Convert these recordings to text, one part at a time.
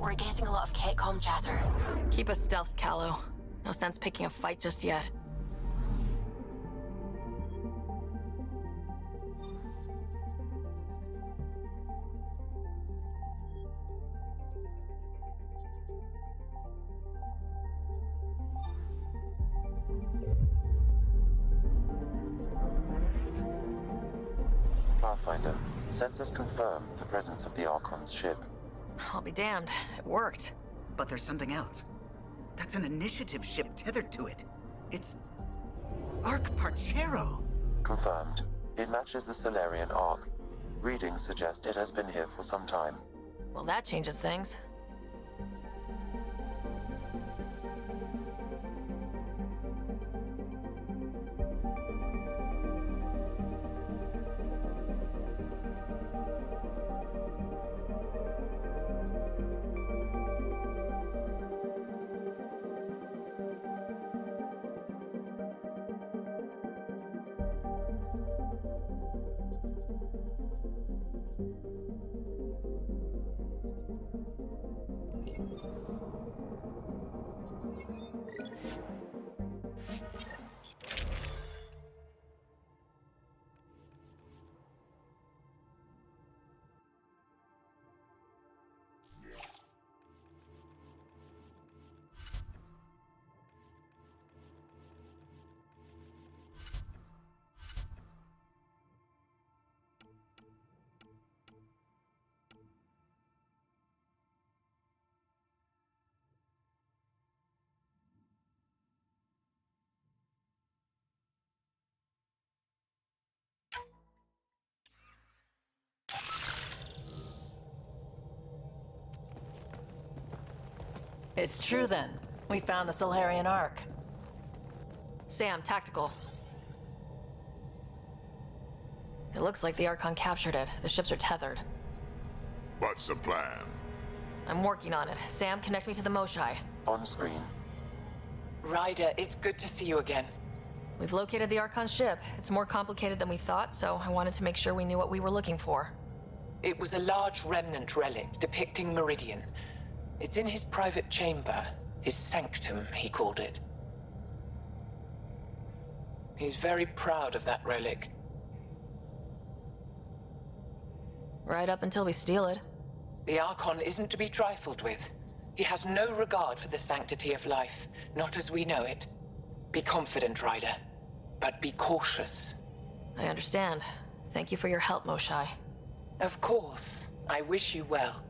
We're getting a lot of Catcom chatter. Keep us stealth, Callow. No sense picking a fight just yet. Pathfinder, sensors confirm the presence of the Archon's ship. I'll be damned. It worked. But there's something else. That's an initiative ship tethered to it. It's... Arc Parchero! Confirmed. It matches the Solarian Arc. Readings suggest it has been here for some time. Well, that changes things. It's true then. We found the Solarian Arc. Sam, tactical. It looks like the Archon captured it. The ships are tethered. What's the plan? I'm working on it. Sam, connect me to the Moshai. On screen. Ryder, it's good to see you again. We've located the Archon ship. It's more complicated than we thought, so I wanted to make sure we knew what we were looking for. It was a large remnant relic depicting Meridian. It's in his private chamber. His sanctum, he called it. He's very proud of that relic. Right up until we steal it. The Archon isn't to be trifled with. He has no regard for the sanctity of life, not as we know it. Be confident, Ryder, but be cautious. I understand. Thank you for your help, Moshai. Of course. I wish you well.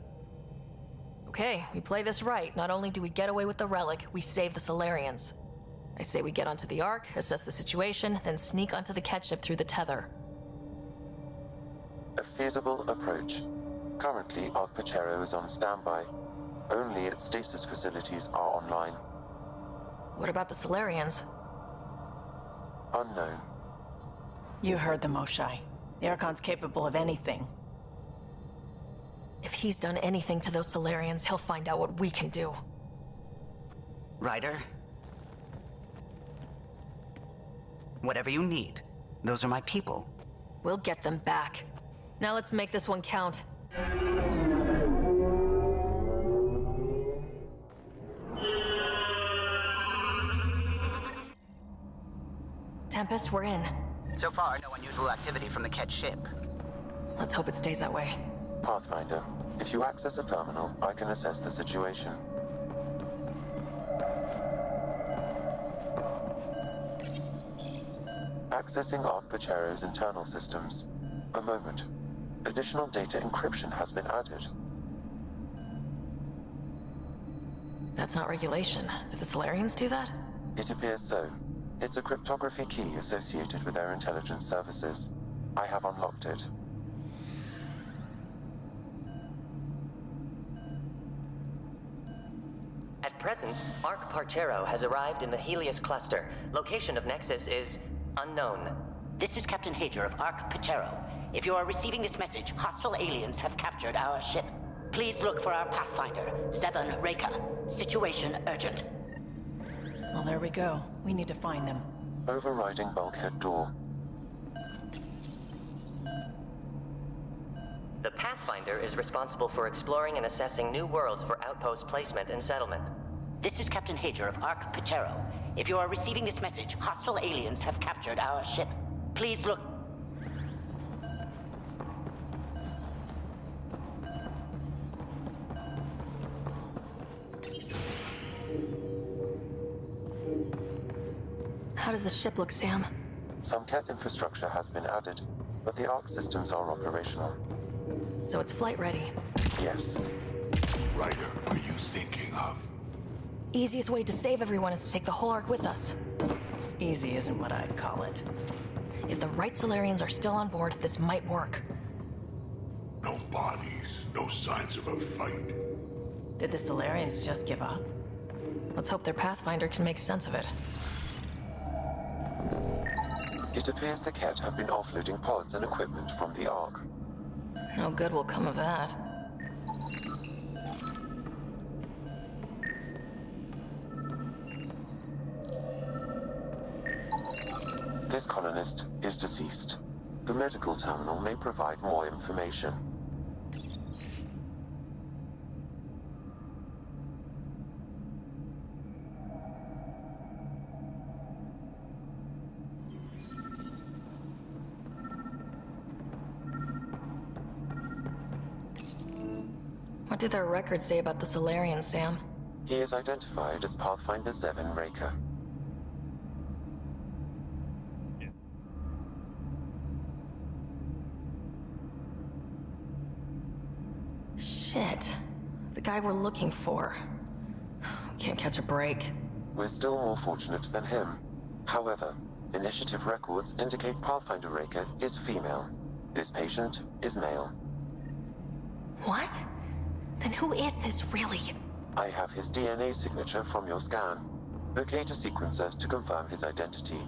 Okay, we play this right. Not only do we get away with the relic, we save the Solarians. I say we get onto the Ark, assess the situation, then sneak onto the catship through the tether. A feasible approach. Currently, Arc Parchero is on standby. Only its stasis facilities are online. What about the Solarians? Unknown. You heard the Moshai. The Archon's capable of anything. If he's done anything to those Solarians, he'll find out what we can do. Ryder? Whatever you need. Those are my people. We'll get them back. Now let's make this one count. Tempest, we're in. So far, no unusual activity from the Ketch ship. Let's hope it stays that way. Pathfinder, if you access a terminal, I can assess the situation. Accessing Arc Parchero's internal systems. A moment. Additional data encryption has been added. That's not regulation. Did the Solarians do that? It appears so. It's a cryptography key associated with their intelligence services. I have unlocked it. At present, Arc Parchero has arrived in the Helios cluster. Location of Nexus is unknown. This is Captain Hager of Arc Parchero. If you are receiving this message, hostile aliens have captured our ship. Please look for our Pathfinder, 7 Reika. Situation urgent. Well, there we go. We need to find them. Overriding bulkhead door. The Pathfinder is responsible for exploring and assessing new worlds for outpost placement and settlement. This is Captain Hager of Ark Patero. If you are receiving this message, hostile aliens have captured our ship. Please look. How does the ship look, Sam? Some Ket infrastructure has been added, but the Ark systems are operational. So it's flight ready. Yes. Ryder, are you thinking of? Easiest way to save everyone is to take the whole Ark with us. Easy isn't what I'd call it. If the right Solarians are still on board, this might work. No bodies, no signs of a fight. Did the Solarians just give up? Let's hope their Pathfinder can make sense of it. It appears the Ket have been offloading pods and equipment from the Ark. No good will come of that. This colonist is deceased. The medical terminal may provide more information. What do their records say about the Solarians, Sam? He is identified as Pathfinder Zevin Raker. Shit. The guy we're looking for. We can't catch a break. We're still more fortunate than him. However, initiative records indicate Pathfinder Raker is female. This patient is male. What? Then who is this really? I have his DNA signature from your scan. Locate a sequencer to confirm his identity.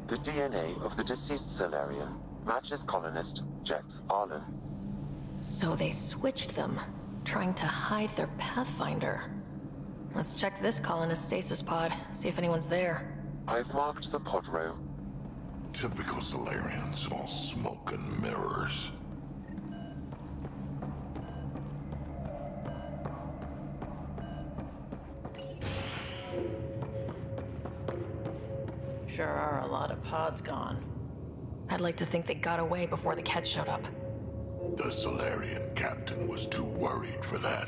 The DNA of the deceased Solarian matches colonist Jex Arlen. So they switched them, trying to hide their Pathfinder. Let's check this colonist stasis pod, see if anyone's there. I've marked the pod row. Typical Solarians, all smoke and mirrors. Sure are a lot of pods gone. I'd like to think they got away before the Ket showed up. The Solarian captain was too worried for that.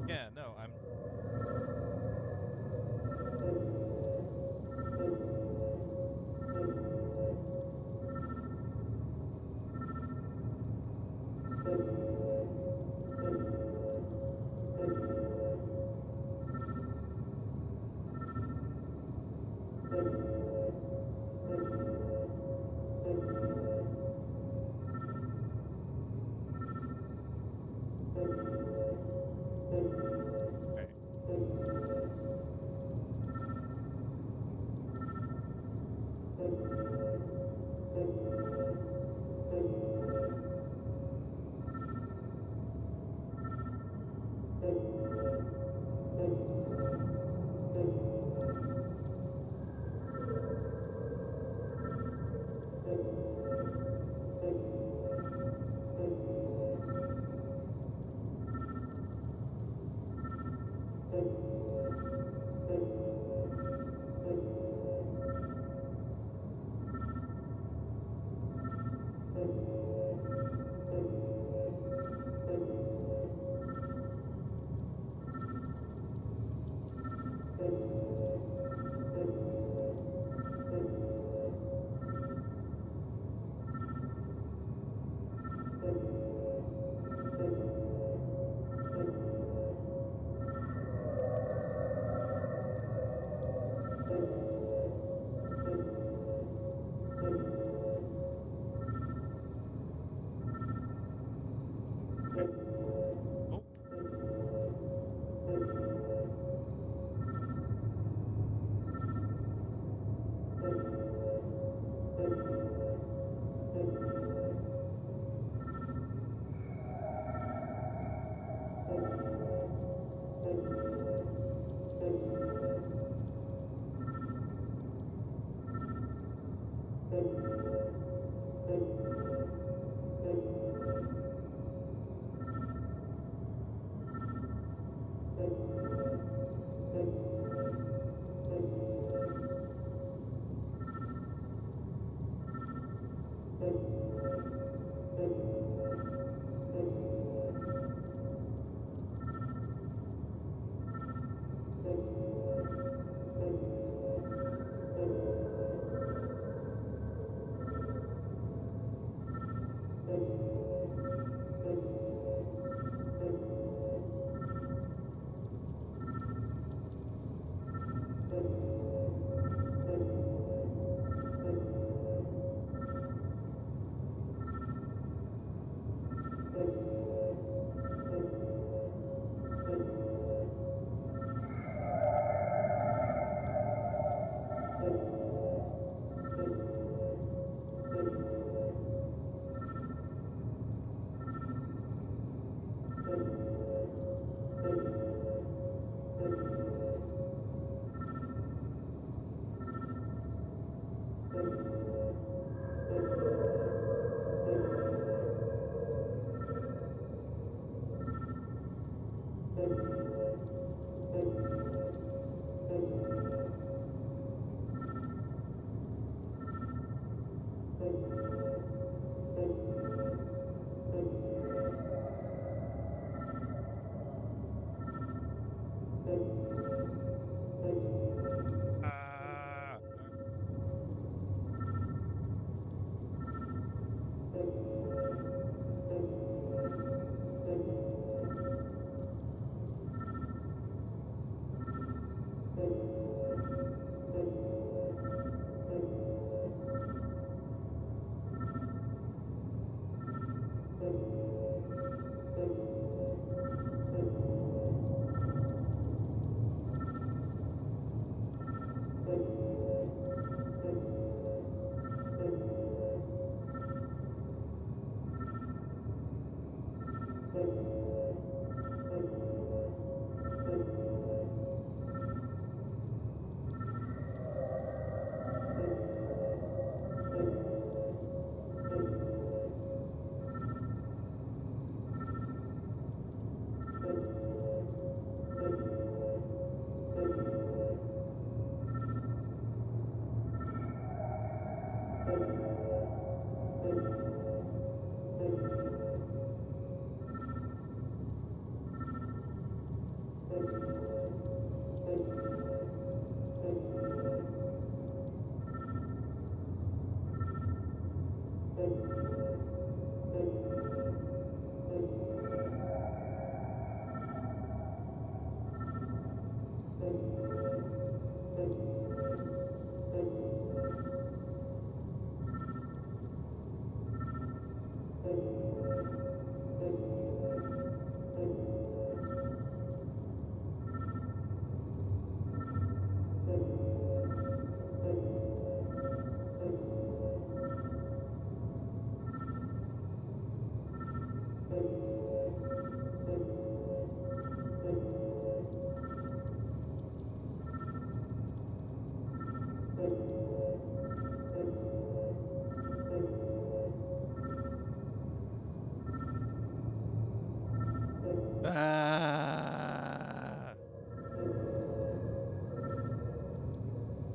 Yeah, no, I'm...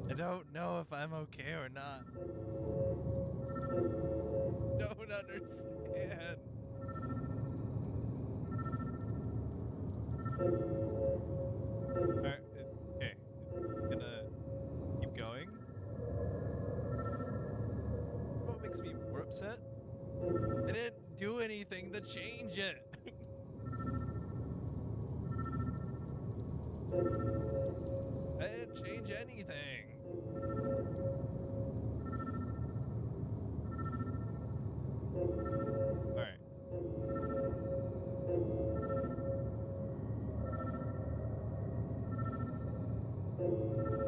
I don't know if I'm okay or not. Don't understand. Alright, okay. Gonna keep going. What makes me more upset? I didn't do anything to change it. I didn't change anything. Alright.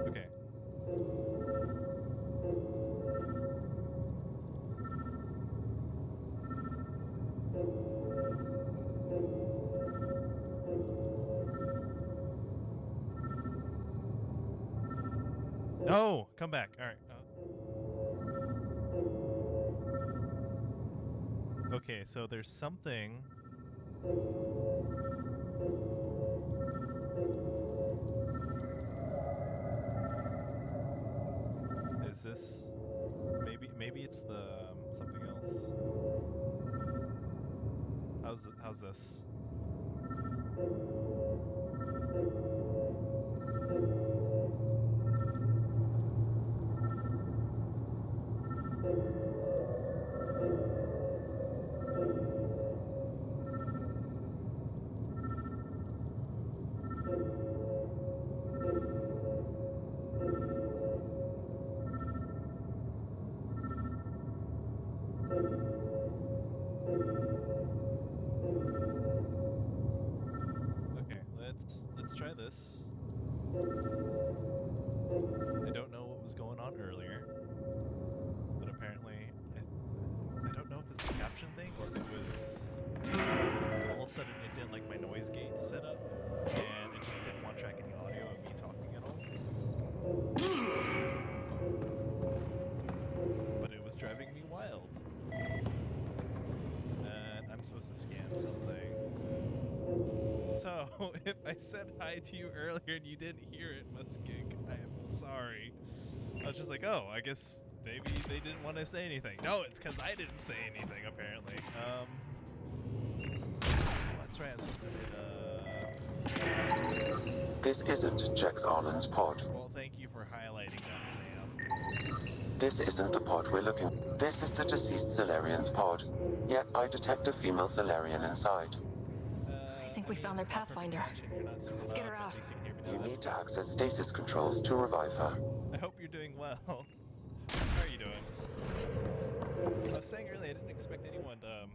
Okay. No! Come back. Alright. Okay, so there's something. Is this maybe it's the something else? How's this? Let's try this. I don't know what was going on earlier, but apparently, I don't know if it's a caption thing or if it was all of a sudden it didn't like my noise gate setup, and it just didn't want to track any audio of me talking at all. But it was driving me wild. And I'm supposed to scan something. So, if I said hi to you earlier and you didn't hear it, Muskig, I am sorry. I was just like, oh, I guess maybe they didn't want to say anything. No, it's because I didn't say anything, apparently. That's right, I'm supposed to hit, This isn't Jax Arlen's pod. Well, thank you for highlighting that, Sam. This isn't the pod we're looking. This is the deceased Solarian's pod. Yet I detect a female Solarian inside. I think we found their Pathfinder. Let's get her out. You need to access stasis controls to revive her. I hope you're doing well. How are you doing? I was saying earlier I didn't expect anyone to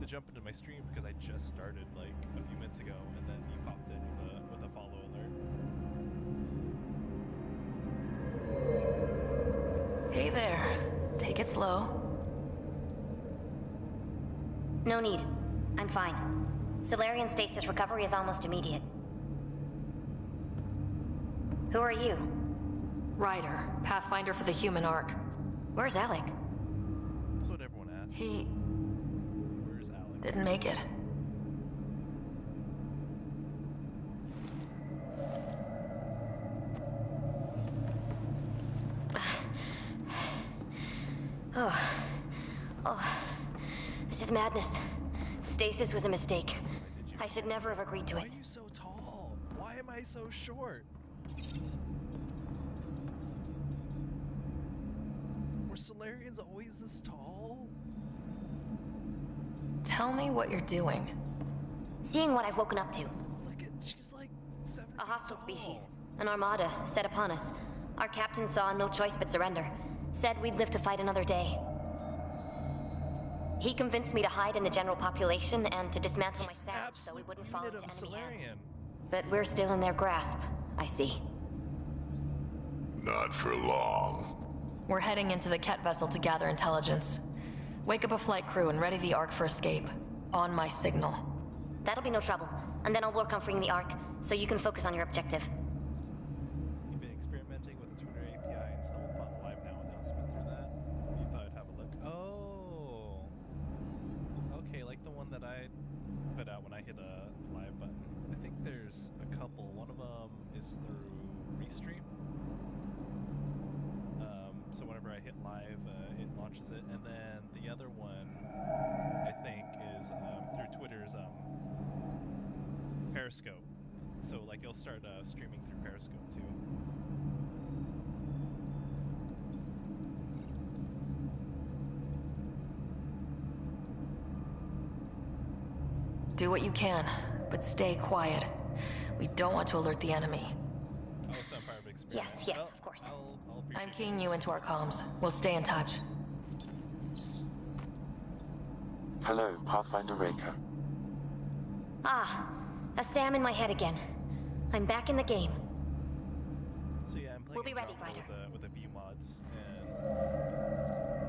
jump into my stream because I just started like a few minutes ago, and then you popped in with a follow alert. Hey there. Take it slow. No need. I'm fine. Solarian stasis recovery is almost immediate. Who are you? Ryder, Pathfinder for the human ark. Where's Alec? That's what everyone asks. He Where's Alec? didn't make it. Oh, this is madness. Stasis was a mistake. I should never have agreed to Why it. are you so tall? Why am I so short? Were Solarians always this tall? Tell me what you're doing. Seeing what I've woken up to. Look at, she's like 7 A hostile feet species. tall. An armada set upon us. Our captain saw no choice but surrender. Said we'd live to fight another day. He convinced me to hide in the general population and to dismantle my salve so we wouldn't fall into enemy hands. But we're still in their grasp, I see. Not for long. We're heading into the Ket vessel to gather intelligence. Wake up a flight crew and ready the Ark for escape. On my signal. That'll be no trouble. And then I'll work on freeing the Ark, so you can focus on your objective. You've been experimenting with the Twitter API installed upon live now announcement through that. You thought I'd have a look. Oh. Okay, like the one that I put out when I hit a live button. I think there's a couple. One of them is through Restream. So whenever I hit live, it launches it. And then the other one, I think, is through Twitter's Periscope. So like you'll start streaming through Periscope too. Do what you can, but stay quiet. We don't want to alert the enemy. Oh, so I'm part of experiment. Yes, Well, of course. I'll I'm keying you into our comms. We'll stay in touch. Hello, Pathfinder Raker. Ah, a Sam in my head again. I'm back in the game. So yeah, I'm playing We'll be ready, Ryder. Ryder. With a few mods, and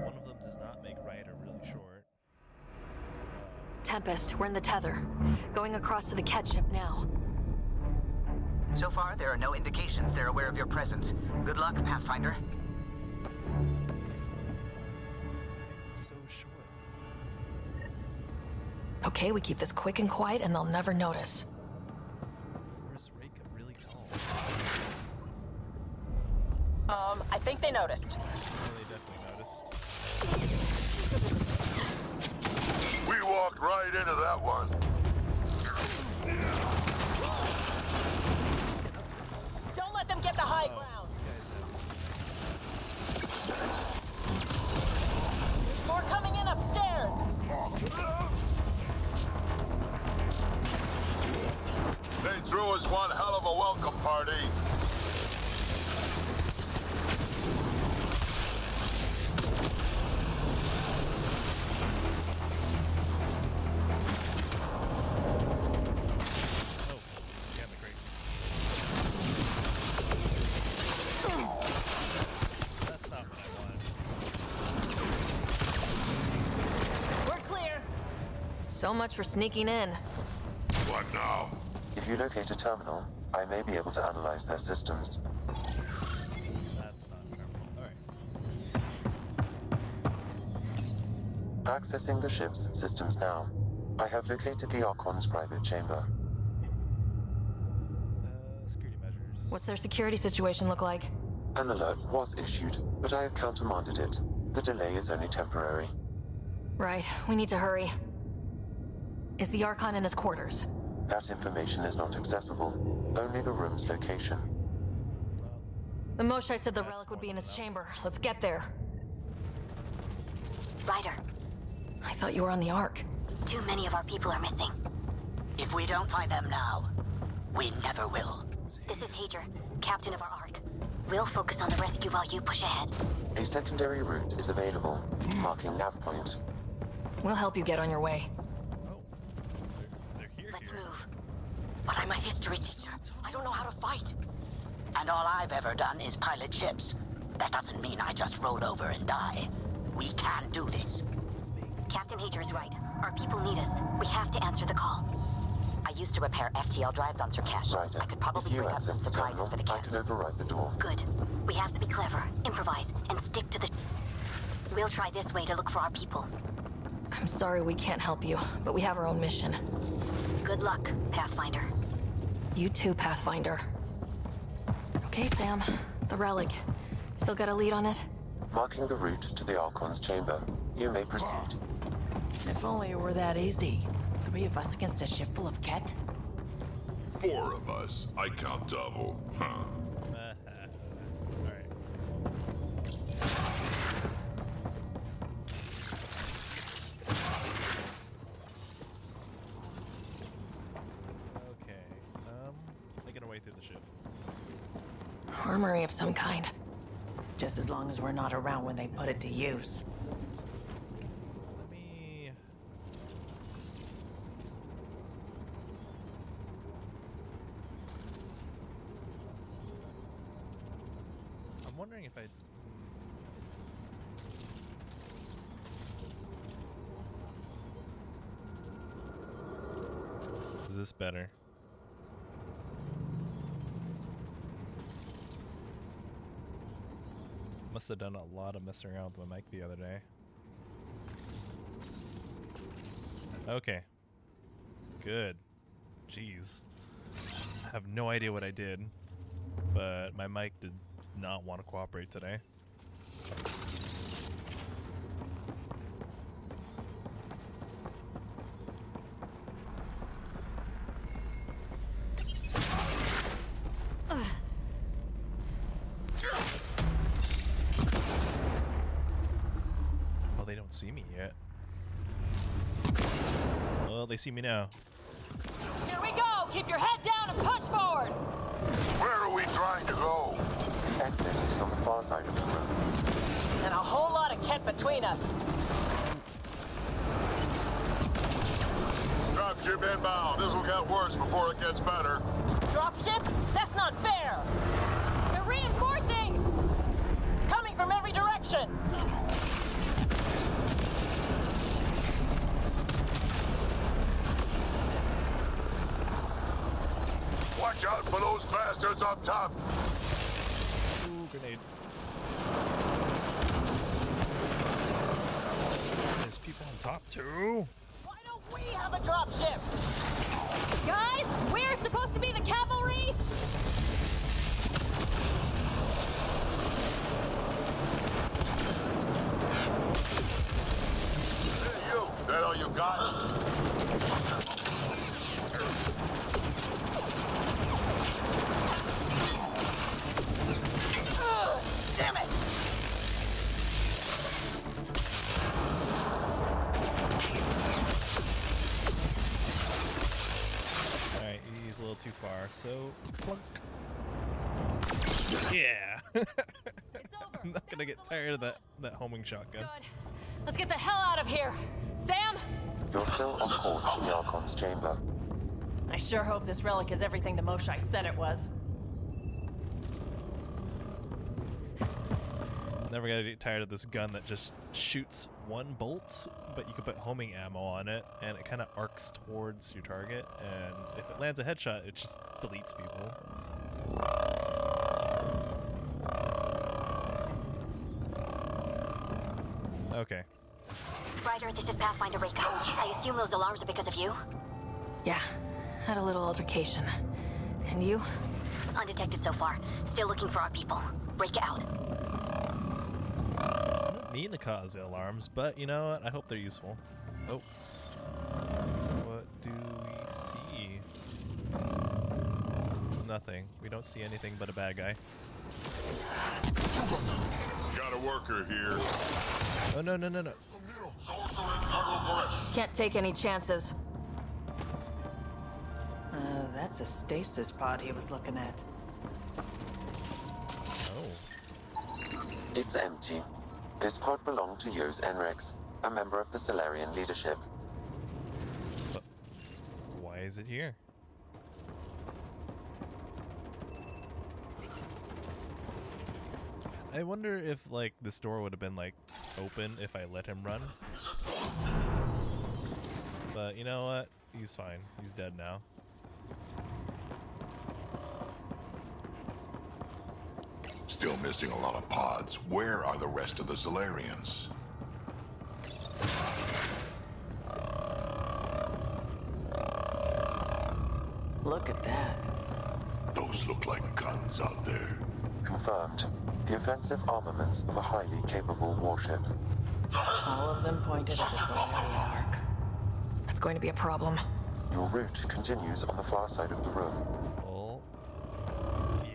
one of them does not make Ryder really short. Tempest, we're in the tether. Going across to the Ket ship now. So far, there are no indications they're aware of your presence. Good luck, Pathfinder. So short. Okay, we keep this quick and quiet and they'll never notice. Where's Reika really tall? I think they noticed. Oh, they definitely noticed. We walked right into that one. Don't let them get the high ground. There's more coming in upstairs. They threw us one hell of a welcome party. So much for sneaking in. What now? If you locate a terminal, I may be able to analyze their systems. That's not terminal. Alright. Accessing the ship's systems now. I have located the Archon's private chamber. Security measures. What's their security situation look like? An alert was issued, but I have countermanded it. The delay is only temporary. Right, we need to hurry. Is the Archon in his quarters? That information is not accessible. Only the room's location. The Moshai said the relic would be in his chamber. Let's get there. Ryder, I thought you were on the Ark. too many of our people are missing. If we don't find them now, we never will. This is Hager, captain of our Ark. We'll focus on the rescue while you push ahead. A secondary route is available, marking nav point. We'll help you get on your way. Let's move. But I'm a history teacher. I don't know how to fight. And all I've ever done is pilot ships. That doesn't mean I just roll over and die. We can do this. Captain Hager is right. Our people need us. We have to answer the call. I used to repair FTL drives on Surkesh. Ryder, I could probably if you bring up some access the supplies terminal, for the I camp. can override the door. Good. We have to be clever, improvise, and stick to the... We'll try this way to look for our people. I'm sorry we can't help you, but we have our own mission. Good luck, Pathfinder. You too, Pathfinder. Okay, Sam. The relic. Still got a lead on it? Marking the route to the Archon's chamber. You may proceed. If only it were that easy. 3 of us against a ship full of Ket? 4 of us. I count double. Huh. Alright. Okay. Making our way through the ship. Armory of some kind. Just as long as we're not around when they put it to use. Let me wondering if I... Is this better? Must have done a lot of messing around with my mic the other day. Okay. Good. Jeez. I have no idea what I did, but my mic did not want to cooperate today. Oh, they don't see me yet. Well, they see me now. Here we go! Keep your head down and push forward! Where are we trying to go? The exit is on the far side of the room. And a whole lot of kit between us. Dropship inbound. This'll get worse before it gets better. Dropship? That's not fair! They're reinforcing! Coming from every direction! Watch out for those bastards up top. Ooh, grenade. There's people on top too. Why don't we have a dropship? Guys, we're supposed to be the cavalry! Hey, you. That all you got? Damn it! Alright, he's a little too far, so plunk. Yeah! I'm not gonna get tired of that homing shotgun. Good. Let's get the hell out of here. Sam? You're still on course to the Archon's chamber. I sure hope this relic is everything the Moshai said it was. Never gonna get tired of this gun that just shoots one bolt, but you can put homing ammo on it, and it kind of arcs towards your target, and if it lands a headshot, it just deletes people. Okay. Ryder, this is Pathfinder Reiko. I assume those alarms are because of you? Yeah, had a little altercation. And you? Undetected so far. Still looking for our people. Break it out. I don't mean to cause the alarms, but you know what? I hope they're useful. Oh. What do we see? Nothing. We don't see anything but a bad guy. Got a worker here. Oh, no, no, no, no. Can't take any chances. That's a stasis pod he was looking at. Oh. It's empty. This pod belonged to Yos Enrex, a member of the Solarian leadership. But why is it here? I wonder if, like, this door would have been, like, open if I let him run. But you know what? He's fine. He's dead now. Still missing a lot of pods. Where are the rest of the Solarians? Look at that. Those look like guns out there. Confirmed. The offensive armaments of a highly capable warship. All of them pointed at the Solarian Ark. That's going to be a problem. Your route continues on the far side of the room. Well,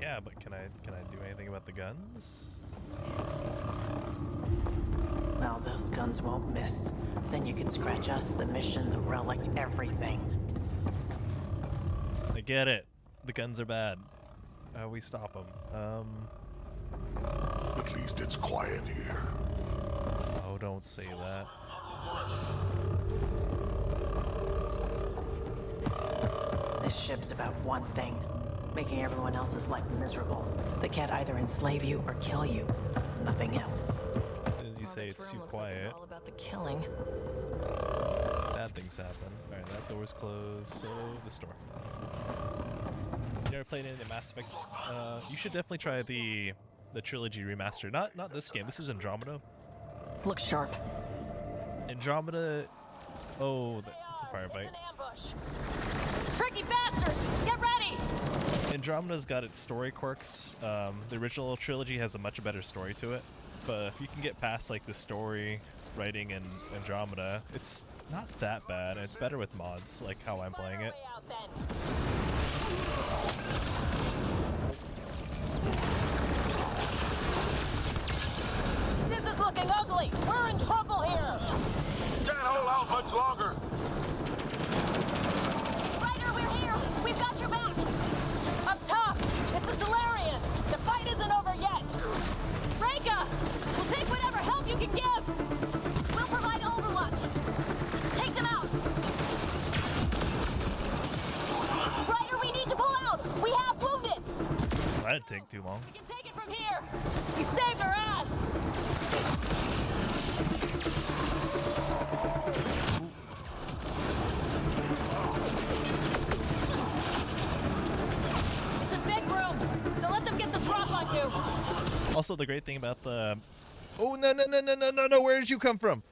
yeah, but can I do anything about the guns? Well, those guns won't miss. Then you can scratch us, the mission, the relic, everything. I get it. The guns are bad. How we stop them? At least it's quiet here. Oh, don't say that. This ship's about one thing. making everyone else's life miserable. They can't either enslave you or kill you. Nothing else. As soon as you say it's too quiet. Like it's all about the killing. Bad things happen. Alright, that door's closed, so this door. You never played any of the Mass Effect? You should definitely try the trilogy remaster. Not this game. This is Andromeda. Look sharp. Andromeda. Oh, that's a firebite. Tricky bastards! Get ready! Andromeda's got its story quirks. The original trilogy has a much better story to it. But if you can get past like the story writing in Andromeda, it's not that bad. It's better with mods, like how I'm playing it. This is looking ugly! We're in trouble here! Can't hold out much longer! Ryder, we're here! We've got your back! Up top! It's the Solarians! The fight isn't over yet! Reka! We'll take whatever help you can give! We'll provide overwatch! Take them out! Ryder, we need to pull out! We have wounded! That'd take too long. We can take it from here! You saved our ass! It's a big room! Don't let them get the drop on you! Also, the great thing about the... Oh, no, where did you come from?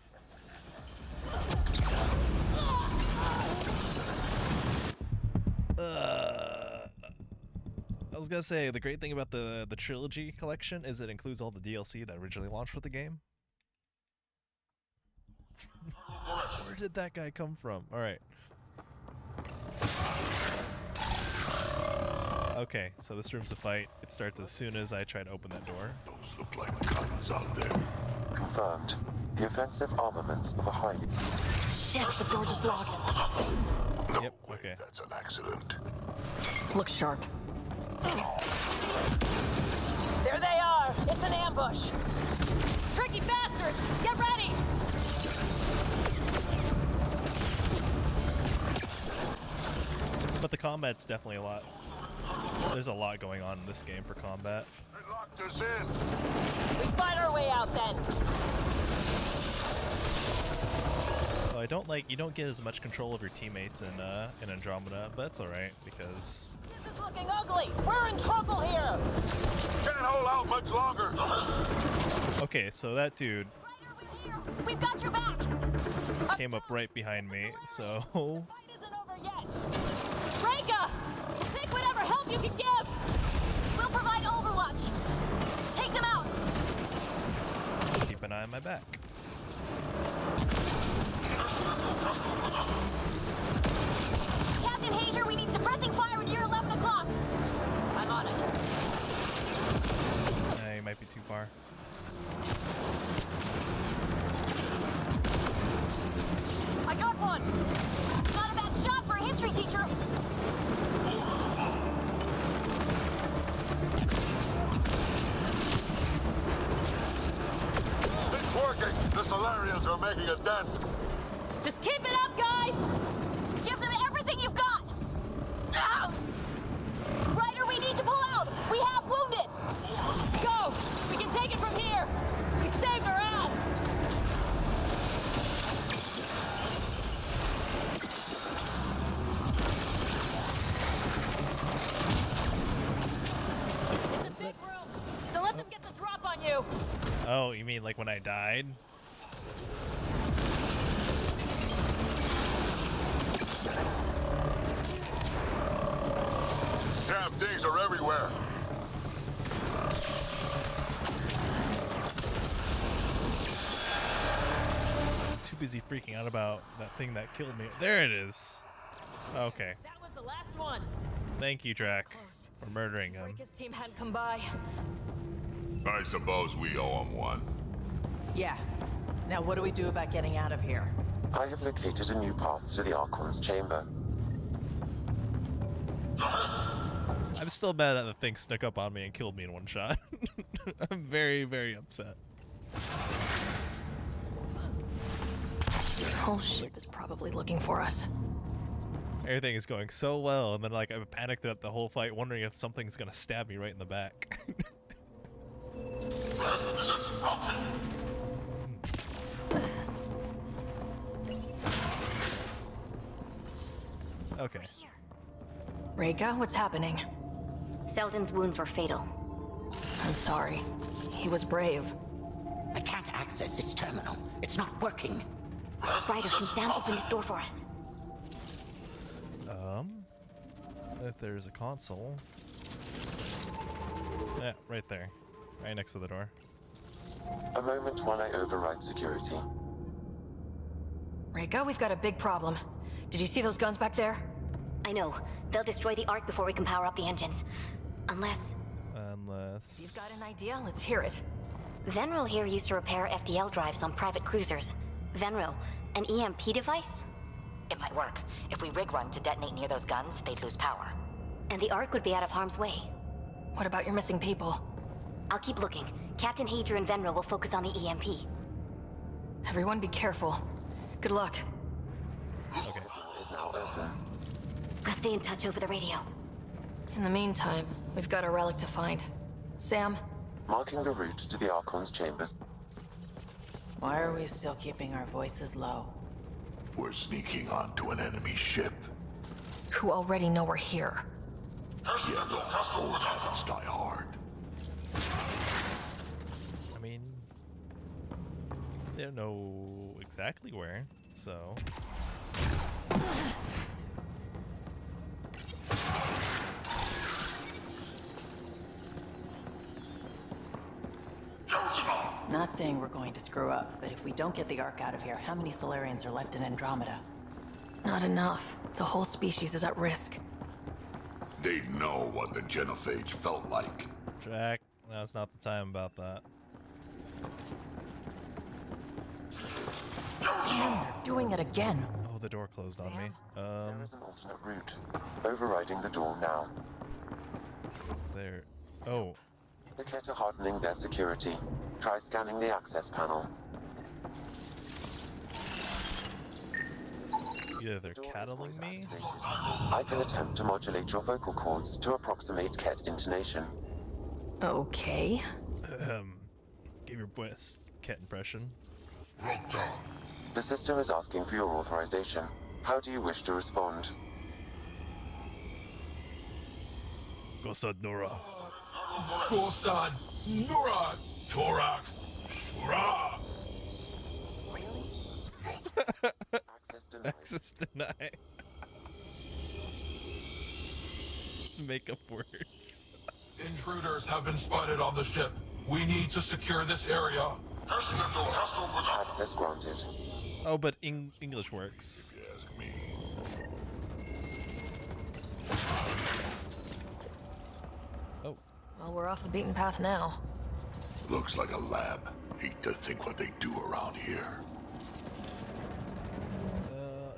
I was gonna say, the great thing about the trilogy collection is it includes all the DLC that originally launched with the game. Where did that guy come from? Alright. Okay, so this room's a fight. It starts as soon as I try to open that door. Those look like the guns out there. Confirmed. The offensive armaments of a highly... Shit, the door just locked. No Yep, way, okay. that's an accident. Look sharp. There they are! It's an ambush! Tricky bastards! Get ready! But the combat's definitely a lot. There's a lot going on in this game for combat. They locked us in. We fight our way out then! So I don't like, you don't get as much control of your teammates in Andromeda, but that's alright because... This is looking ugly! We're in trouble here! Can't hold out much longer. Okay, so that dude Ryder, we're here! We've got your back! came up right behind me, so... Fight isn't over yet! Reka! We'll take whatever help you can give! We'll provide overwatch! Take them out! Keep an eye on my back. Captain Hager, we need suppressing fire at year 11 o'clock! I'm on it. You might be too far. I got one! Not a bad shot for a history teacher! It's working. The Solarians are making a dent. Just keep it up, guys! Give them everything you've got! Ow! Ryder, we need to pull out! We have wounded! Go! We can take it from here! You saved our ass! It's a big room! Don't let them get the drop on you! Oh, you mean like when I died? Damn things are everywhere. I'm too busy freaking out about that thing that killed me. There it is. Okay. That was the last one! Thank you, Drac, for murdering him. Rika's team hadn't come by. I suppose we owe him one. Yeah. Now what do we do about getting out of here? I have located a new path to the Archon's chamber. I'm still mad that the thing snuck up on me and killed me in one shot. I'm very, very upset. The whole ship is probably looking for us. Everything is going so well, and then like I'm panicked at the whole fight, wondering if something's gonna stab me right in the back. Okay. Reka, what's happening? Selden's wounds were fatal. I'm sorry. He was brave. I can't access this terminal. It's not working. Ryder, can Sam open this door for us? If there's a console. Yeah, right there. Right next to the door. A moment while I override security. Reka, we've got a big problem. Did you see those guns back there? I know. They'll destroy the Ark before we can power up the engines. Unless... Unless... You've got an idea? Let's hear it. Venril here used to repair FDL drives on private cruisers. Venril, an EMP device? It might work. If we rig one to detonate near those guns, they'd lose power. And the Ark would be out of harm's way. What about your missing people? I'll keep looking. Captain Hadra and Venril will focus on the EMP. Everyone be careful. Good luck. Okay. The door is now open. I'll stay in touch over the radio. In the meantime, we've got a relic to find. Sam? Marking the route to the Archon's chambers. Why are we still keeping our voices low? We're sneaking onto an enemy ship. Who already know we're here. Yeah, well, old habits die hard. I mean, they don't know exactly where, so... Not saying we're going to screw up, but if we don't get the Ark out of here, how many Solarians are left in Andromeda? Not enough. The whole species is at risk. They know what the genophage felt like. Jack, now's not the time about that. Damn, they're doing it again. Oh, the door closed on me. There is an alternate route. Overriding the door now. There. Oh. The Ket are hardening their security. Try scanning the access panel. Either they're cattling me? I can attempt to modulate your vocal cords to approximate Ket intonation. Okay. Give your best Ket impression. The system is asking for your authorization. How do you wish to respond? Gosad Nora. Gosad Nora Torak Shura. Access denied. Access denied. Just make up words. Intruders have been spotted on the ship. We need to secure this area. Access granted. Oh, but English works. Ask me. Oh. Well, we're off the beaten path now. Looks like a lab. Hate to think what they do around here.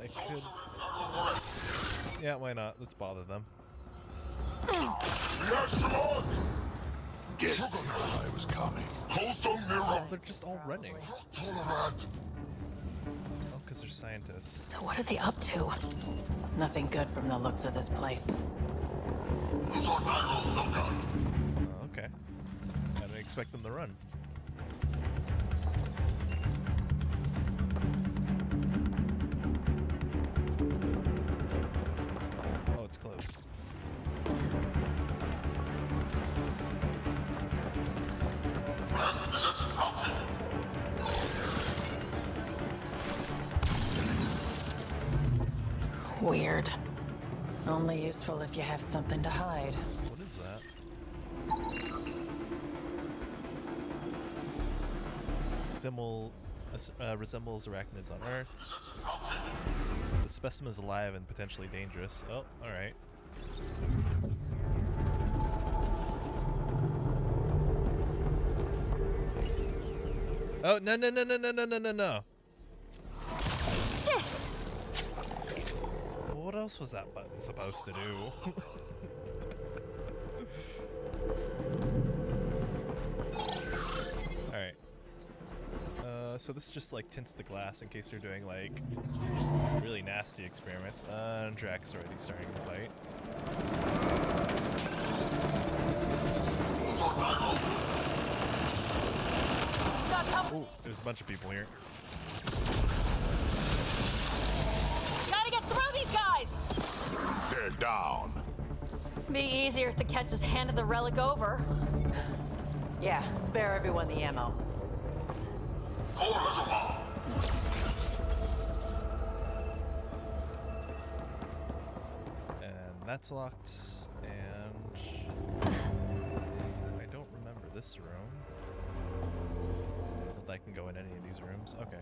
I could... Yeah, why not? Let's bother them. Get here, I was coming. They're just all running. Oh, because they're scientists. So what are they up to? Nothing good from the looks of this place. Oh, okay. I didn't expect them to run. Oh, it's close. Weird. Only useful if you have something to hide. What is that? Resembles arachnids on Earth. The specimen is alive and potentially dangerous. Oh, alright. Oh, no, no, no, no, no, no, no, no, no. What else was that button supposed to do? Alright. So this just like tints the glass in case you're doing like really nasty experiments. Drax already starting to fight. Oh, there's a bunch of people here. Gotta get through these guys! They're down. Be easier if the Ketch just handed the relic over. Yeah, spare everyone the ammo. And that's locked. And I don't remember this room. If I can go in any of these rooms. Okay.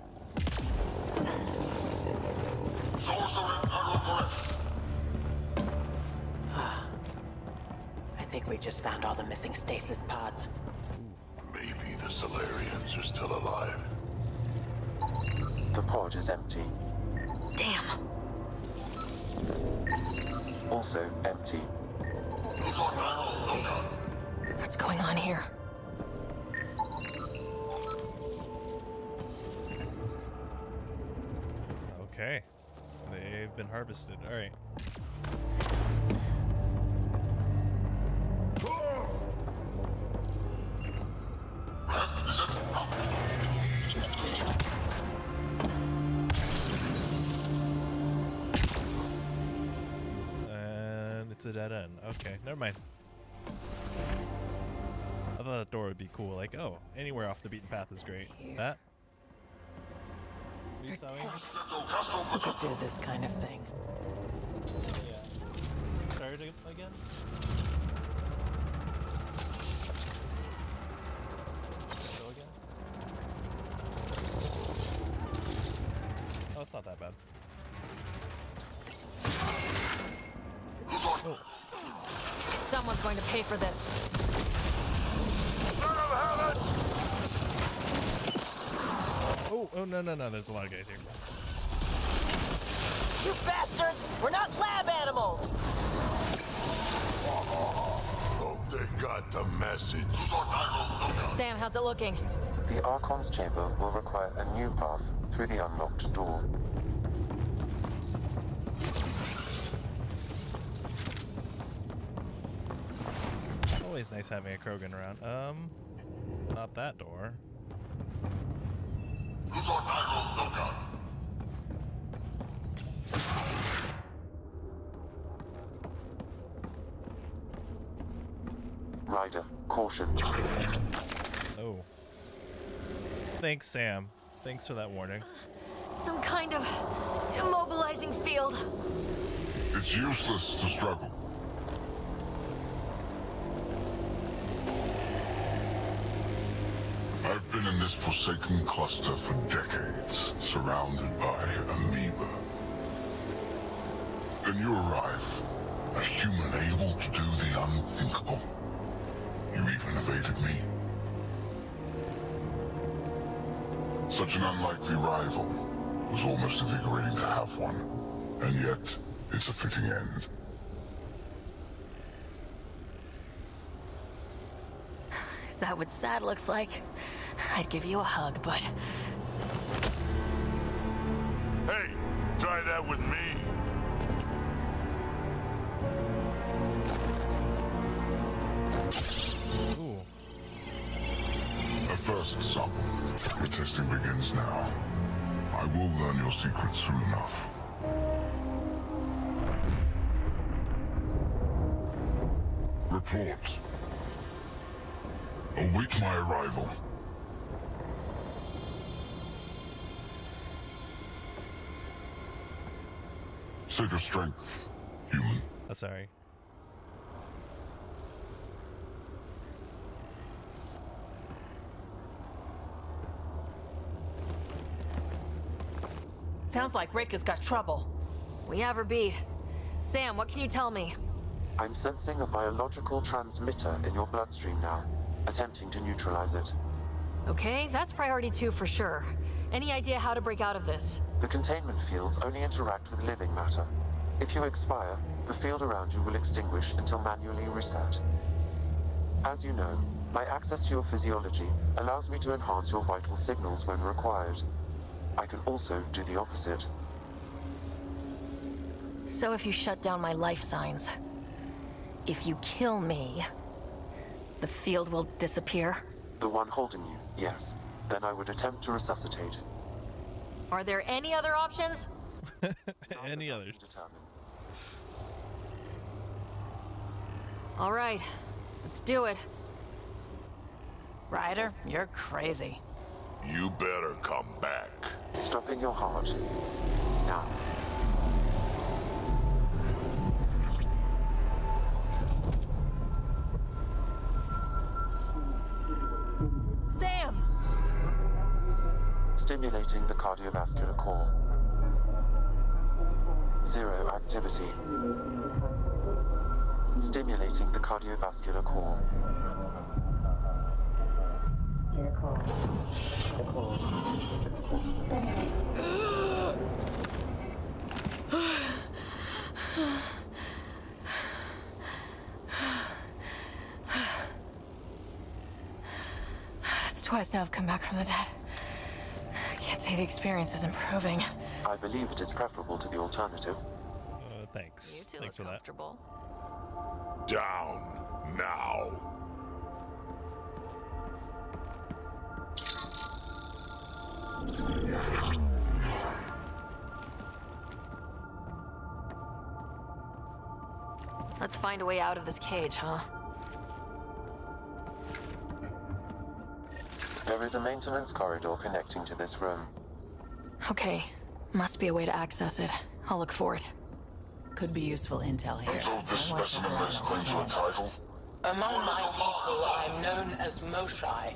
I think we just found all the missing stasis pods. Maybe the Solarians are still alive. The pod is empty. Damn. Also empty. What's going on here? Okay. They've been harvested. Alright. And it's a dead end. Okay, never mind. I thought that door would be cool. Like, oh, anywhere off the beaten path is great. That? Who could do this kind of thing? Yeah. Start again? Go again? Oh, it's not that bad. Oh. Someone's going to pay for this. Oh, no, there's a lot of guys here. You bastards! We're not lab animals! Hope they got the message. Sam, how's it looking? The Archon's chamber will require a new path through the unlocked door. Always nice having a Krogan around. Not that door. Ryder, caution. Oh. Thanks, Sam. Thanks for that warning. Some kind of immobilizing field. It's useless to struggle. I've been in this forsaken cluster for decades, surrounded by amoeba. Then you arrive, a human able to do the unthinkable. You even evaded me. Such an unlikely rival. Was almost invigorating to have one. And yet, it's a fitting end. Is that what sad looks like? I'd give you a hug, but... Hey, try that with me. Ooh. A first sample. The testing begins now. I will learn your secrets soon enough. Report. Await my arrival. Save your strength, human. Asari. Sounds like Rika's got trouble. We have her beat. Sam, what can you tell me? I'm sensing a biological transmitter in your bloodstream now, attempting to neutralize it. Okay, that's priority 2 for sure. Any idea how to break out of this? The containment fields only interact with living matter. If you expire, the field around you will extinguish until manually reset. As you know, my access to your physiology allows me to enhance your vital signals when required. I can also do the opposite. So if you shut down my life signs, if you kill me, the field will disappear? The one holding you, yes. Then I would attempt to resuscitate. Are there any other options? Any others? All right, let's do it. Ryder, you're crazy. You better come back. Stopping your heart. Now. Sam! Stimulating the cardiovascular core. 0 activity. Stimulating the cardiovascular core. It's twice now I've come back from the dead. I can't say the experience is improving. I believe it is preferable to the alternative. Thanks. You two Thanks look for comfortable. Down now. Let's find a way out of this cage, huh? There is a maintenance corridor connecting to this room. Okay, must be a way to access it. I'll look for it. Could be useful intel here. And so this specimen lays claim to a title? Among my people, I'm known as Moshai.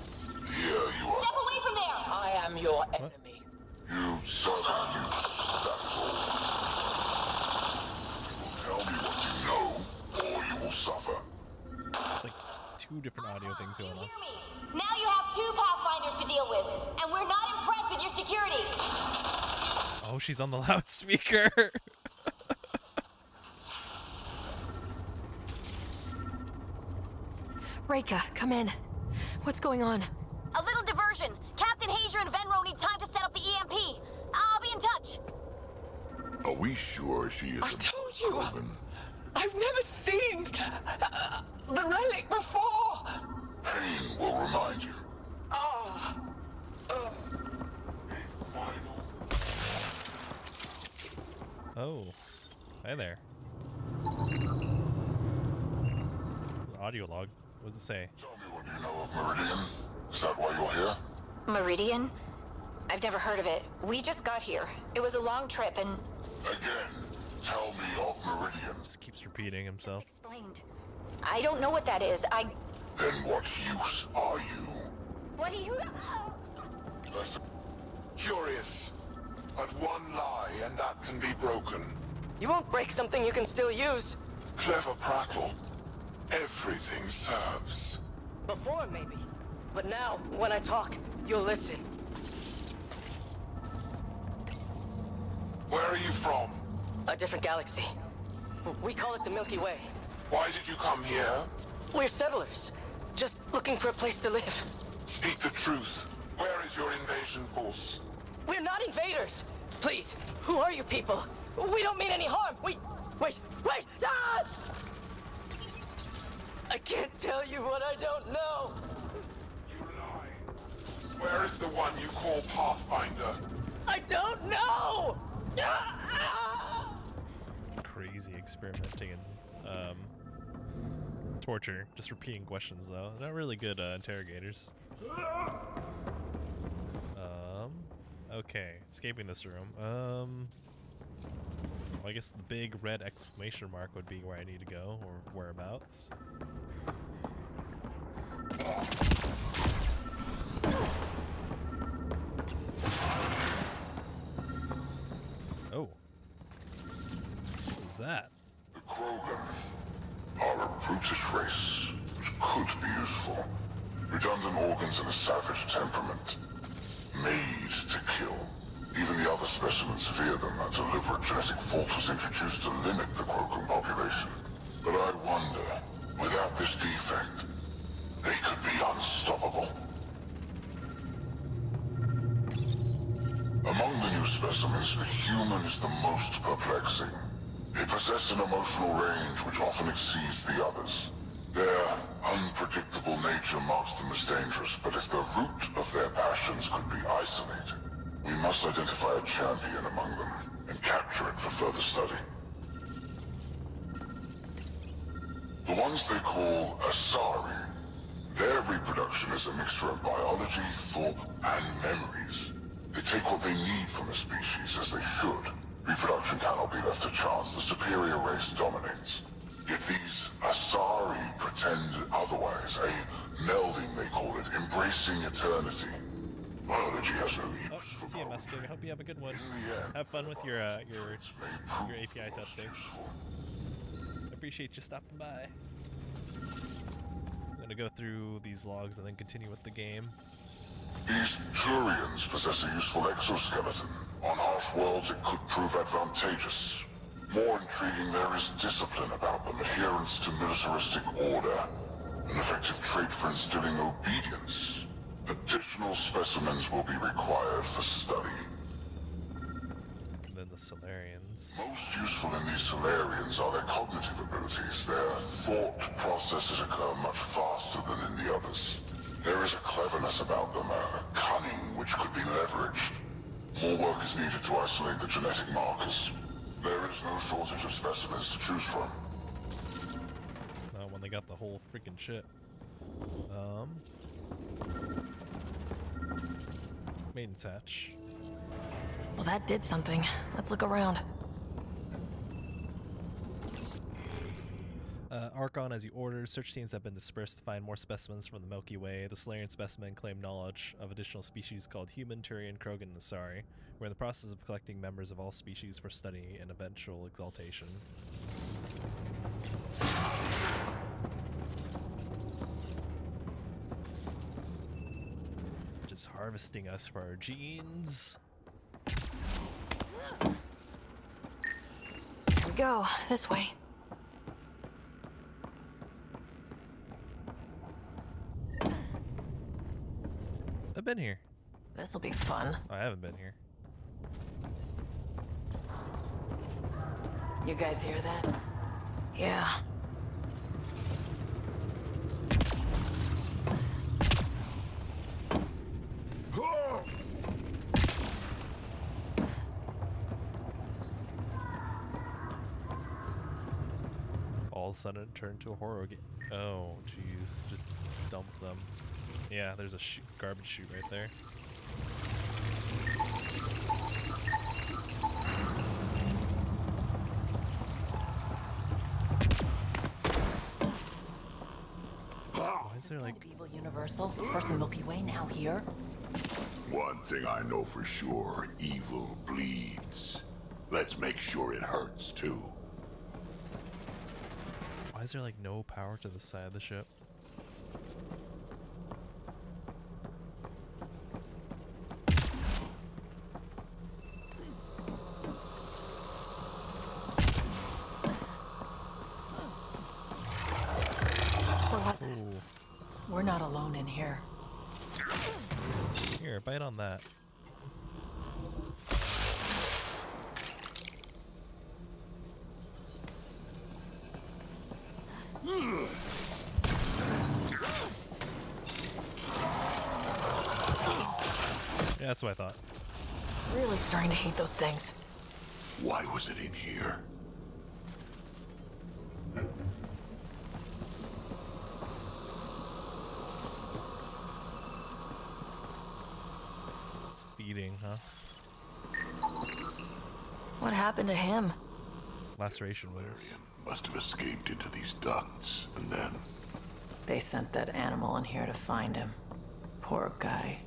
Here you are. Step away from there! I am your enemy. You servant, you. That is all. Tell me what you know, or you will suffer. It's like 2 different audio things going on. Hear me? Now you have 2 Pathfinders to deal with, and we're not impressed with your security. Oh, she's on the loudspeaker. Reka, come in. What's going on? A little diversion. Captain Hager and Venro need time to set up the EMP. I'll be in touch. Are we sure she is I told you! I've never seen the relic before! Pain will remind you. Oh. Hi there. Audio log. What does it say? Tell me what you know of Meridian. Is that why you're here? Meridian? I've never heard of it. We just got here. It was a long trip and... Again, tell me of Meridian. Just keeps repeating himself. Explained. I don't know what that is. Then what use are you? What do you... Curious. But one lie and that can be broken. You won't break something you can still use. Clever prattle. Everything serves. Before, maybe. But now, when I talk, you'll listen. Where are you from? A different galaxy. We call it the Milky Way. Why did you come here? We're settlers. Just looking for a place to live. Speak the truth. Where is your invasion force? We're not invaders! Please, who are you people? We don't mean any harm! Wait! Ah! I can't tell you what I don't know! You lie. Where is the one you call Pathfinder? I don't know! Crazy experimenting and torture. Just repeating questions though. Not really good interrogators. Okay, escaping this room. Well, I guess the big red exclamation mark would be where I need to go, or whereabouts. Oh. What is that? The Krogan are a brutish race, which could be useful. Redundant organs and a savage temperament. Made to kill. Even the other specimens fear them. A deliberate genetic fault was introduced to limit the Krogan population. But I wonder, without this defect, they could be unstoppable. Among the new specimens, the human is the most perplexing. It possess an emotional range which often exceeds the others. Their unpredictable nature marks them as dangerous, but if the root of their passions could be isolated, we must identify a champion among them and capture it for further study. The ones they call Asari, their reproduction is a mixture of biology, thought, and memories. They take what they need from a species, as they should. Reproduction cannot be left to chance. The superior race dominates. Yet these Asari pretend otherwise. A melding, they call it, embracing eternity. Biology has no use for see you, Musking. I hope you have a good one. Have fun with your API testing. I appreciate you stopping by. I'm gonna go through these logs and then continue with the game. These Turians possess a useful exoskeleton. On harsh worlds, it could prove advantageous. More intriguing, there is discipline about them, adherence to militaristic order, an effective trait for instilling obedience. Additional specimens will be required for study. And then the Solarians. Most useful in these Solarians are their cognitive abilities. Their thought processes occur much faster than in the others. There is a cleverness about them, a cunning which could be leveraged. More work is needed to isolate the genetic markers. There is no shortage of specimens to choose from. When they got the whole freaking shit. Maiden's hatch. Well, that did something. Let's look around. Archon, as you ordered, search teams have been dispersed to find more specimens from the Milky Way. The Solarian specimen claimed knowledge of additional species called human, Turian, Krogan, and Asari. We're in the process of collecting members of all species for study and eventual exaltation. Just harvesting us for our genes. Here we go. This way. I've been here. This'll be fun. I haven't been here. You guys hear that? Yeah. All of a sudden it turned to a horror game. Oh, jeez. Just dump them. Yeah, there's a garbage chute right there. Why is there like evil universal? First the Milky Way, now here. One thing I know for sure, evil bleeds. Let's make sure it hurts too. Why is there like no power to the side of the ship? What was it? We're not alone in here. Here, bite on that. Yeah, that's what I thought. Really starting to hate those things. Why was it in here? It's feeding, huh? What happened to him? Laceration wounds. Must have escaped into these ducts, and then... They sent that animal in here to find him. Poor guy.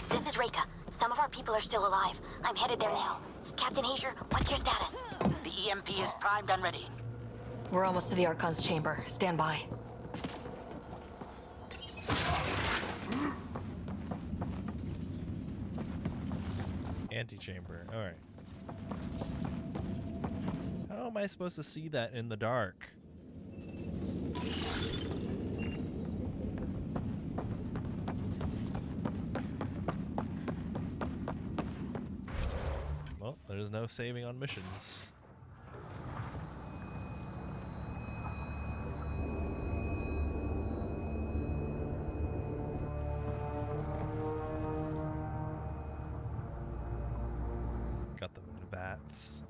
This is Reka. Some of our people are still alive. I'm headed there now. Captain Hazer, what's your status? The EMP is primed and ready. We're almost to the Archon's chamber. Stand by. Antechamber. Alright. How am I supposed to see that in the dark? There's no saving on missions. Got the bats.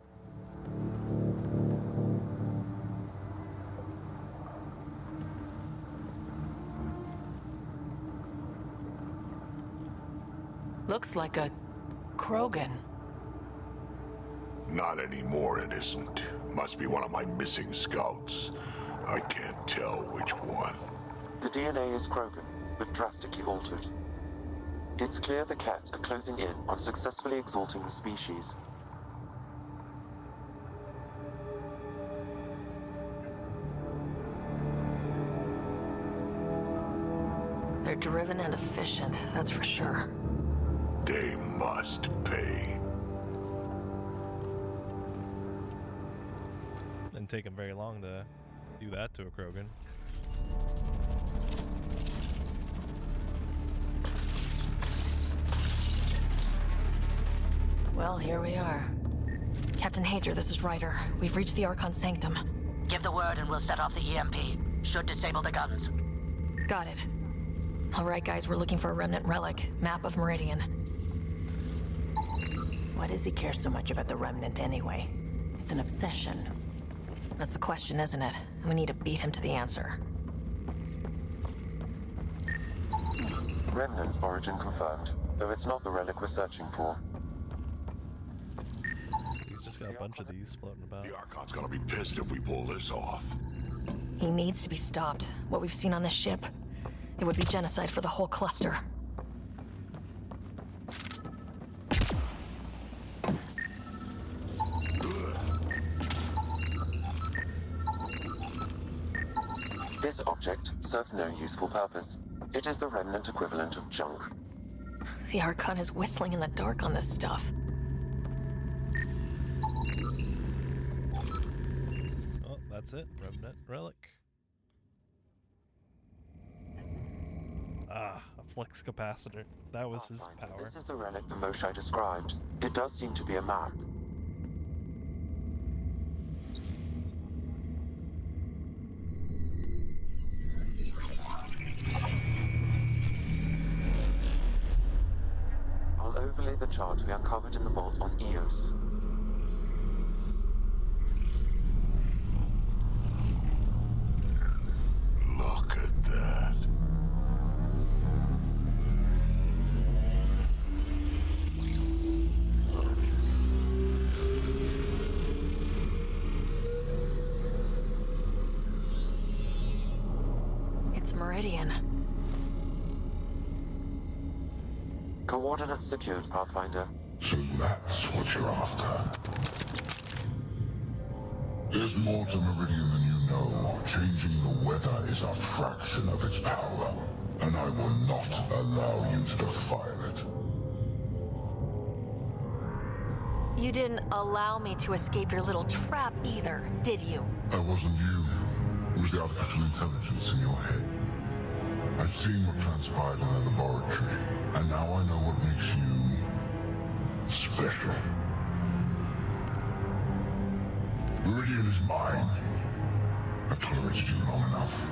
Looks like a Krogan. Not anymore, it isn't. Must be one of my missing scouts. I can't tell which one. The DNA is Krogan, but drastically altered. It's clear the Ket are closing in on successfully exalting the species. They're driven and efficient, that's for sure. They must pay. Didn't take him very long to do that to a Krogan. Well, here we are. Captain Hager, this is Ryder. We've reached the Archon Sanctum. Give the word and we'll set off the EMP. Should disable the guns. Got it. All right, guys, we're looking for a remnant relic. Map of Meridian. Why does he care so much about the remnant anyway? It's an obsession. That's the question, isn't it? We need to beat him to the answer. Remnant origin confirmed, though it's not the relic we're searching for. He's just got a bunch of these floating about. The Archon's gonna be pissed if we pull this off. He needs to be stopped. What we've seen on this ship, it would be genocide for the whole cluster. This object serves no useful purpose. It is the remnant equivalent of junk. The Archon is whistling in the dark on this stuff. Oh, that's it. Remnant relic. Ah, a flux capacitor. That was his power. This is the relic the Moshai described. It does seem to be a map. I'll overlay the chart we uncovered in the vault on Eos. Look at that. It's Meridian. Coordinates secured, Pathfinder. So that's what you're after. There's more to Meridian than you know. Changing the weather is a fraction of its power, and I will not allow you to defile it. You didn't allow me to escape your little trap either, did you? That wasn't you. It was the artificial intelligence in your head. I've seen what transpired in the laboratory, and now I know what makes you special. Meridian is mine. I've tolerated you long enough.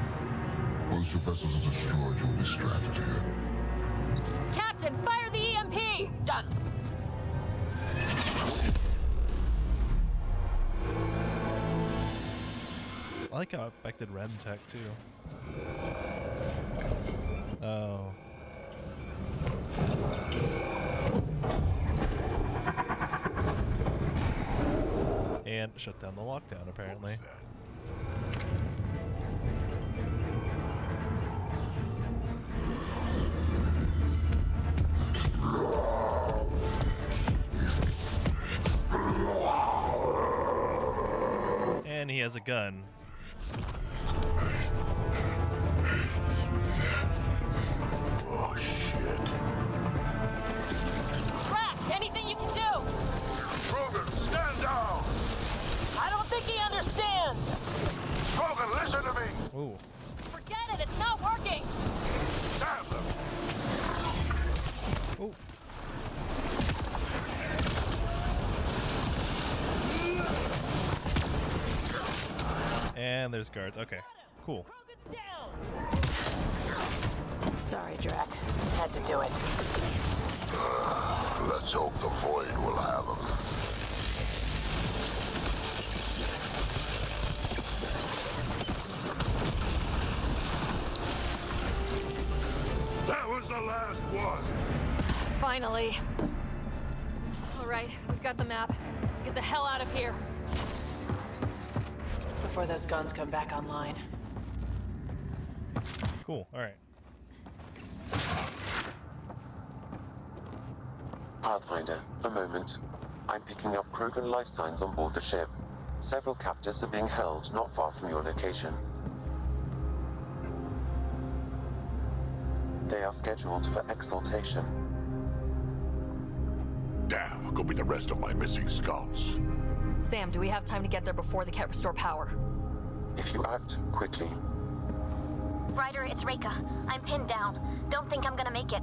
Once your vessels are destroyed, you'll be stranded here. Captain, fire the EMP! Done. I like how it affected Rem Tech too. Oh. And shut down the lockdown, apparently. And he has a gun. Oh, shit. Rack, anything you can do? Krogan, stand down! I don't think he understands! Krogan, listen to me! Ooh. Forget it, it's not working! Damn them! Ooh. And there's guards. Okay, cool. Sorry, Drac. Had to do it. Let's hope the Void will have him. That was the last one. Finally. All right, we've got the map. Let's get the hell out of here. Before those guns come back online. Cool, alright. Pathfinder, a moment. I'm picking up Krogan life signs on board the ship. Several captives are being held not far from your location. They are scheduled for exaltation. Damn, could be the rest of my missing scouts. Sam, do we have time to get there before the Ket restore power? If you act quickly. Ryder, it's Reka. I'm pinned down. Don't think I'm gonna make it.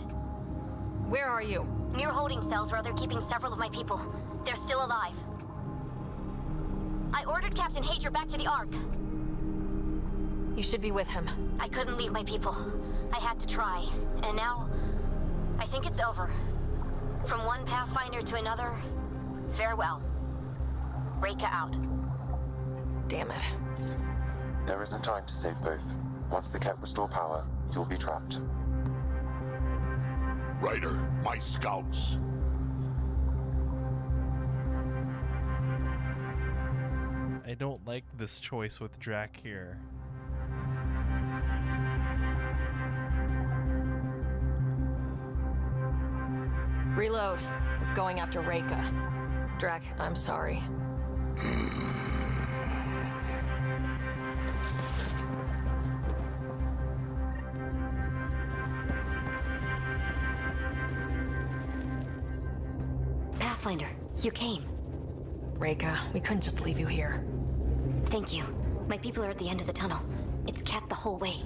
Where are you? Near holding cells where they're keeping several of my people. They're still alive. I ordered Captain Hager back to the Ark. You should be with him. I couldn't leave my people. I had to try. And now, I think it's over. From one Pathfinder to another, farewell. Reka out. Damn it. There isn't time to save both. Once the Ket restore power, you'll be trapped. Ryder, my scouts. I don't like this choice with Drac here. Reload. We're going after Reka. Drac, I'm sorry. Pathfinder, you came. Reka, we couldn't just leave you here. Thank you. My people are at the end of the tunnel. It's Ket the whole way.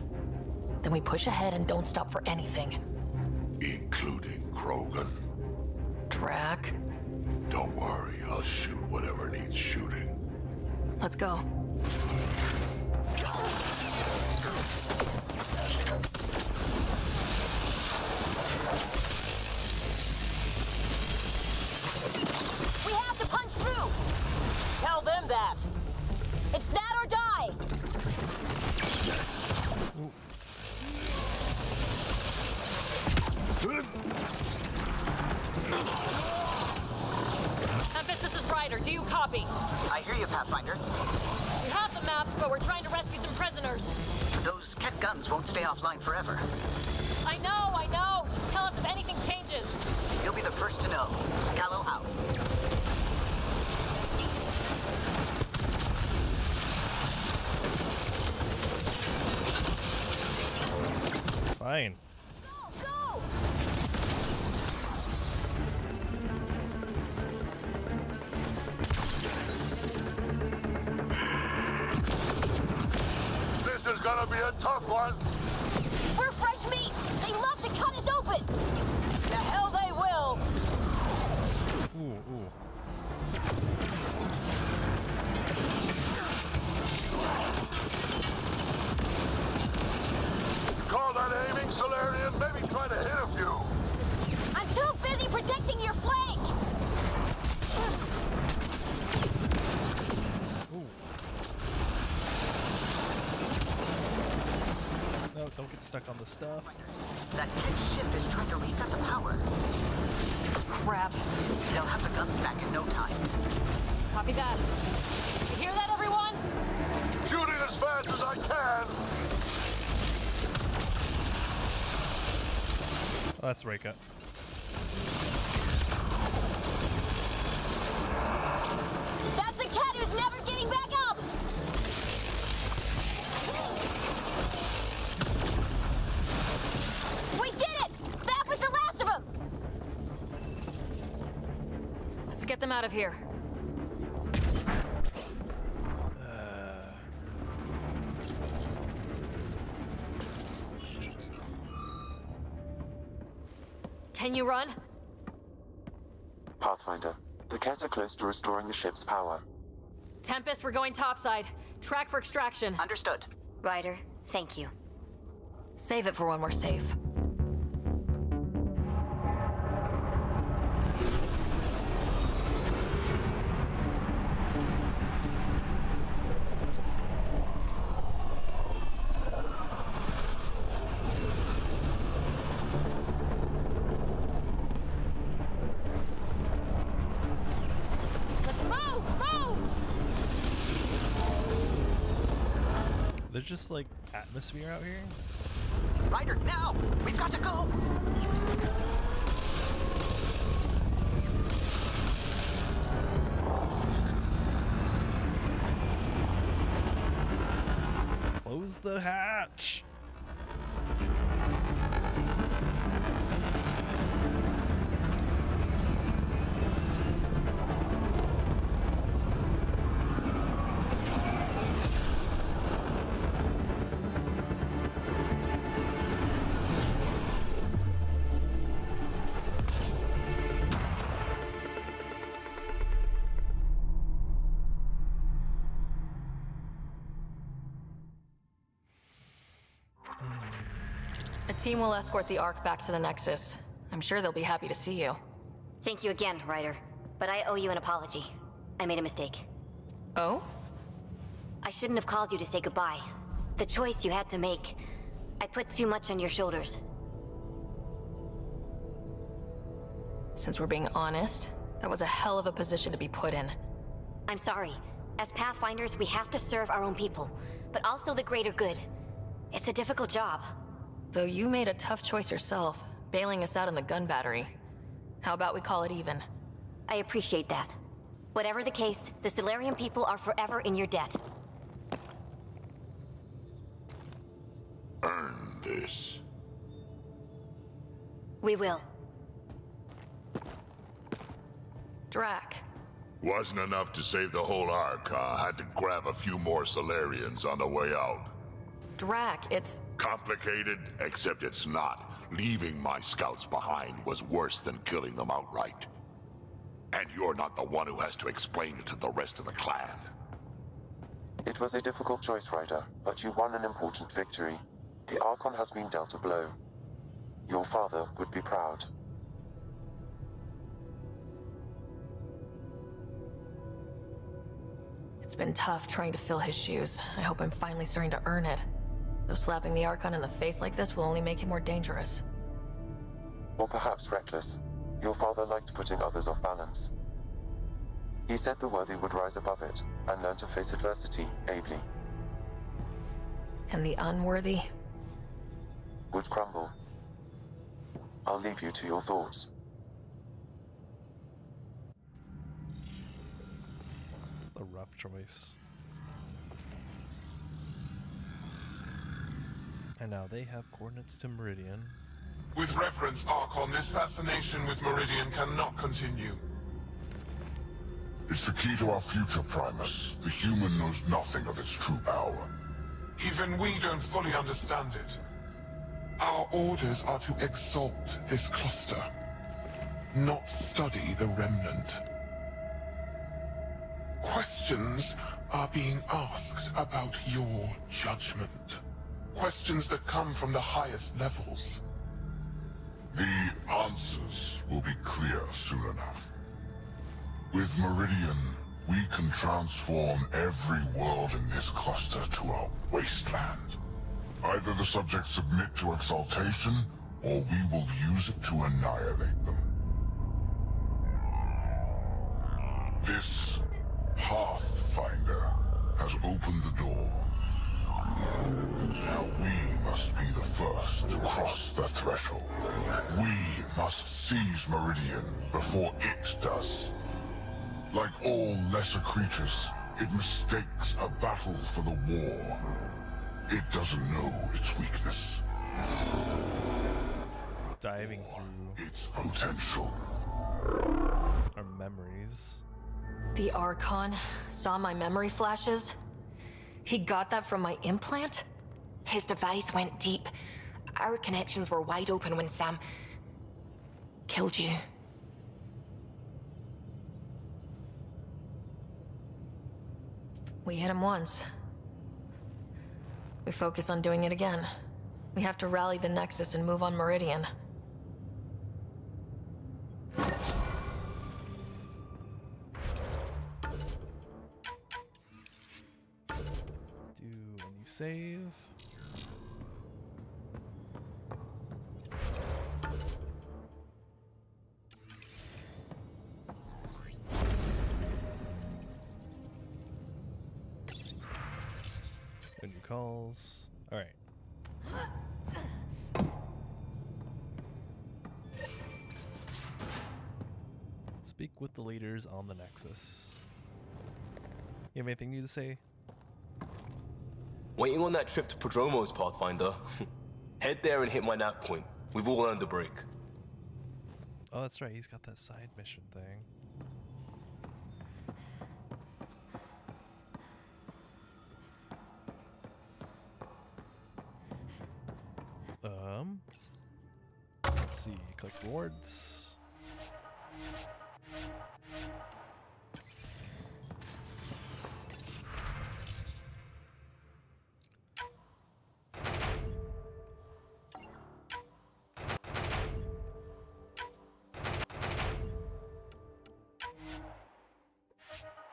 Then we push ahead and don't stop for anything. Including Krogan. Drac? Don't worry, I'll shoot whatever needs shooting. Let's go. We have to punch through! Tell them that! It's that or die! Memphis, this is Ryder. Do you copy? I hear you, Pathfinder. We have the map, but we're trying to rescue some prisoners. Those Ket guns won't stay offline forever. I know. Just tell us if anything changes. You'll be the first to know. Gallo out. Fine. Go! This is gonna be a tough one. We're fresh meat! They love to cut us open! The hell they will! Ooh. Call that aiming, Solarian? Maybe try to hit a few. I'm too busy protecting your flank! No, don't get stuck on the stuff. That Ket ship is trying to reset the power. Crap. They'll have the guns back in no time. Copy that. You hear that, everyone? Shooting as fast as I can. Oh, that's Reka. That's the cat who's never getting back up! We did it! That was the last of them! Let's get them out of here. Can you run? Pathfinder, the Ket are close to restoring the ship's power. Tempest, we're going topside. Track for extraction. Understood. Ryder, thank you. Save it for when we're safe. Let's move! Move! There's just like atmosphere out here. Ryder, now! We've got to go! Close the hatch. A team will escort the Ark back to the Nexus. I'm sure they'll be happy to see you. Thank you again, Ryder. But I owe you an apology. I made a mistake. Oh? I shouldn't have called you to say goodbye. The choice you had to make. I put too much on your shoulders. Since we're being honest, that was a hell of a position to be put in. I'm sorry. As Pathfinders, we have to serve our own people, but also the greater good. It's a difficult job. Though you made a tough choice yourself, bailing us out in the gun battery. How about we call it even? I appreciate that. Whatever the case, the Solarian people are forever in your debt. Earn this. We will. Drac. Wasn't enough to save the whole Ark, huh? Had to grab a few more Solarians on the way out. Drac, it's... Complicated, except it's not. Leaving my scouts behind was worse than killing them outright. And you're not the one who has to explain it to the rest of the clan. It was a difficult choice, Ryder, but you won an important victory. The Archon has been dealt a blow. Your father would be proud. It's been tough trying to fill his shoes. I hope I'm finally starting to earn it. Though slapping the Archon in the face like this will only make him more dangerous. Or perhaps reckless. Your father liked putting others off balance. He said the worthy would rise above it and learn to face adversity ably. And the unworthy? Would crumble. I'll leave you to your thoughts. A rough choice. And now they have coordinates to Meridian. With reverence, Archon, this fascination with Meridian cannot continue. It's the key to our future, Primus. The human knows nothing of its true power. Even we don't fully understand it. Our orders are to exalt this cluster, not study the remnant. Questions are being asked about your judgment. Questions that come from the highest levels. The answers will be clear soon enough. With Meridian, we can transform every world in this cluster to a wasteland. Either the subjects submit to exaltation, or we will use it to annihilate them. This Pathfinder has opened the door. Now we must be the first to cross the threshold. We must seize Meridian before it does. Like all lesser creatures, it mistakes a battle for the war. It doesn't know its weakness. Diving through its potential. Our memories. The Archon saw my memory flashes? He got that from my implant? His device went deep. Our connections were wide open when Sam killed you. We hit him once. We focus on doing it again. We have to rally the Nexus and move on Meridian. Do a new save. No new calls. All right. Speak with the leaders on the Nexus. You have anything new to say? Waiting on that trip to Prodromos, Pathfinder. Head there and hit my nav point. We've all earned a break. Oh, that's right. He's got that side mission thing. Let's see. Collect rewards.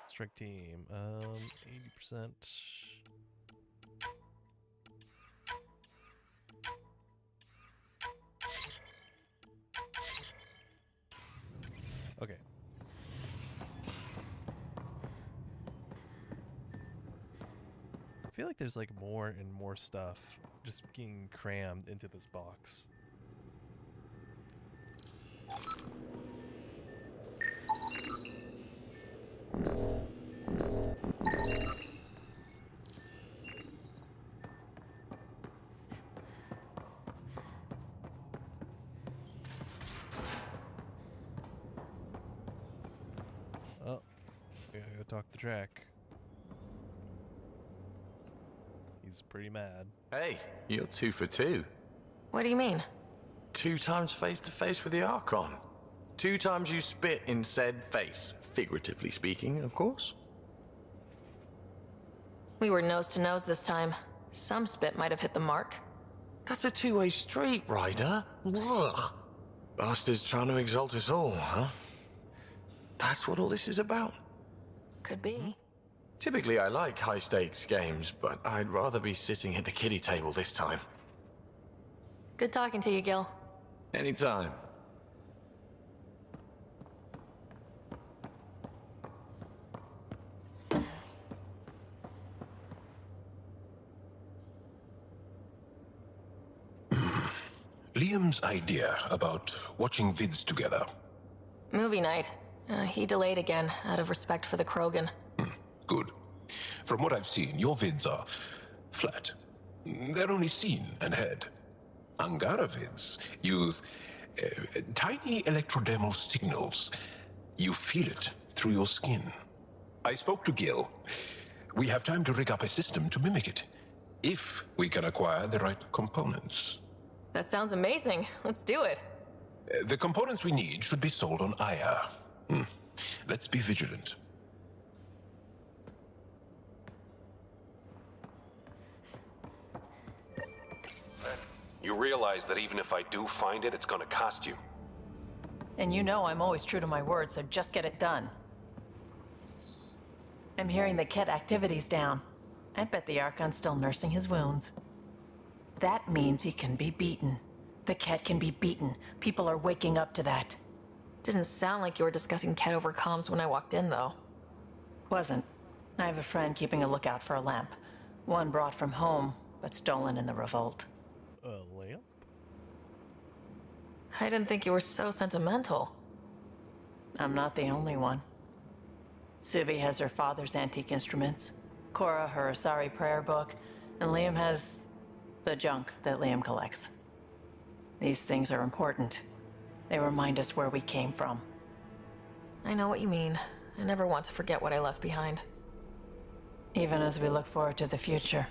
Strike team, 80%. Okay. I feel like there's like more and more stuff just being crammed into this box. Oh, we gotta go talk to Drac. He's pretty mad. Hey, you're 2 for 2. What do you mean? 2 times face to face with the Archon. 2 times you spit in said face. Figuratively speaking, of course. We were nose to nose this time. Some spit might have hit the mark. That's a 2-way street, Ryder. Ugh. Bastards trying to exalt us all, huh? That's what all this is about? Could be. Typically, I like high-stakes games, but I'd rather be sitting at the kiddie table this time. Good talking to you, Gil. Anytime. Liam's idea about watching vids together. Movie night. He delayed again, out of respect for the Krogan. Good. From what I've seen, your vids are flat. They're only seen and heard. Angara vids use tiny electrodermal signals. You feel it through your skin. I spoke to Gil. We have time to rig up a system to mimic it, if we can acquire the right components. That sounds amazing. Let's do it. The components we need should be sold on Aya. Let's be vigilant. You realize that even if I do find it, it's gonna cost you. And you know I'm always true to my word, so just get it done. I'm hearing the Ket activity's down. I bet the Archon's still nursing his wounds. That means he can be beaten. The Ket can be beaten. People are waking up to that. Didn't sound like you were discussing Ket over comms when I walked in, though. Wasn't. I have a friend keeping a lookout for a lamp. One brought from home, but stolen in the revolt. A lamp? I didn't think you were so sentimental. I'm not the only one. Suvi has her father's antique instruments, Cora her Asari prayer book, and Liam has the junk that Liam collects. These things are important. They remind us where we came from. I know what you mean. I never want to forget what I left behind. Even as we look forward to the future.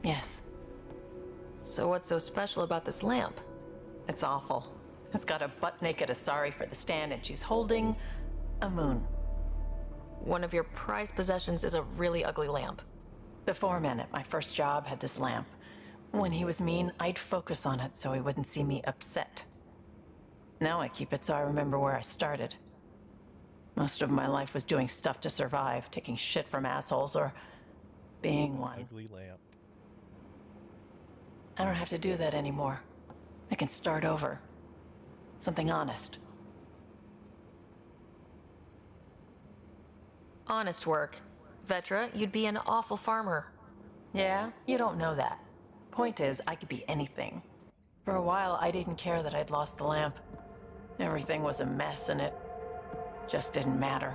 Yes. So what's so special about this lamp? It's awful. It's got a butt-naked Asari for the stand, and she's holding a moon. One of your prized possessions is a really ugly lamp. The foreman at my first job had this lamp. When he was mean, I'd focus on it so he wouldn't see me upset. Now I keep it so I remember where I started. Most of my life was doing stuff to survive, taking shit from assholes or being one. Ugly lamp. I don't have to do that anymore. I can start over. Something honest. Honest work. Vetra, you'd be an awful farmer. Yeah? You don't know that. Point is, I could be anything. For a while, I didn't care that I'd lost the lamp. Everything was a mess and it just didn't matter.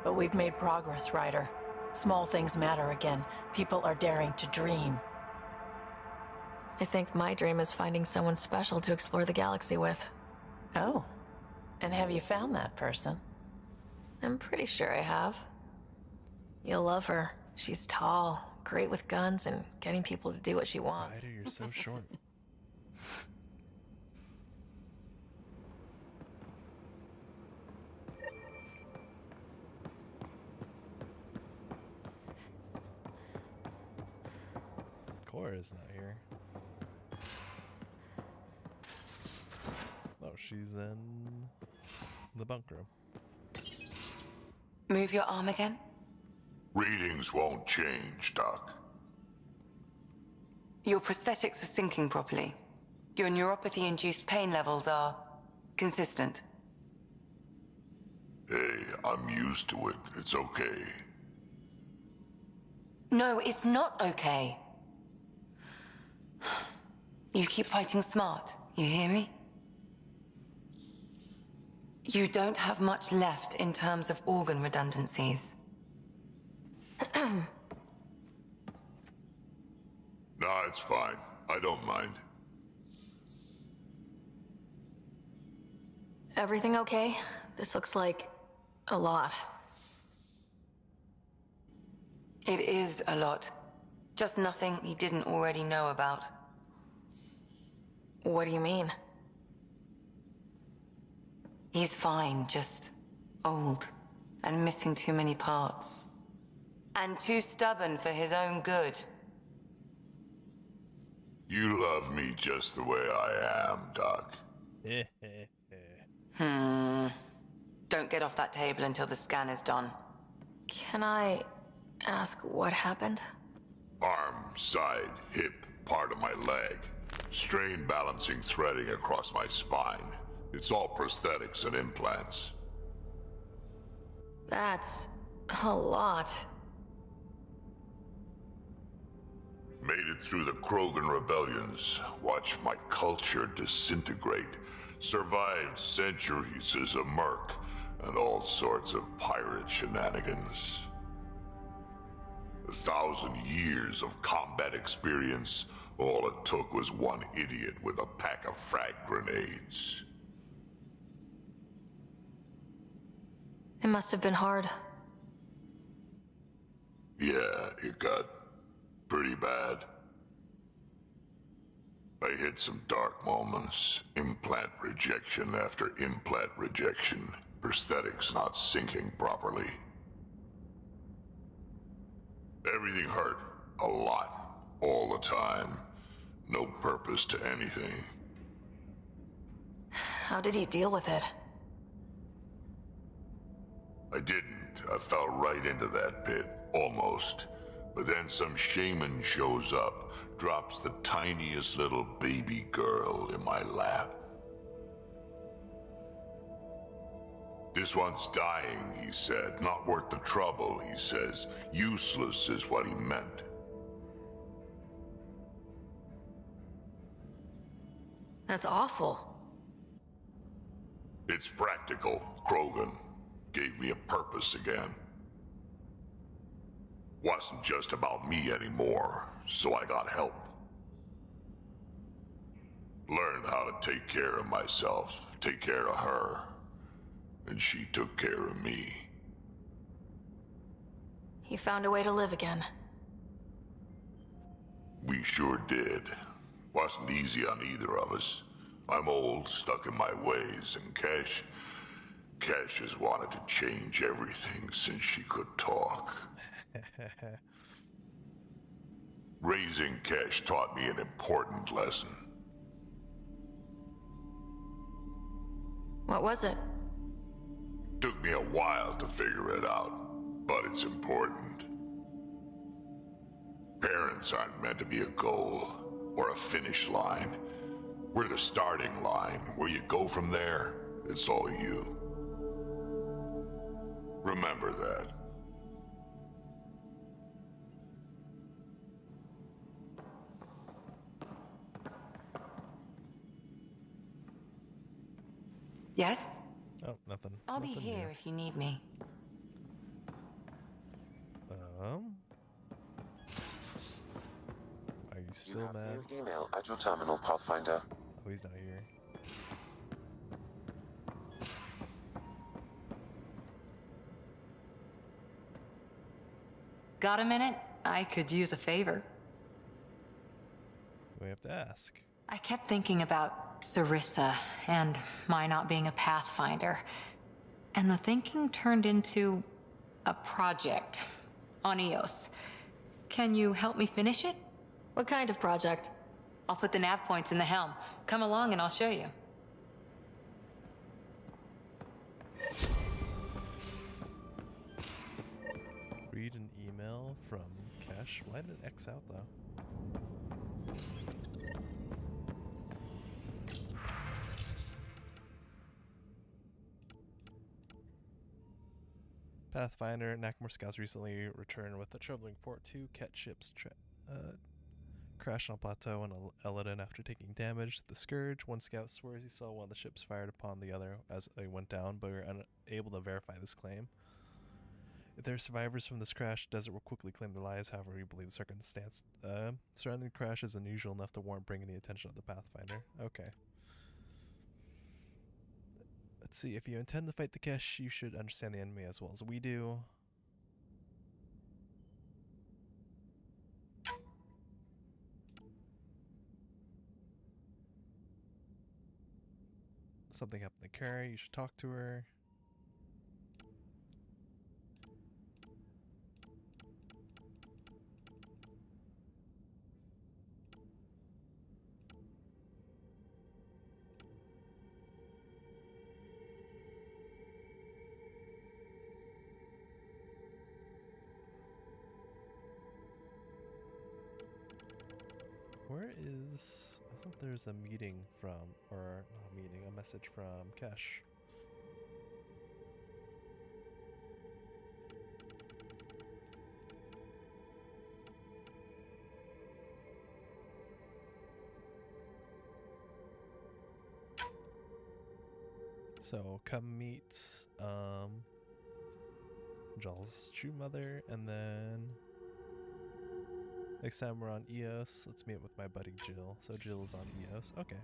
But we've made progress, Ryder. Small things matter again. People are daring to dream. I think my dream is finding someone special to explore the galaxy with. Oh. And have you found that person? I'm pretty sure I have. You'll love her. She's tall, great with guns, and getting people to do what she wants. Ryder, you're so short. Cora's not here. Oh, she's in the bunk room. Move your arm again? Readings won't change, Doc. Your prosthetics are syncing properly. Your neuropathy-induced pain levels are consistent. Hey, I'm used to it. It's okay. No, it's not okay. You keep fighting smart, you hear me? You don't have much left in terms of organ redundancies. Nah, it's fine. I don't mind. Everything okay? This looks like a lot. It is a lot. Just nothing you didn't already know about. What do you mean? He's fine, just old and missing too many parts. And too stubborn for his own good. You love me just the way I am, Doc. Don't get off that table until the scan is done. Can I ask what happened? Arm, side, hip, part of my leg. Strain balancing threading across my spine. It's all prosthetics and implants. That's a lot. Made it through the Krogan rebellions. Watched my culture disintegrate. Survived centuries as a merc. And all sorts of pirate shenanigans. 1,000 years of combat experience. All it took was one idiot with a pack of frag grenades. It must have been hard. Yeah, it got pretty bad. I hit some dark moments. Implant rejection after implant rejection. Prosthetics not syncing properly. Everything hurt. A lot. All the time. No purpose to anything. How did you deal with it? I didn't. I fell right into that pit. Almost. But then some shaman shows up, drops the tiniest little baby girl in my lap. This one's dying, he said. Not worth the trouble, he says. Useless is what he meant. That's awful. It's practical. Krogan gave me a purpose again. Wasn't just about me anymore, so I got help. Learned how to take care of myself, take care of her. And she took care of me. You found a way to live again. We sure did. Wasn't easy on either of us. I'm old, stuck in my ways, and Cash has wanted to change everything since she could talk. Raising Kesh taught me an important lesson. What was it? Took me a while to figure it out, but it's important. Parents aren't meant to be a goal or a finish line. We're the starting line. Where you go from there, it's all you. Remember that. Yes? Oh, nothing. I'll be Nothing here new. if you need me. Are you still mad? New email at your terminal, Pathfinder. Oh, he's not here. Got a minute? I could use a favor. We have to ask. I kept thinking about Sarissa and my not being a Pathfinder. And the thinking turned into a project on Eos. Can you help me finish it? What kind of project? I'll put the nav points in the helm. Come along and I'll show you. Read an email from Kesh. Why did it X out though? Pathfinder, Nakamura scouts recently returned with a troubling report. 2 Ket ships crashed on a plateau in Eladin after taking damage. The Scourge, one scout swears he saw one of the ships fired upon the other as they went down, but we were unable to verify this claim. If there are survivors from this crash, Desert will quickly claim their lives. However, we believe the circumstance surrounding the crash is unusual enough to warrant bringing the attention of the Pathfinder. Okay. Let's see. If you intend to fight the Kesh, you should understand the enemy as well as we do. Something happened to Kara. You should talk to her. Where is... I thought there's a meeting from, or not a meeting, a message from Kesh. So come meet Jall's true mother, and then next time we're on Eos, let's meet with my buddy Jill. So Jill is on Eos. Okay.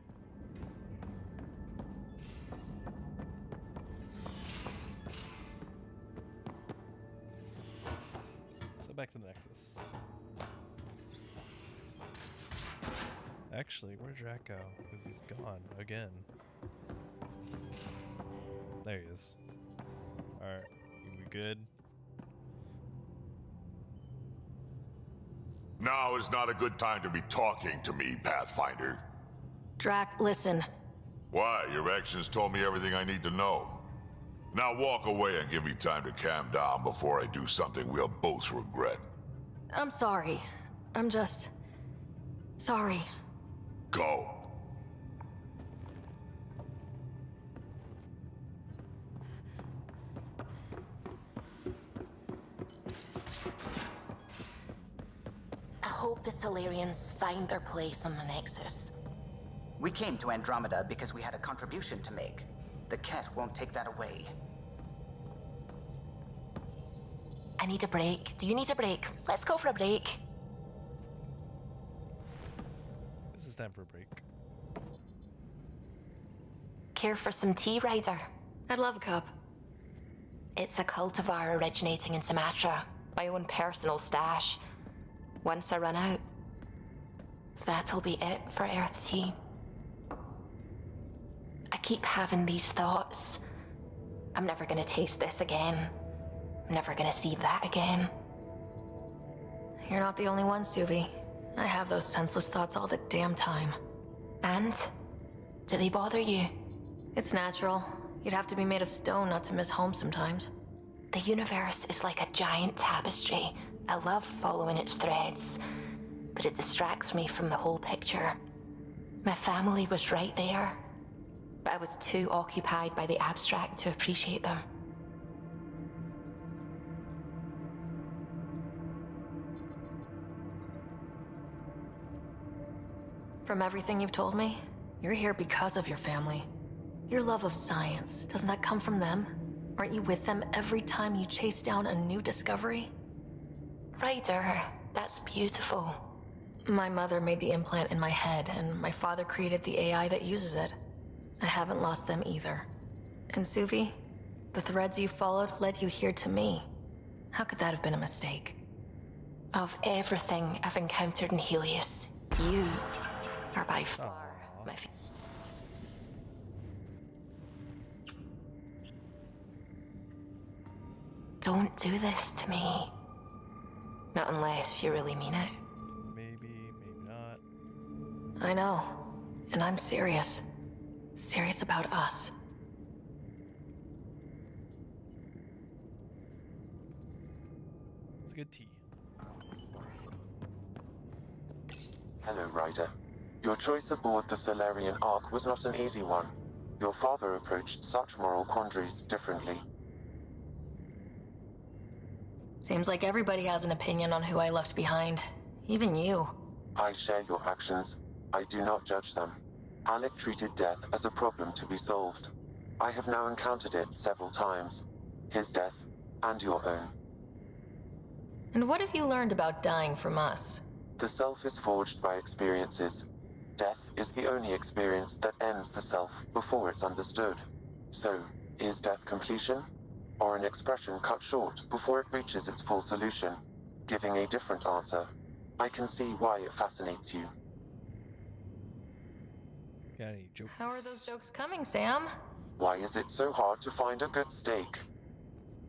So back to the Nexus. Actually, where'd Drac go? Because he's gone again. There he is. Alright, we good? Now is not a good time to be talking to me, Pathfinder. Drac, listen. Why? Your actions told me everything I need to know. Now walk away and give me time to calm down before I do something we'll both regret. I'm sorry. I'm just... sorry. Go. I hope the Solarians find their place on the Nexus. We came to Andromeda because we had a contribution to make. The Ket won't take that away. I need a break. Do you need a break? Let's go for a break. This is time for a break. Care for some tea, Ryder? I'd love a cup. It's a cultivar originating in Sumatra. My own personal stash. Once I run out, that'll be it for Earth tea. I keep having these thoughts. I'm never gonna taste this again. I'm never gonna see that again. You're not the only one, Suvi. I have those senseless thoughts all the damn time. And? Do they bother you? It's natural. You'd have to be made of stone not to miss home sometimes. The universe is like a giant tapestry. I love following its threads, but it distracts me from the whole picture. My family was right there, but I was too occupied by the abstract to appreciate them. From everything you've told me, you're here because of your family. Your love of science, doesn't that come from them? Aren't you with them every time you chase down a new discovery? Ryder, that's beautiful. My mother made the implant in my head, and my father created the AI that uses it. I haven't lost them either. And Suvi, the threads you followed led you here to me. How could that have been a mistake? Of everything I've encountered in Helios, you are by far my favorite. Don't do this to me. Not unless you really mean it. Maybe not. I know. And I'm serious. Serious about us. It's good tea. Hello, Ryder. Your choice aboard the Solarian Ark was not an easy one. Your father approached such moral quandaries differently. Seems like everybody has an opinion on who I left behind. Even you. I share your actions. I do not judge them. Alec treated death as a problem to be solved. I have now encountered it several times. His death, and your own. And what have you learned about dying from us? The self is forged by experiences. Death is the only experience that ends the self before it's understood. So, is death completion? Or an expression cut short before it reaches its full solution, giving a different answer? I can see why it fascinates you. Got any jokes? How are those jokes coming, Sam? Why is it so hard to find a good steak?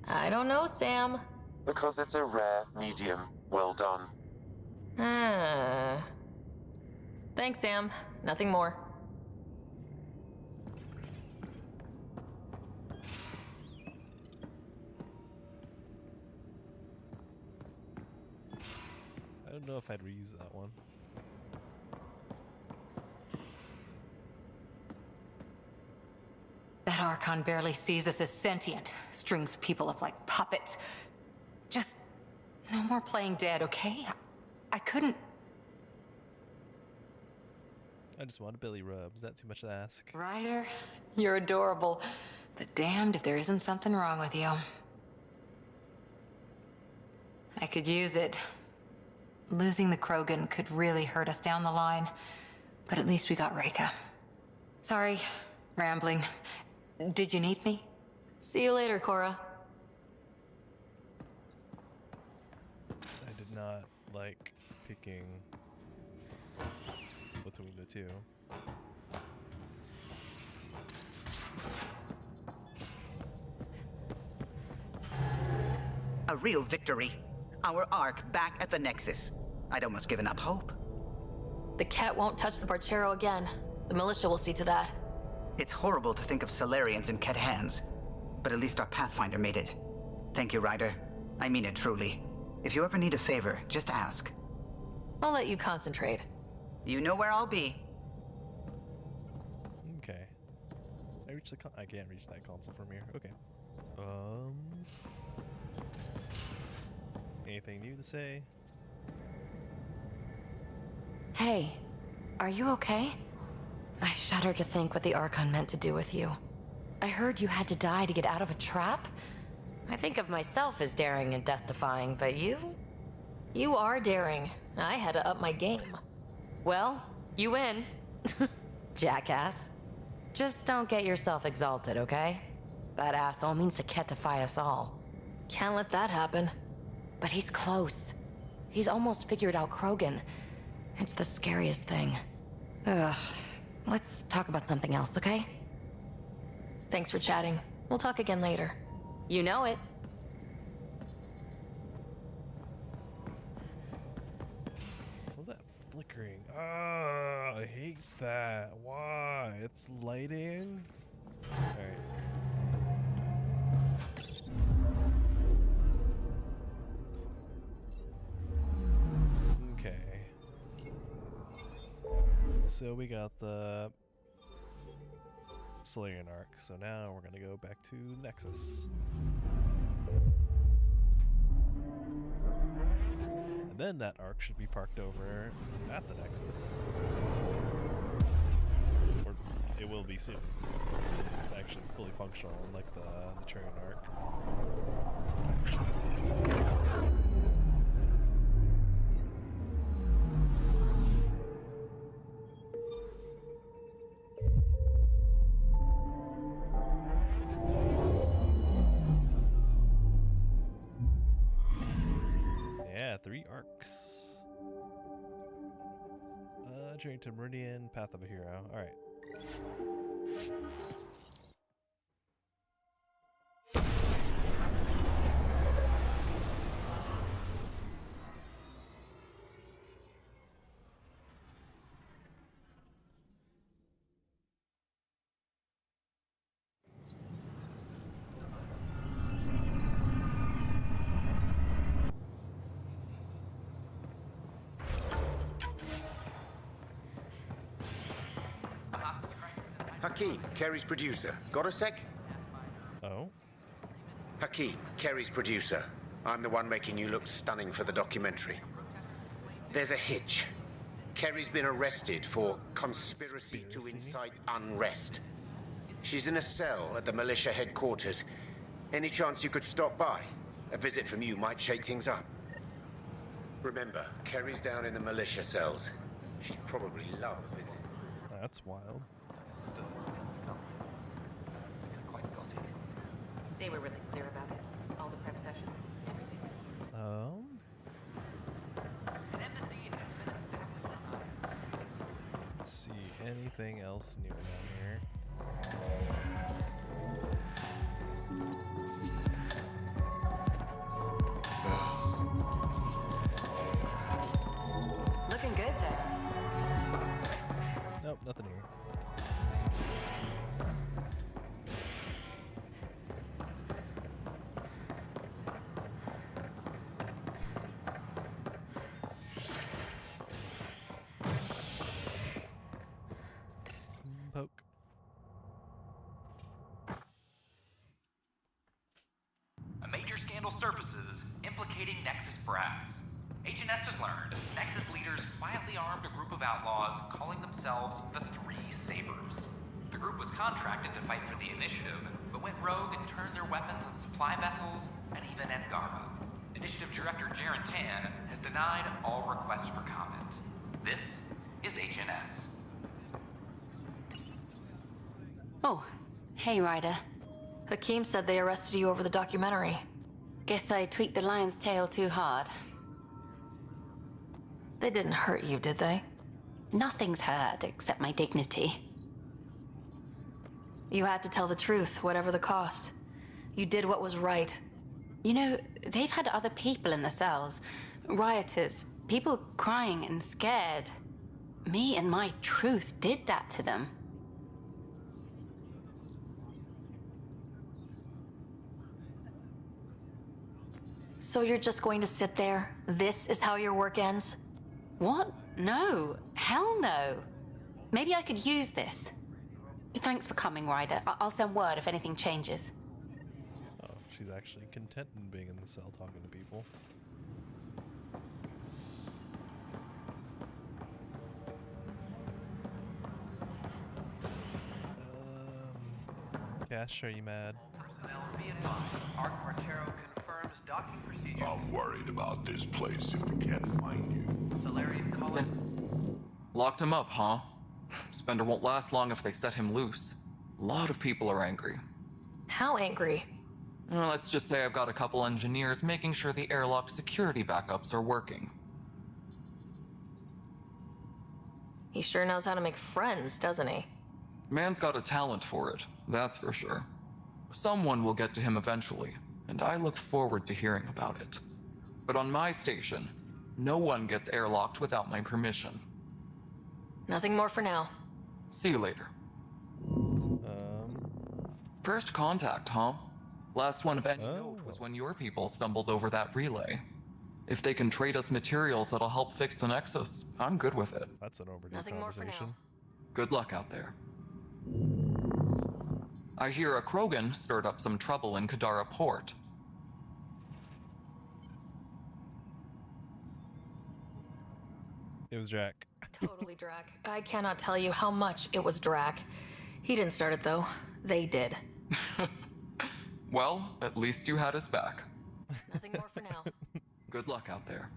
I don't know, Sam. Because it's a rare, medium, well done. Thanks, Sam. Nothing more. I don't know if I'd reuse that one. That Archon barely sees us as sentient, strings people up like puppets. Just no more playing dead, okay? I couldn't. I just want a belly rub. Is that too much to ask? Ryder, you're adorable, but damned if there isn't something wrong with you. I could use it. Losing the Krogan could really hurt us down the line, but at least we got Reka. Sorry, rambling. Did you need me? See you later, Cora. I did not like picking between the two. A real victory. Our Ark back at the Nexus. I'd almost given up hope. The cat won't touch the Parchero again. The militia will see to that. It's horrible to think of Solarians in Ket hands, but at least our Pathfinder made it. Thank you, Ryder. I mean it truly. If you ever need a favor, just ask. I'll let you concentrate. You know where I'll be. Okay. I can't reach that console from here. Okay. Anything new to say? Hey, are you okay? I shudder to think what the Archon meant to do with you. I heard you had to die to get out of a trap. I think of myself as daring and death-defying, but you? You are daring. I had to up my game. Well, you win. Jackass. Just don't get yourself exalted, okay? That asshole means to ketify us all. Can't let that happen. But he's close. He's almost figured out Krogan. It's the scariest thing. Ugh. Let's talk about something else, okay? Thanks for chatting. We'll talk again later. You know it. What was that flickering. Oh, I hate that. Why? It's lighting? Alright. Okay. So we got the Solarian Arc, so now we're gonna go back to Nexus. And then that Arc should be parked over at the Nexus. Or it will be soon. It's actually fully functional, unlike the Turian Arc. Yeah, 3 arcs. Journey to Meridian, Path of a Hero. Alright. Hakeem, Kerry's producer. Got a sec? Oh? Hakeem, Kerry's producer. I'm the one making you look stunning for the documentary. There's a hitch. Kerry's been arrested for conspiracy to incite unrest. She's in a cell at the militia headquarters. Any chance you could stop by? A visit from you might shake things up. Remember, Kerry's down in the militia cells. She'd probably love a visit. That's wild. They were really clear about it. All the prep sessions, everything. Oh? Let's see, anything else new down here? Looking good there. Nope, nothing here. Poke. A major scandal surfaces implicating Nexus brass. HNS has learned Nexus leaders quietly armed a group of outlaws calling themselves the Three Sabers. The group was contracted to fight for the Initiative, but went rogue and turned their weapons on supply vessels and even Angara. Initiative Director Jaren Tan has denied all requests for comment. This is HNS. Oh, hey, Ryder. Hakeem said they arrested you over the documentary. Guess I tweaked the lion's tail too hard. They didn't hurt you, did they? Nothing's hurt except my dignity. You had to tell the truth, whatever the cost. You did what was right. You know, they've had other people in the cells. Rioters, people crying and scared. Me and my truth did that to them. So you're just going to sit there? This is how your work ends? What? No. Hell no. Maybe I could use this. Thanks for coming, Ryder. I'll send word if anything changes. Oh, she's actually content in being in the cell talking to people. Cash, are you mad? I'm worried about this place if they can't find you. Then locked him up, huh? Spender won't last long if they set him loose. A lot of people are angry. How angry? Let's just say I've got a couple engineers making sure the airlock security backups are working. He sure knows how to make friends, doesn't he? Man's got a talent for it, that's for sure. Someone will get to him eventually, and I look forward to hearing about it. But on my station, no one gets airlocked without my permission. Nothing more for now. See you later. First contact, huh? Last one of any note was when your people stumbled over that relay. If they can trade us materials that'll help fix the Nexus, I'm good with it. That's an overdue Nothing more for conversation. now. Good luck out there. I hear a Krogan stirred up some trouble in Kadara Port. It was Jack. Totally Drac. I cannot tell you how much it was Drac. He didn't start it though. They did. Well, at least you had us back. Nothing more for now. Good luck out there.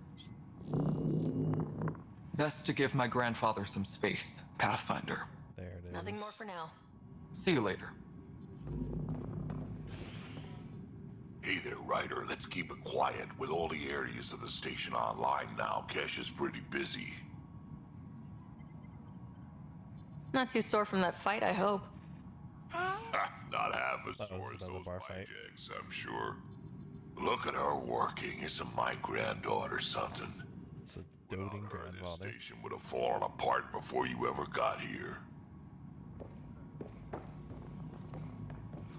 Best to give my grandfather some space, Pathfinder. There it is. Nothing more for now. See you later. Hey there, Ryder. Let's keep it quiet. With all the areas of the station online now, Kesh is pretty busy. Not too sore from that fight, I hope. Not half as sore as those Jags, I'm sure. Look at her working. Isn't my granddaughter something? It's a doting grandfather. This station would have fallen apart before you ever got here.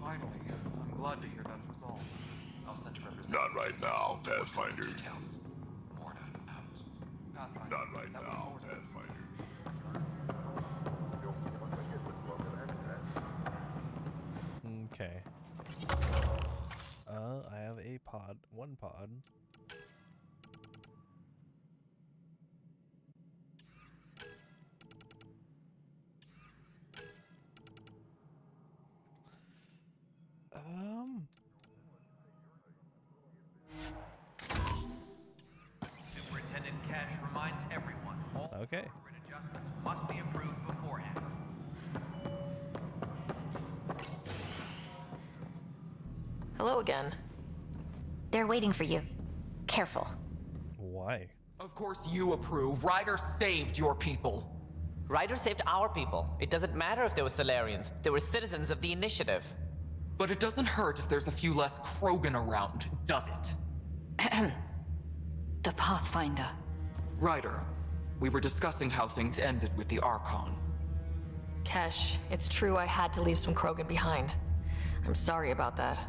Finally, I'm glad to hear that's resolved. I'll send you representatives. Not right now, Pathfinder. Details. Morta out. Pathfinder. Not right now, Pathfinder. Okay. I have a pod. One pod. Superintendent Cash reminds everyone all Okay. grid adjustments must be approved beforehand. Hello again. They're waiting for you. Careful. Why? Of course you approve. Ryder saved your people. Ryder saved our people. It doesn't matter if they were Solarians. They were citizens of the Initiative. But it doesn't hurt if there's a few less Krogan around, does it? The Pathfinder. Ryder, we were discussing how things ended with the Archon. Kesh, it's true I had to leave some Krogan behind. I'm sorry about that.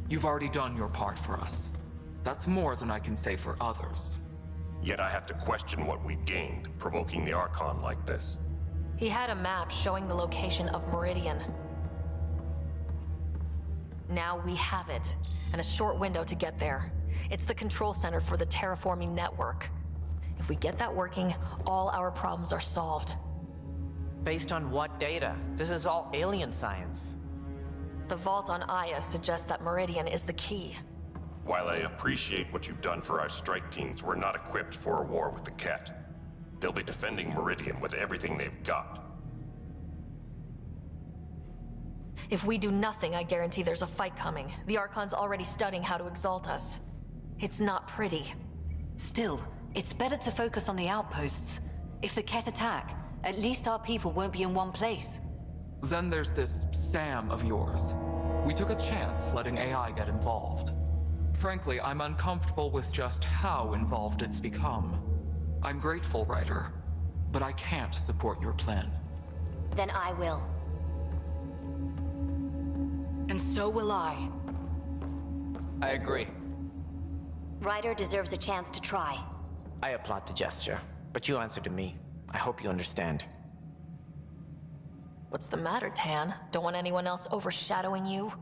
You've already done your part for us. That's more than I can say for others. Yet I have to question what we gained, provoking the Archon like this. He had a map showing the location of Meridian. Now we have it, and a short window to get there. It's the control center for the terraforming network. If we get that working, all our problems are solved. Based on what data? This is all alien science. The vault on Aya suggests that Meridian is the key. While I appreciate what you've done for our strike teams, we're not equipped for a war with the Ket. They'll be defending Meridian with everything they've got. If we do nothing, I guarantee there's a fight coming. The Archon's already studying how to exalt us. It's not pretty. Still, it's better to focus on the outposts. If the Ket attack, at least our people won't be in one place. Then there's this Sam of yours. We took a chance letting AI get involved. Frankly, I'm uncomfortable with just how involved it's become. I'm grateful, Ryder, but I can't support your plan. Then I will. And so will I. I agree. Ryder deserves a chance to try. I applaud the gesture, but you answered to me. I hope you understand. What's the matter, Tan? Don't want anyone else overshadowing you?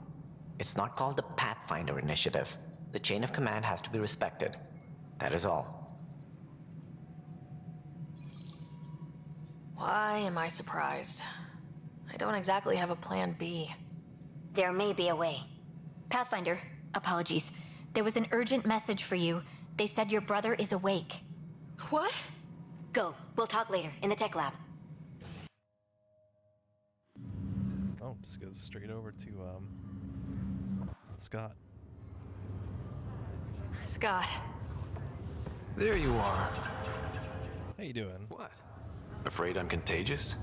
It's not called the Pathfinder Initiative. The chain of command has to be respected. That is all. Why am I surprised? I don't exactly have a plan B. There may be a way. Pathfinder, apologies. There was an urgent message for you. They said your brother is awake. What? Go. We'll talk later, in the tech lab. Oh, just goes straight over to, Scott. Scott. There you are. How you doing? What? Afraid I'm contagious?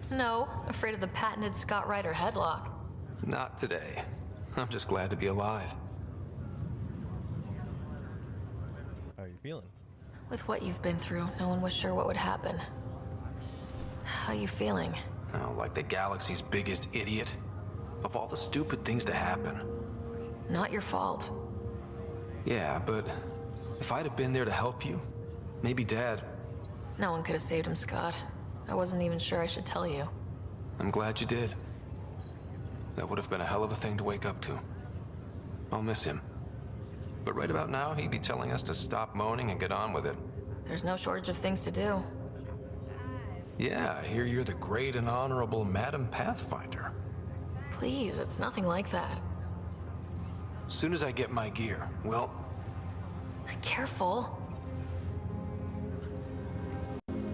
No, afraid of the patented Scott Ryder headlock. Not today. I'm just glad to be alive. How are you feeling? With what you've been through, no one was sure what would happen. How you feeling? Oh, like the galaxy's biggest idiot. Of all the stupid things to happen. Not your fault. Yeah, but if I'd have been there to help you, maybe Dad... No one could have saved him, Scott. I wasn't even sure I should tell you. I'm glad you did. That would have been a hell of a thing to wake up to. I'll miss him. But right about now, he'd be telling us to stop moaning and get on with it. There's no shortage of things to do. Yeah, I hear you're the great and honorable Madam Pathfinder. Please, it's nothing like that. Soon as I get my gear, well... Careful.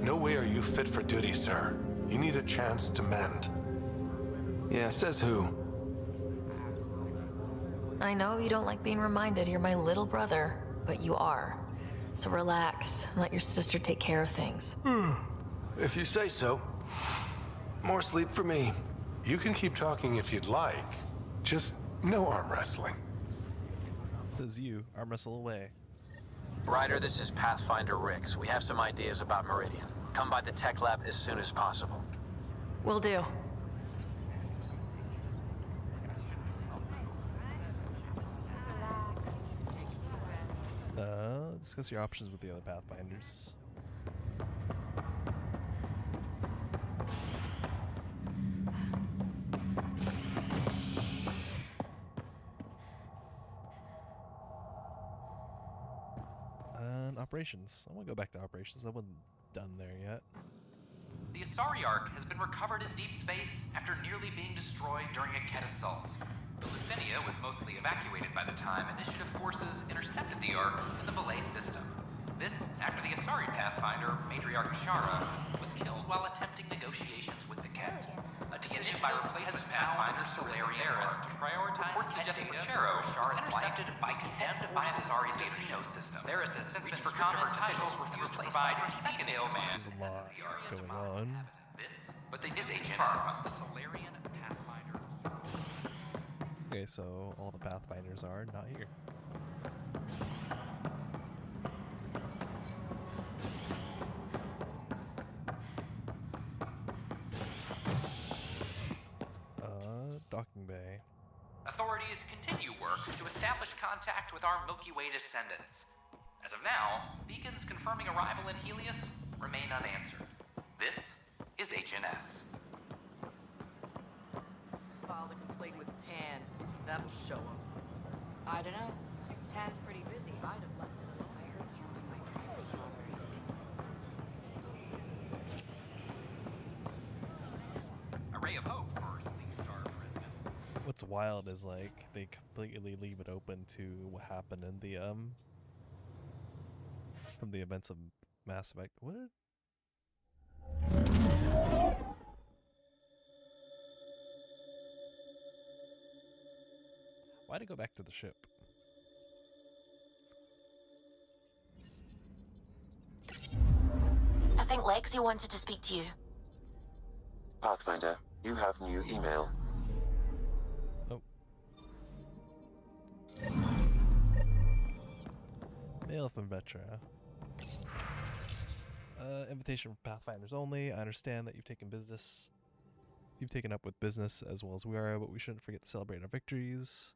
No way are you fit for duty, sir. You need a chance to mend. Yeah, says who? I know you don't like being reminded you're my little brother, but you are. So relax and let your sister take care of things. If you say so. More sleep for me. You can keep talking if you'd like. Just no arm wrestling. Says you, arm wrestle away. Ryder, this is Pathfinder Rix. We have some ideas about Meridian. Come by the tech lab as soon as possible. Will do. Discuss your options with the other Pathfinders. And operations. I want to go back to operations. I wasn't done there yet. The Asari Ark has been recovered in deep space after nearly being destroyed during a Ket assault. Lucinia was mostly evacuated by the time Initiative forces intercepted the Ark in the Valet system. This after the Asari Pathfinder, Matriarch Ashara, was killed while attempting negotiations with the Ket. A decision by replacement Pathfinder Solarian Ark to prioritize suggesting Machero was intercepted by condemned by Asari leadership system. Theris has since been for comment officials refused to provide a second command. There's a lot going on. But they did confirm the Solarian Pathfinder. Okay, so all the Pathfinders are not here. Docking bay. Authorities continue work to establish contact with our Milky Way descendants. As of now, beacons confirming arrival in Helios remain unanswered. This is HNS. Filed a complaint with Tan. That'll show him. I don't know. Tan's pretty busy. I'd have left it alone. I heard counting my driver's strawberries. A ray of hope for Sleep Star President. What's wild is like they completely leave it open to what happened in the from the events of Mass Effect. What? Why'd it go back to the ship? I think Lexi wanted to speak to you. Pathfinder, you have new email. Oh. Mail from Vetra. Invitation for Pathfinders only. I understand that you've taken up with business as well as we are, but we shouldn't forget to celebrate our victories.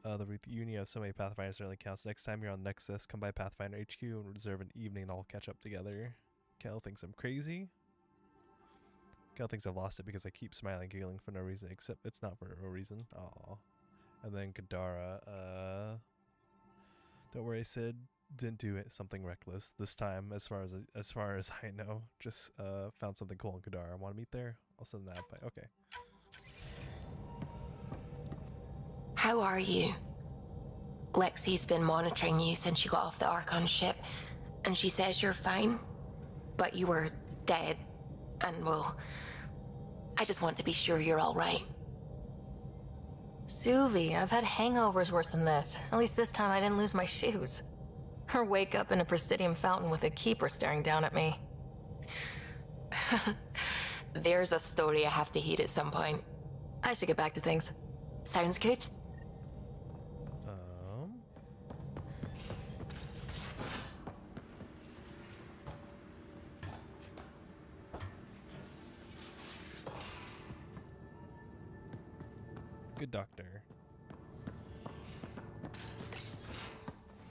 The reunion of so many Pathfinders certainly counts. Next time you're on Nexus, come by Pathfinder HQ and reserve an evening and all catch up together. Kel thinks I'm crazy. Kel thinks I've lost it because I keep smiling, giggling for no reason, except it's not for no reason. Aww. And then Kadara, don't worry, Sid. Didn't do it something reckless this time, as far as I know. Just found something cool in Kadara. Want to meet there? I'll send that by. Okay. How are you? Lexi's been monitoring you since you got off the Archon ship, and she says you're fine, but you were dead, and well, I just want to be sure you're all right. Suvi, I've had hangovers worse than this. At least this time I didn't lose my shoes. Or wake up in a Presidium fountain with a keeper staring down at me. There's a story I have to hear at some point. I should get back to things. Sounds good.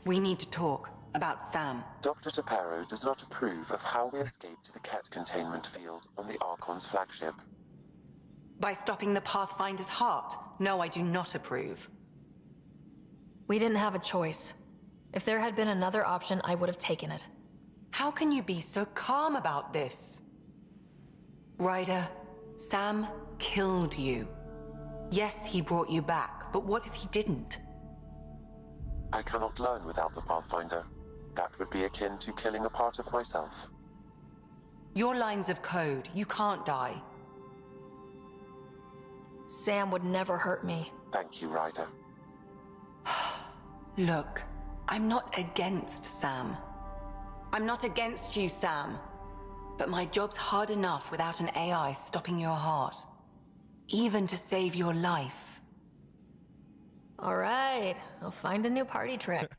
We need to talk about Sam. Dr. Taparo does not approve of how we escaped to the Ket containment field on the Archon's flagship. By stopping the Pathfinder's heart? No, I do not approve. We didn't have a choice. If there had been another option, I would have taken it. How can you be so calm about this? Ryder, Sam killed you. Yes, he brought you back, but what if he didn't? I cannot learn without the Pathfinder. That would be akin to killing a part of myself. Your lines of code, you can't die. Sam would never hurt me. Thank you, Ryder. Look, I'm not against Sam. I'm not against you, Sam. But my job's hard enough without an AI stopping your heart. Even to save your life. All right, I'll find a new party trick.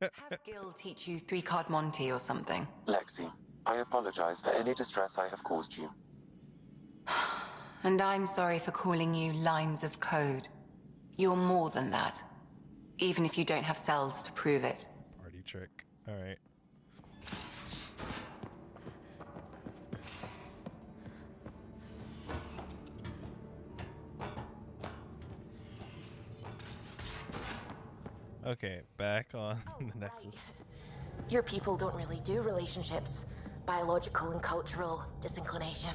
Have Gil teach you three-card Monty or something. Lexi, I apologize for any distress I have caused you. And I'm sorry for calling you lines of code. You're more than that. Even if you don't have cells to prove it. Party trick. Alright. Okay, back on the Nexus. Your people don't really do relationships. Biological and cultural disinclination.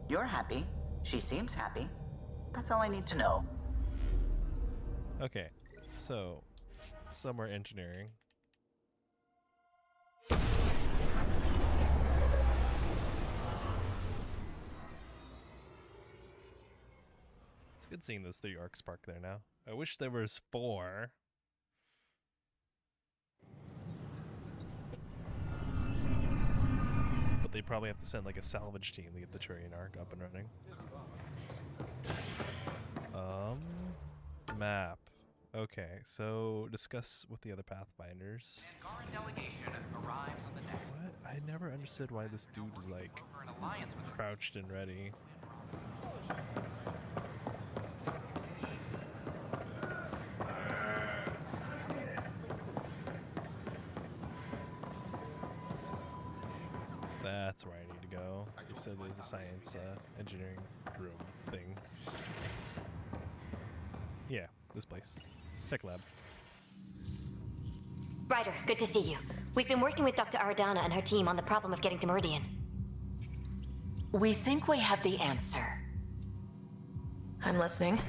You're happy. She seems happy. That's all I need to know. Okay, so somewhere engineering. It's good seeing those 3 arcs spark there now. I wish there was 4. But they probably have to send like a salvage team to get the Turian arc up and running. Map. Okay, so discuss with the other Pathfinders. What? I never understood why this dude is like crouched and ready. That's where I need to go. He said there's a science engineering room thing. Yeah, this place. Tech lab. Ryder, good to see you. We've been working with Dr. Aradana and her team on the problem of getting to Meridian. We think we have the answer. I'm listening.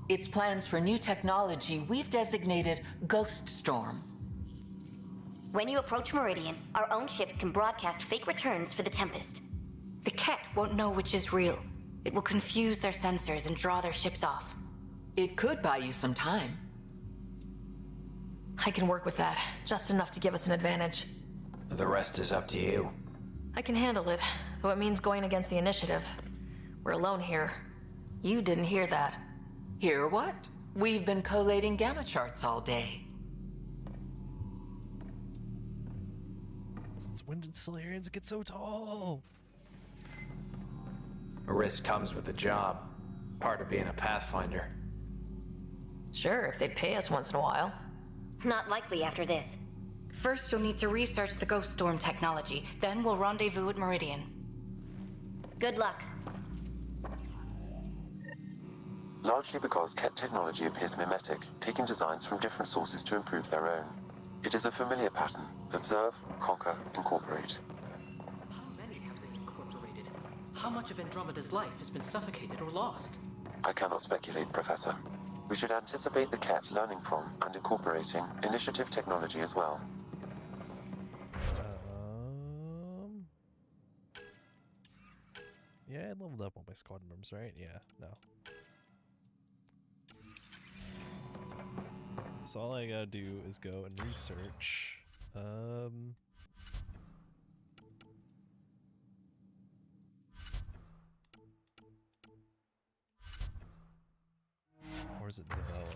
It's plans for new technology we've designated Ghost Storm. When you approach Meridian, our own ships can broadcast fake returns for the Tempest. The Ket won't know which is real. It will confuse their sensors and draw their ships off. It could buy you some time. I can work with that, just enough to give us an advantage. The rest is up to you. I can handle it, though it means going against the initiative. We're alone here. You didn't hear that. Hear what? We've been collating gamma charts all day. Since when did Solarians get so tall? A risk comes with the job. Part of being a Pathfinder. Sure, if they'd pay us once in a while. Not likely after this. First, you'll need to research the Ghost Storm technology. Then we'll rendezvous at Meridian. Good luck. Largely because Ket technology appears mimetic, taking designs from different sources to improve their own. It is a familiar pattern. Observe, conquer, incorporate. How many have they incorporated? How much of Andromeda's life has been suffocated or lost? I cannot speculate, Professor. We should anticipate the Ket learning from and incorporating initiative technology as well. Yeah, I leveled up all my squad members, right? Yeah, no. So all I gotta do is go and research. Or is it develop?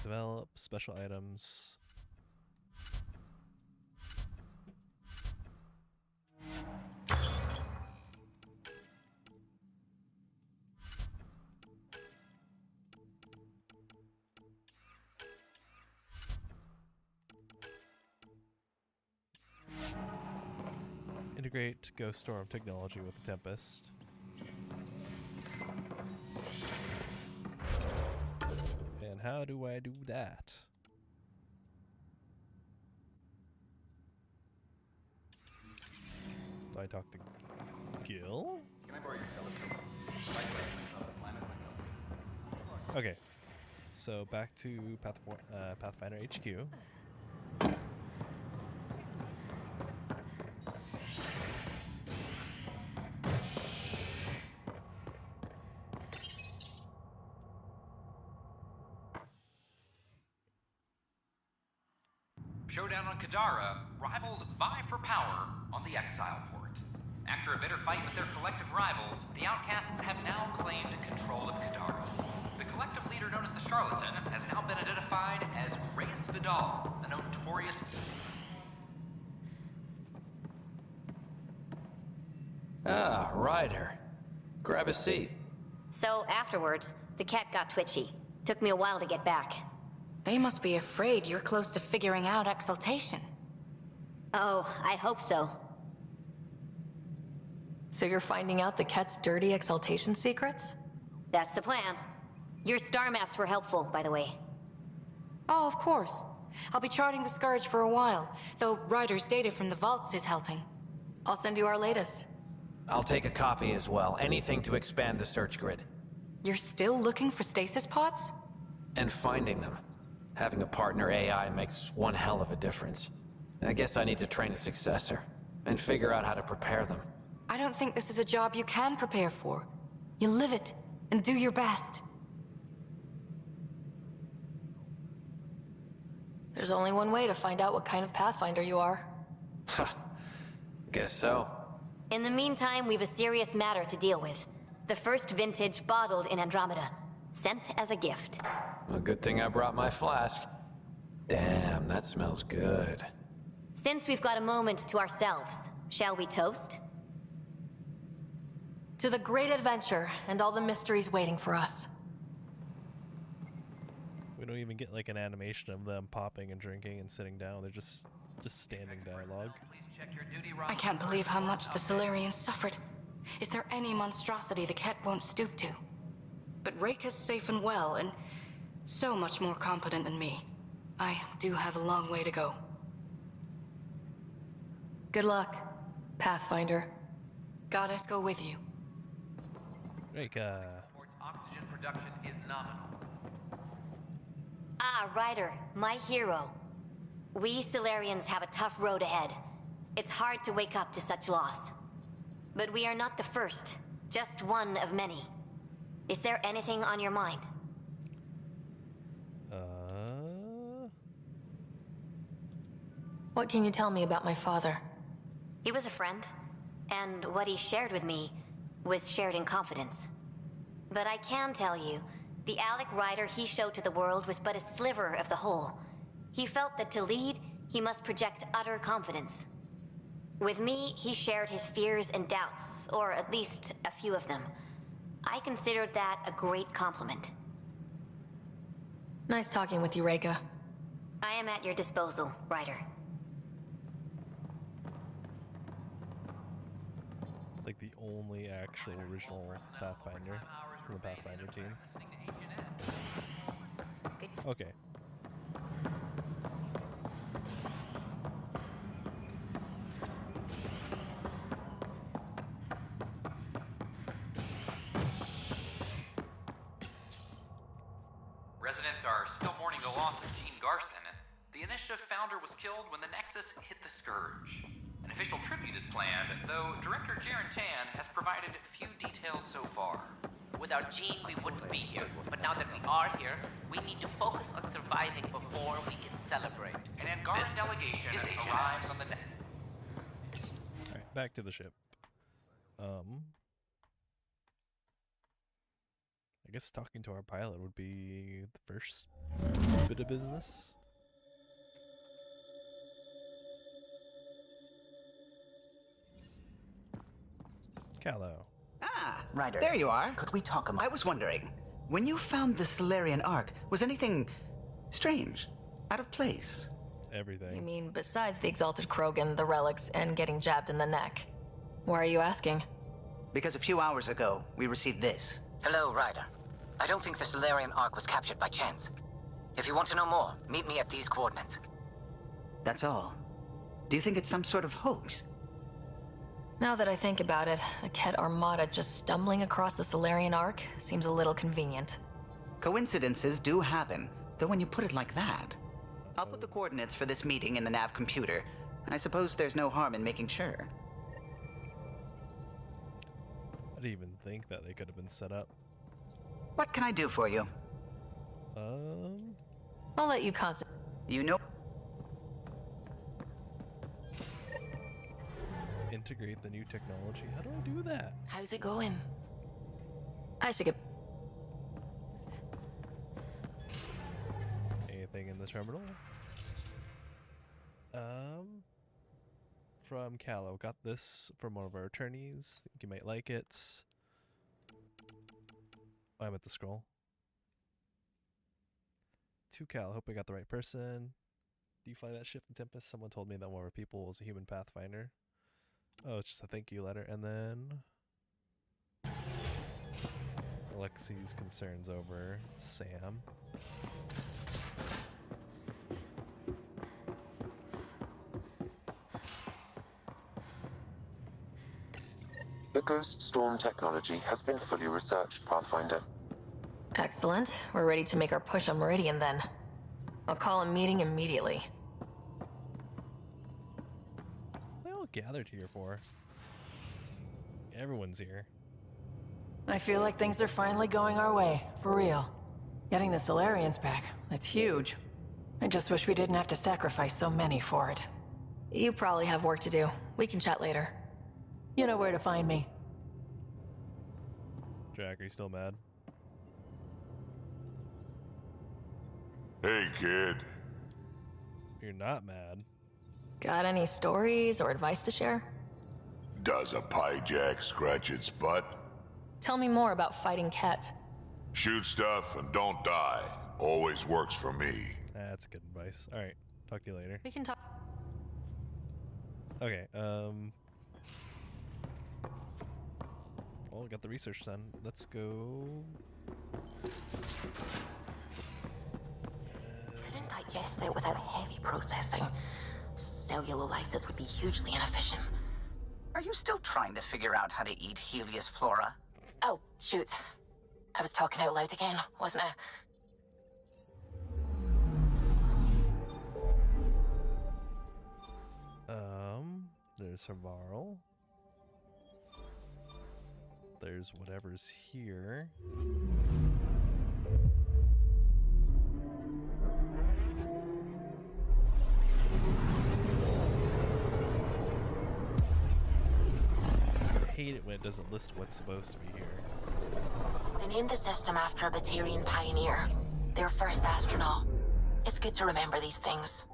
Develop special items. Integrate Ghost Storm technology with the Tempest. And how do I do that? Do I talk to Gil? Can I borrow your telescope? Okay, so back to Pathfinder HQ. Showdown on Kadara, rivals vie for power on the Exile Port. After a bitter fight with their collective rivals, the Outcasts have now claimed control of Kadara. The collective leader known as the Charlatan has now been identified as Reyes Vidal, a notorious... Ah, Ryder. Grab a seat. So afterwards, the cat got twitchy. Took me a while to get back. They must be afraid you're close to figuring out exaltation. Oh, I hope so. So you're finding out the cat's dirty exaltation secrets? That's the plan. Your star maps were helpful, by the way. Oh, of course. I'll be charting the Scourge for a while, though Ryder's data from the vaults is helping. I'll send you our latest. I'll take a copy as well. Anything to expand the search grid. You're still looking for stasis pods? And finding them. Having a partner AI makes one hell of a difference. I guess I need to train a successor, and figure out how to prepare them. I don't think this is a job you can prepare for. You live it, and do your best. There's only one way to find out what kind of Pathfinder you are. Ha. Guess so. In the meantime, we've a serious matter to deal with. The first vintage bottled in Andromeda. Sent as a gift. A good thing I brought my flask. Damn, that smells good. Since we've got a moment to ourselves, shall we toast? To the great adventure and all the mysteries waiting for us. We don't even get like an animation of them popping and drinking and sitting down. They're just standing dialogue. I can't believe how much the Solarians suffered. Is there any monstrosity the cat won't stoop to? But Reyka's safe and well, and so much more competent than me. I do have a long way to go. Good luck, Pathfinder. Goddess go with you. Reyka. Oxygen production is nominal. Ah, Ryder, my hero. We Solarians have a tough road ahead. It's hard to wake up to such loss. But we are not the first, just one of many. Is there anything on your mind? What can you tell me about my father? He was a friend, and what he shared with me was shared in confidence. But I can tell you, the Alec Ryder he showed to the world was but a sliver of the whole. He felt that to lead, he must project utter confidence. With me, he shared his fears and doubts, or at least a few of them. I considered that a great compliment. Nice talking with you, Reyka. I am at your disposal, Ryder. Like the only actual original Pathfinder from the Pathfinder team. Okay. Residents are still mourning the loss of Gene Garson. The initiative founder was killed when the Nexus hit the Scourge. An official tribute is planned, though Director Jaren Tan has provided few details so far. Without Gene, we wouldn't be here. But now that we are here, we need to focus on surviving before we can celebrate. An Angaran delegation arrives on the net. Alright, back to the ship. I guess talking to our pilot would be the first bit of business. Callow. Ah, Ryder. There you are. Could we talk a moment? I was wondering, when you found the Solarian Ark, was anything strange? Out of place? Everything. You mean besides the Exalted Krogan, the relics, and getting jabbed in the neck? Why are you asking? Because a few hours ago, we received this. Hello, Ryder. I don't think the Solarian Ark was captured by chance. If you want to know more, meet me at these coordinates. That's all. Do you think it's some sort of hoax? Now that I think about it, a Ket armada just stumbling across the Solarian Ark seems a little convenient. Coincidences do happen, though when you put it like that. I'll put the coordinates for this meeting in the nav computer. I suppose there's no harm in making sure. I didn't even think that they could have been set up. What can I do for you? I'll let you concentrate. You know... Integrate the new technology. How do I do that? How's it going? I should get... Anything in the terminal? From Callow. Got this from one of our attorneys. Think you might like it. Oh, I meant to scroll. To Cal. Hope I got the right person. Do you find that shift in Tempest? Someone told me that one of our people was a human pathfinder. Oh, it's just a thank you letter. And then Alexi's concerns over Sam. The Ghost Storm technology has been fully researched, Pathfinder. Excellent. We're ready to make our push on Meridian then. I'll call a meeting immediately. What are they all gathered here for? Everyone's here. I feel like things are finally going our way, for real. Getting the Solarians back, that's huge. I just wish we didn't have to sacrifice so many for it. You probably have work to do. We can chat later. You know where to find me. Jack, are you still mad? Hey, kid. You're not mad. Got any stories or advice to share? Does a pie jack scratch its butt? Tell me more about fighting Ket. Shoot stuff and don't die. Always works for me. That's good advice. Alright, talk to you later. We can talk. Okay, well, got the research done. Let's go. Couldn't digest it without heavy processing. Cellulolysis would be hugely inefficient. Are you still trying to figure out how to eat Helios flora? Oh, shoot. I was talking out loud again, wasn't I? There's Havarl. There's whatever's here. I hate it when it doesn't list what's supposed to be here. They named the system after a Batarian pioneer, their first astronaut. It's good to remember these things.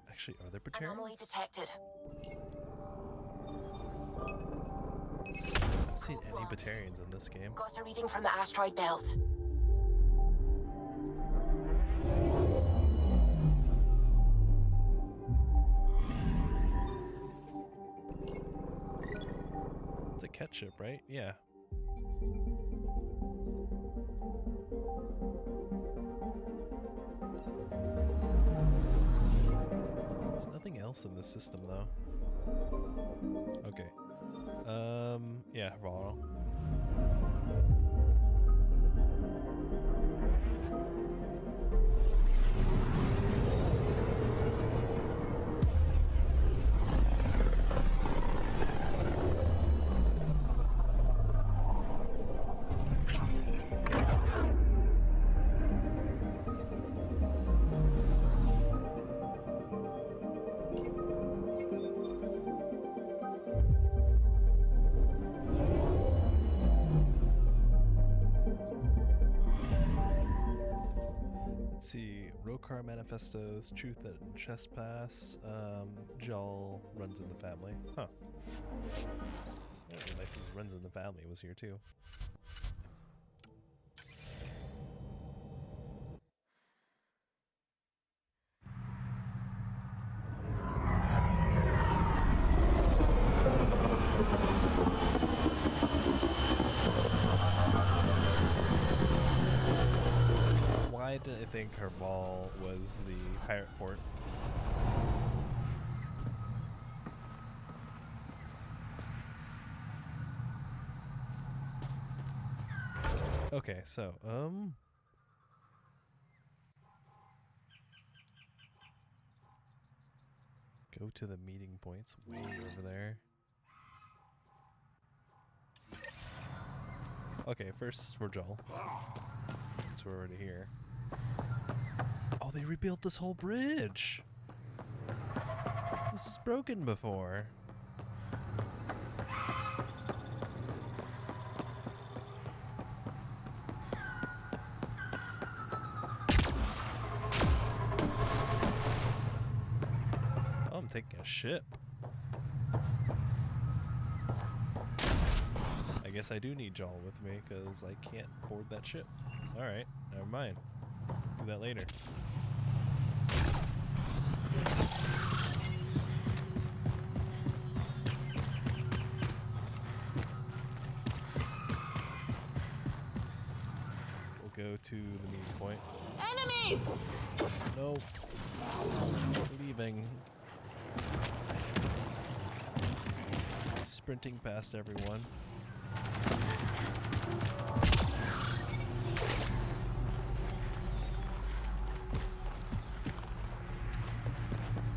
Actually, are there Batarians? Anomaly detected. I haven't seen any Batarians in this game. Got a reading from the asteroid belt. It's a Ket ship, right? Yeah. There's nothing else in this system, though. Okay. Yeah, raw. Let's see, Rokar manifestos, truth at chest pass, Jal runs in the family. Huh. Yeah, Life runs in the family was here too. think Herval was the pirate port. Okay, so, go to the meeting points way over there. Okay, first for Joel. Since we're already here. Oh, they rebuilt this whole bridge! This is broken before. Oh, I'm taking a ship. I guess I do need Joel with me, because I can't board that ship. Alright, never mind. Do that later. We'll go to the meeting point. Enemies! Nope. Leaving. Sprinting past everyone.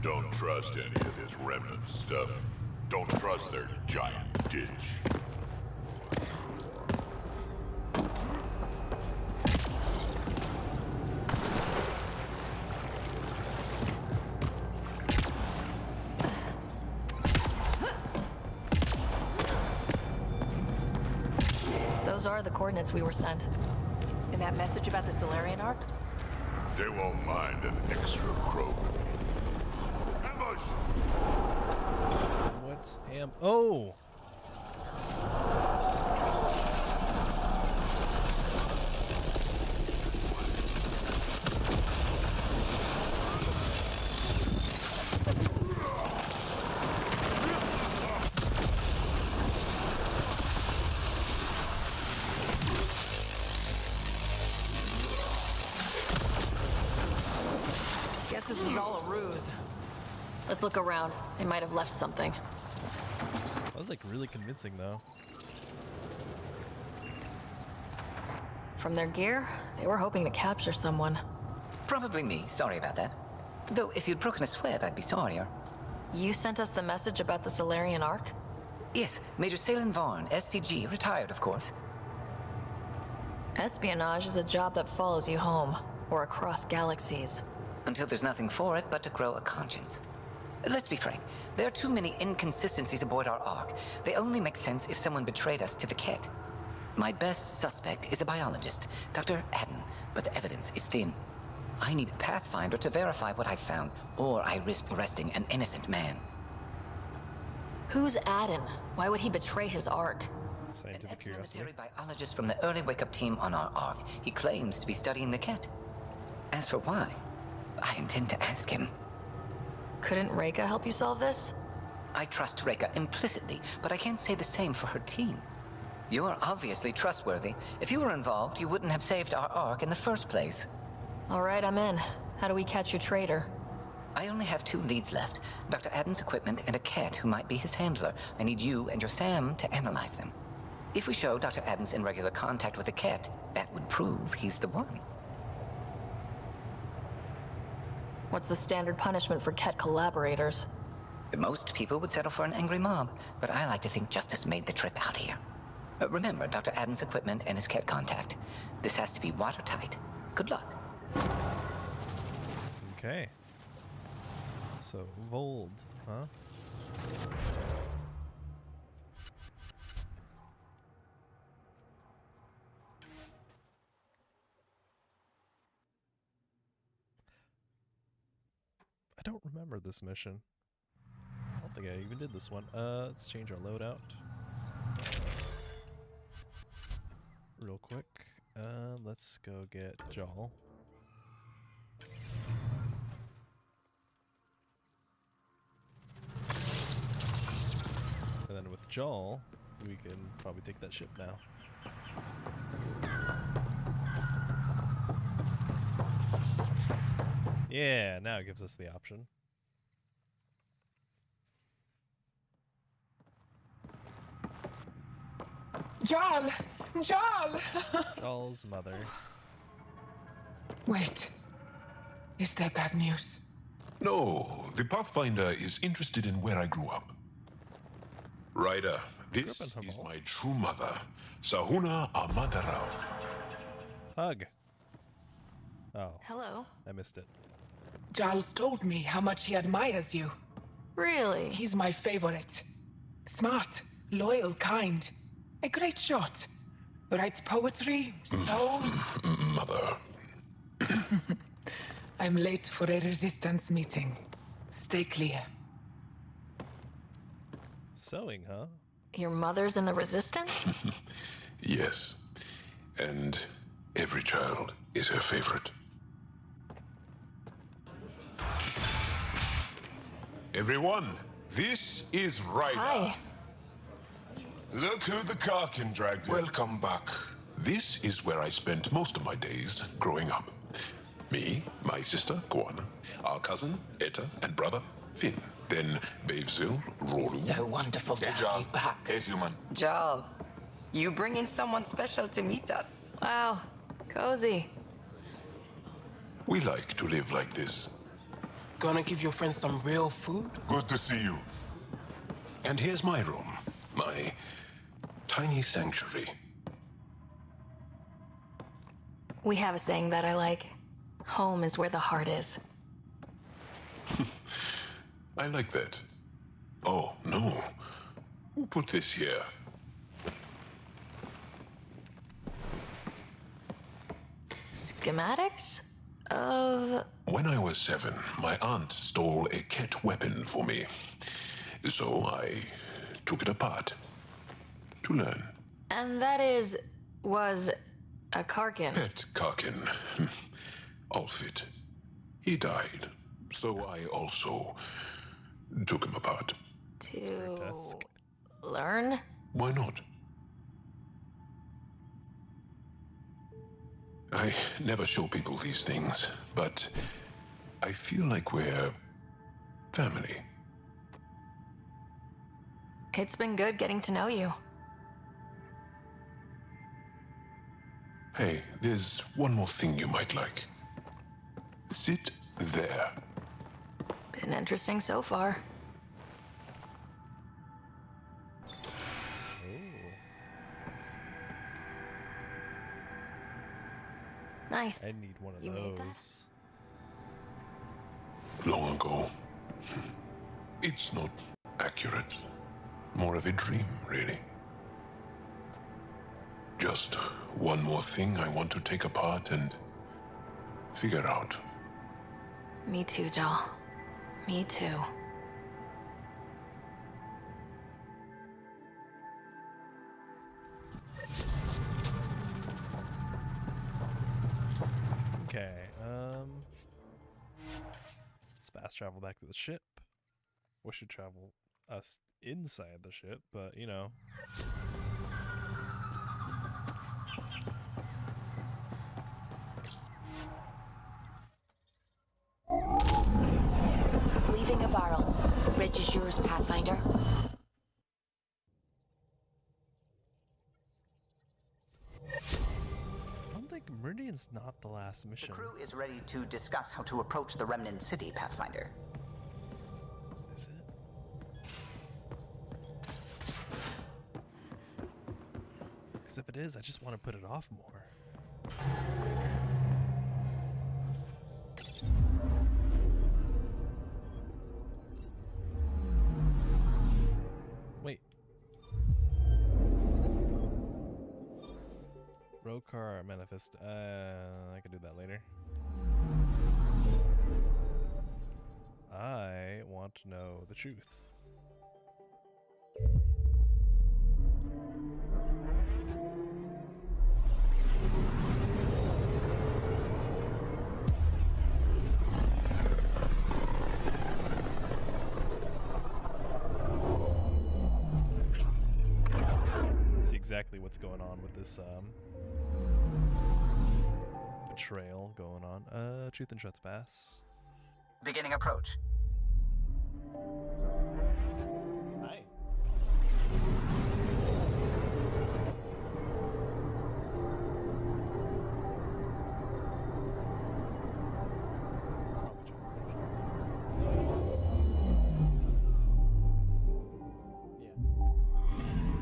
Don't trust any of this remnant stuff. Don't trust their giant ditch. Those are the coordinates we were sent. And that message about the Solarian Ark? They won't mind an extra croak. Ambush! What's Oh! Guess this was all a ruse. Let's look around. They might have left something. That was like really convincing though. From their gear, they were hoping to capture someone. Probably me. Sorry about that. Though if you'd broken a sweat, I'd be sorrier. You sent us the message about the Solarian Ark? Yes, Major Salin Vaughn, STG, retired, of course. Espionage is a job that follows you home, or across galaxies. Until there's nothing for it but to grow a conscience. Let's be frank, there are too many inconsistencies aboard our Ark. They only make sense if someone betrayed us to the Ket. My best suspect is a biologist, Dr. Adden, but the evidence is thin. I need a Pathfinder to verify what I've found, or I risk arresting an innocent man. Who's Adden? Why would he betray his Ark? Scientific curiosity. Military biologist from the early wake-up team on our Ark. He claims to be studying the Ket. As for why, I intend to ask him. Couldn't Reka help you solve this? I trust Reka implicitly, but I can't say the same for her team. You're obviously trustworthy. If you were involved, you wouldn't have saved our Ark in the first place. All right, I'm in. How do we catch your traitor? I only have 2 leads left. Dr. Adden's equipment and a Ket who might be his handler. I need you and your Sam to analyze them. If we show Dr. Adden's in regular contact with the Ket, that would prove he's the one. What's the standard punishment for Ket collaborators? Most people would settle for an angry mob, but I like to think justice made the trip out here. Remember Dr. Adden's equipment and his Ket contact. This has to be watertight. Good luck. Okay. So, Vold, huh? I don't remember this mission. I don't think I even did this one. Let's change our loadout. Real quick. Let's go get Jal. And then with Jal, we can probably take that ship now. Yeah, now it gives us the option. Jarl! Jarl! Jarl's mother. Wait. Is that bad news? No, the Pathfinder is interested in where I grew up. Ryder, this is my true mother, Sahuna Amadarau. Hug. Oh. Hello. I missed it. Giles told me how much he admires you. Really? He's my favorite. Smart, loyal, kind. A great shot. Writes poetry, sews. Mother. I'm late for a resistance meeting. Stay clear. Sewing, huh? Your mother's in the Resistance? Yes. And every child is her favorite. Everyone, this is Ryder. Hi. Look who the Karkin dragged in. Welcome back. This is where I spent most of my days growing up. Me, my sister, Guana, our cousin, Etta, and brother, Finn. Then Bavzil, Rolu. So wonderful to have you back. Hey, human. Jarl, you bring in someone special to meet us. Wow, cozy. We like to live like this. Gonna give your friends some real food? Good to see you. And here's my room. My tiny sanctuary. We have a saying that I like. Home is where the heart is. I like that. Oh, no. Who put this here? Schematics of... When I was 7, my aunt stole a Ket weapon for me. So I took it apart to learn. And that was a Karkin. Pet Karkin. Alfit. He died. So I also took him apart. To learn? Why not? I never show people these things, but I feel like we're family. It's been good getting to know you. Hey, there's one more thing you might like. Sit there. Been interesting so far. Nice. I need one of You made those. Long ago. It's not accurate. More of a dream, really. Just one more thing I want to take apart and figure out. Me too, Jal. Me too. Okay, let's fast travel back to the ship. We should travel us inside the ship, but you know. Leaving Avarl. Bridge is yours, Pathfinder. I don't think Meridian's not the last mission. The crew is ready to discuss how to approach the Remnant City, Pathfinder. Is it? Because if it is, I just want to put it off more. Wait. Rokar Manifest. I can do that later. I want to know the truth. See exactly what's going on with this betrayal going on. Truth and trespass. Beginning approach. Hi.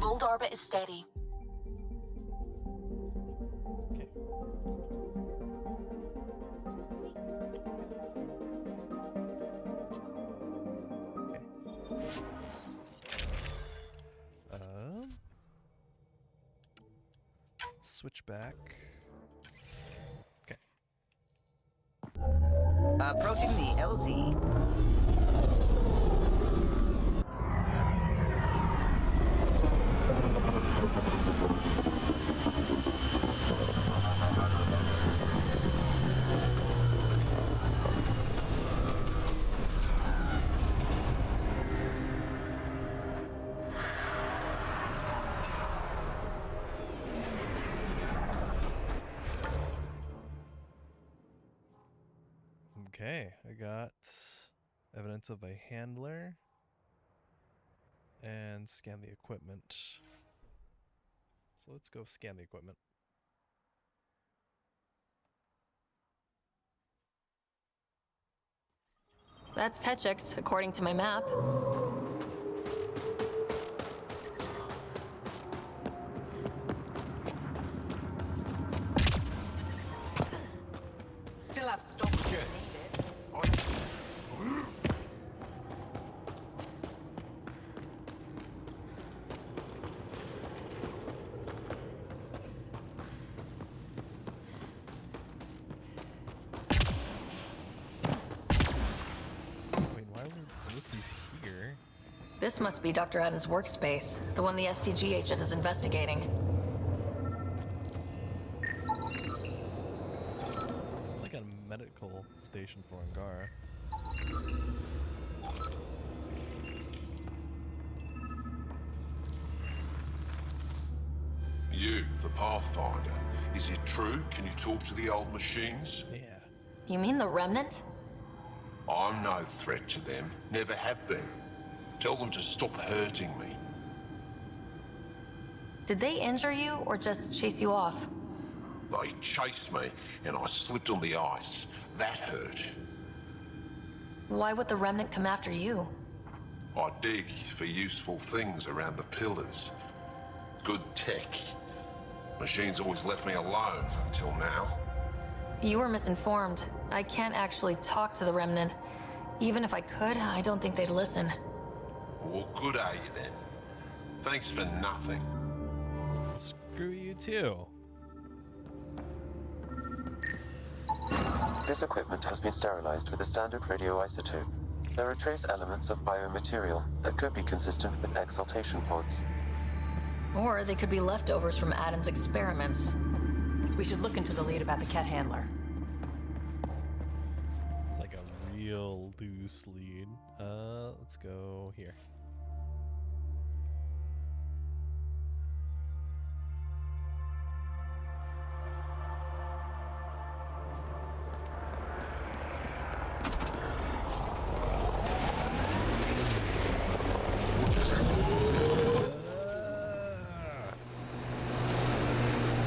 Fold orbit is steady. Switch back. Okay. Approaching the LZ. Okay, I got evidence of a handler and scan the equipment. So let's go scan the equipment. That's Techix, according to my map. Still have stock if needed. Wait, why were Ulysses here? This must be Dr. Adden's workspace, the one the SDG agent is investigating. Like a medical station for Angara. You, the Pathfinder. Is it true? Can you talk to the old machines? Yeah. You mean the Remnant? I'm no threat to them. Never have been. Tell them to stop hurting me. Did they injure you or just chase you off? They chased me, and I slipped on the ice. That hurt. Why would the Remnant come after you? I dig for useful things around the pillars. Good tech. Machines always left me alone until now. You were misinformed. I can't actually talk to the Remnant. Even if I could, I don't think they'd listen. Well, good are you then? Thanks for nothing. Screw you too. This equipment has been sterilized with a standard radioisotope. There are trace elements of biomaterial that could be consistent with exaltation pods. Or they could be leftovers from Adden's experiments. We should look into the lead about the cat handler. It's like a real loose lead. Let's go here.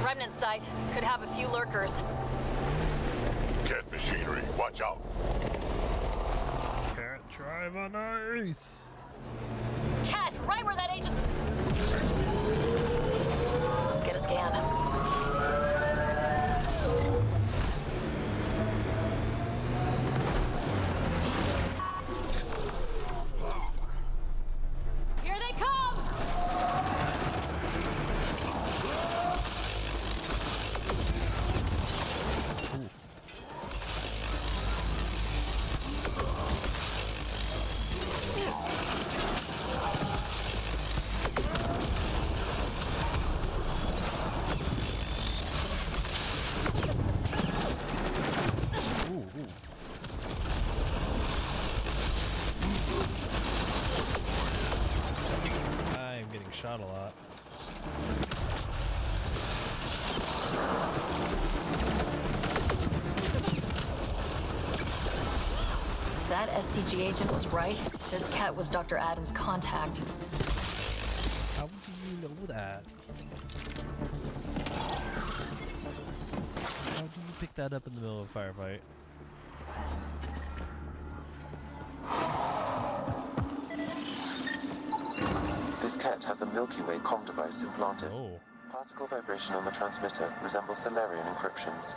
Remnant site could have a few lurkers. Cat machinery, watch out. Can't drive on ice. Cat, right where that agent... Let's get a scan. Here they come! that STG agent was right, this cat was Dr. Adam's contact. How do you know that? How do you pick that up in the middle of a firefight? This cat has a Milky Way comm device implanted. Oh. Particle vibration on the transmitter resembles Solarian encryptions.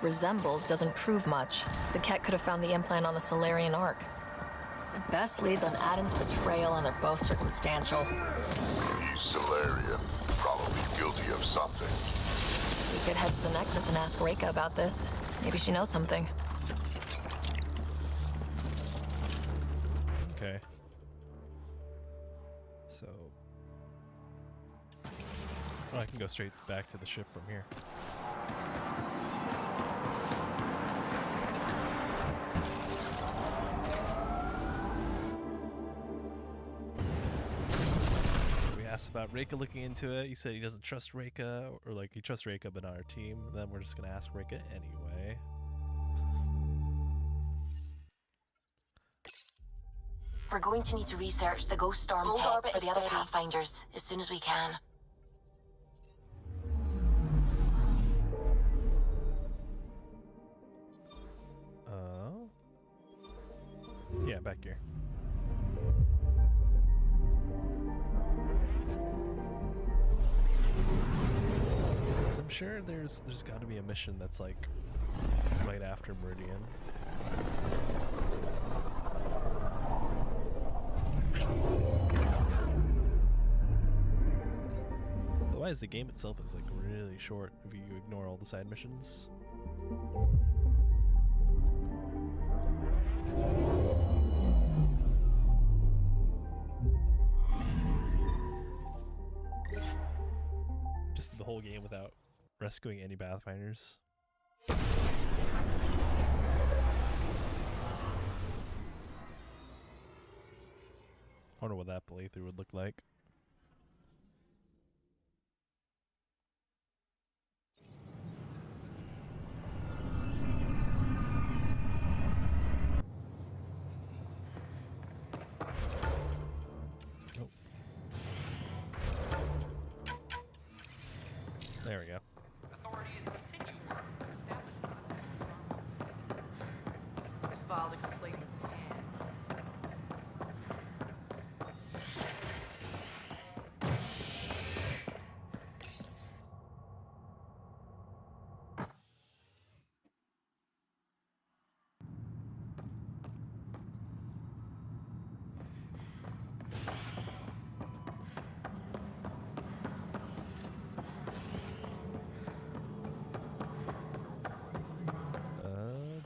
Resembles doesn't prove much. The cat could have found the implant on the Solarian Ark. At best leads on Adam's betrayal, and they're both circumstantial. He's Solarian, probably guilty of something. We could head to the Nexus and ask Reika about this. Maybe she knows something. Okay. So... oh, I can go straight back to the ship from here. So we asked about Reika looking into it. He said he doesn't trust Reika, or like he trusts Reika but not our team. Then we're just gonna ask Reika anyway. We're going to need to research the Ghost Storm tech for the other Pathfinders as soon as we can. Yeah, back here. So I'm sure there's got to be a mission that's like right after Meridian. Otherwise, the game itself is like really short if you ignore all the side missions. Just the whole game without rescuing any Pathfinders. I wonder what that playthrough would look like. There we go. Authorities continue work to establish. I filed a complaint with Tan.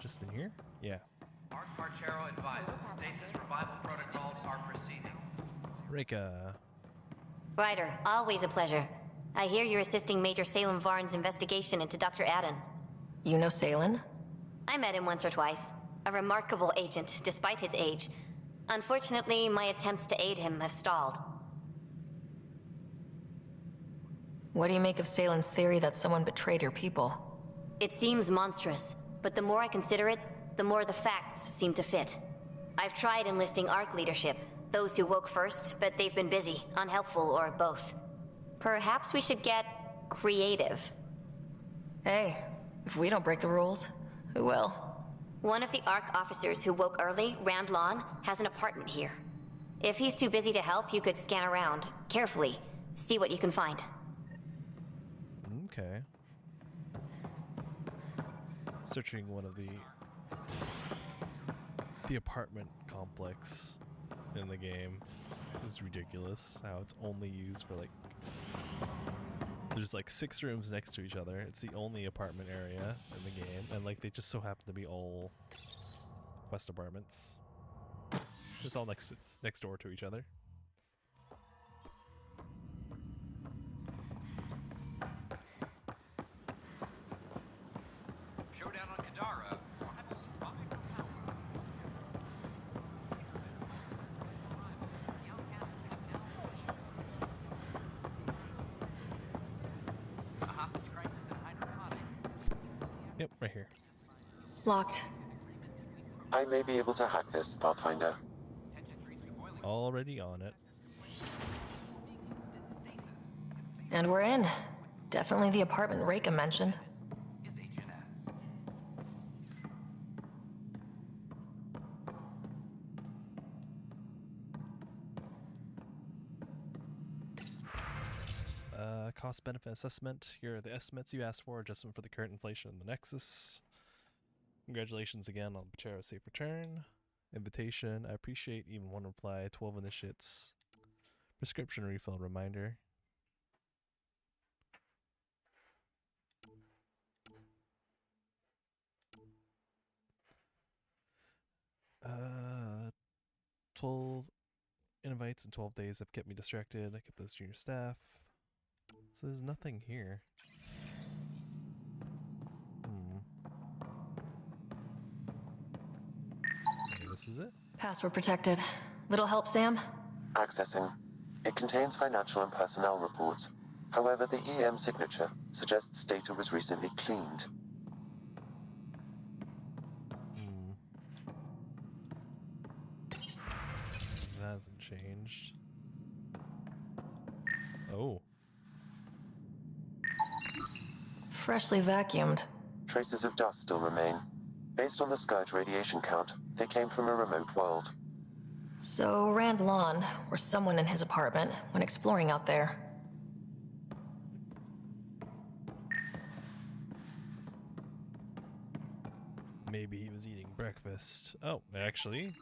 Just in here? Yeah. Ark Marchero advises stasis revival protocols are proceeding. Reika. Ryder, always a pleasure. I hear you're assisting Major Salem Varn's investigation into Dr. Adden. You know Salen? I met him once or twice. A remarkable agent, despite his age. Unfortunately, my attempts to aid him have stalled. What do you make of Salen's theory that someone betrayed your people? It seems monstrous, but the more I consider it, the more the facts seem to fit. I've tried enlisting Ark leadership, those who woke first, but they've been busy, unhelpful, or both. Perhaps we should get creative. Hey, if we don't break the rules, who will? One of the Ark officers who woke early, Rand Lon, has an apartment here. If he's too busy to help, you could scan around, carefully, see what you can find. Okay. Searching one of the apartment complex in the game is ridiculous. How it's only used for like, there's like 6 rooms next to each other. It's the only apartment area in the game, and like they just so happen to be all quest apartments. It's all next door to each other. Showdown on Kadara. Rivals vying for power. A hostage crisis in hydroponics. Yep, right here. Locked. I may be able to hack this, Pathfinder. Already on it. And we're in. Definitely the apartment Reika mentioned. Cost-benefit assessment. Here are the estimates you asked for, adjustment for the current inflation in the Nexus. Congratulations again on Pachero's safe return. Invitation. I appreciate even one reply. 12 initiates. Prescription refill reminder. Uh, 12 invites in 12 days have kept me distracted. I kept those junior staff. So there's nothing here. Okay, this is it. Password protected. Little help, Sam? Accessing. It contains financial and personnel reports. However, the EM signature suggests data was recently cleaned. That hasn't changed. Oh. Freshly vacuumed. Traces of dust still remain. Based on the Scourge radiation count, they came from a remote world. So Rand Lawn, or someone in his apartment, when exploring out there. Maybe he was eating breakfast. Oh, actually.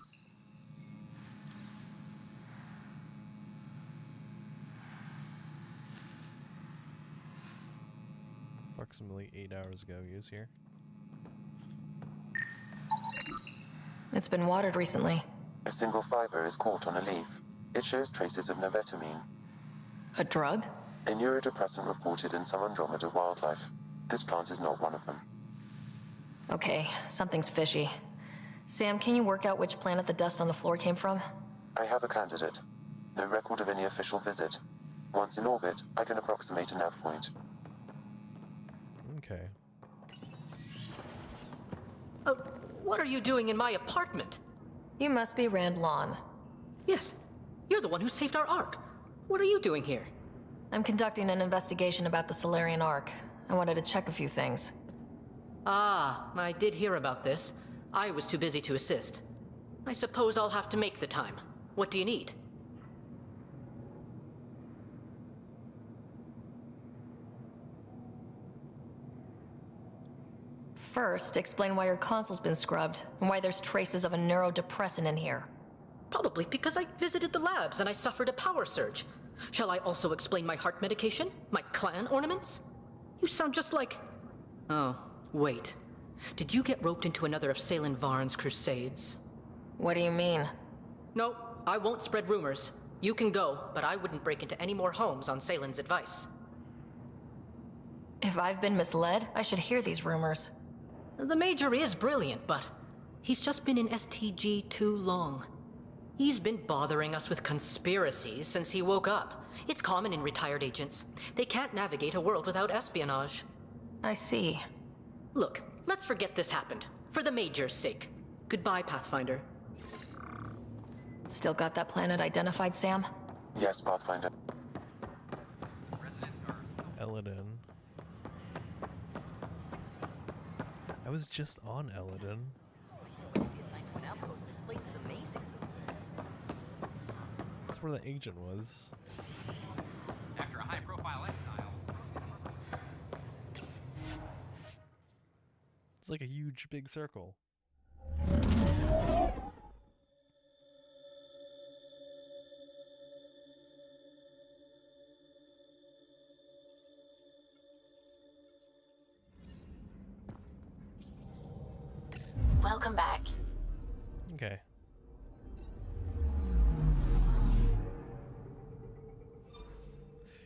Approximately 8 hours ago he was here. It's been watered recently. A single fiber is caught on a leaf. It shows traces of novetamine. A drug? A neurodepressant reported in some Andromeda wildlife. This plant is not one of them. Okay, something's fishy. Sam, can you work out which planet the dust on the floor came from? I have a candidate. No record of any official visit. Once in orbit, I can approximate a nav point. Okay. What are you doing in my apartment? You must be Rand Lawn. Yes. You're the one who saved our Ark. What are you doing here? I'm conducting an investigation about the Solarian Ark. I wanted to check a few things. Ah, I did hear about this. I was too busy to assist. I suppose I'll have to make the time. What do you need? First, explain why your console's been scrubbed, and why there's traces of a neurodepressant in here. Probably because I visited the labs and I suffered a power surge. Shall I also explain my heart medication? My clan ornaments? You sound just like... Oh, wait. Did you get roped into another of Salen Varn's crusades? What do you mean? No, I won't spread rumors. You can go, but I wouldn't break into any more homes on Salen's advice. If I've been misled, I should hear these rumors. The Major is brilliant, but he's just been in STG too long. He's been bothering us with conspiracies since he woke up. It's common in retired agents. They can't navigate a world without espionage. I see. Look, let's forget this happened. For the Major's sake. Goodbye, Pathfinder. Still got that planet identified, Sam? Yes, Pathfinder. Eladin. I was just on Eladin. This place is amazing. That's where the agent was. After a high-profile exile, It's like a huge big circle. Welcome back. Okay.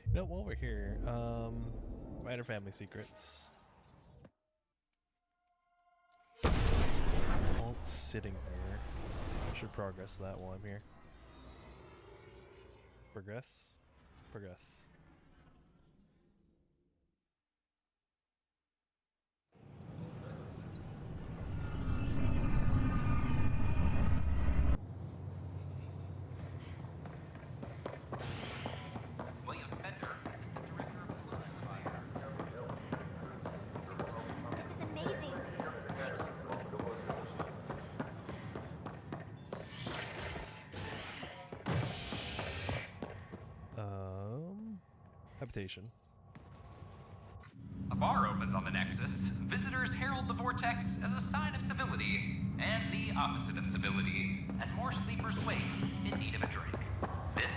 You know, while we're here, Ryder family secrets. Alt sitting here. I should progress that while I'm here. Progress? Progress. reputation. A bar opens on the Nexus. Visitors herald the vortex as a sign of civility, and the opposite of civility, as more sleepers wake in need of a drink. This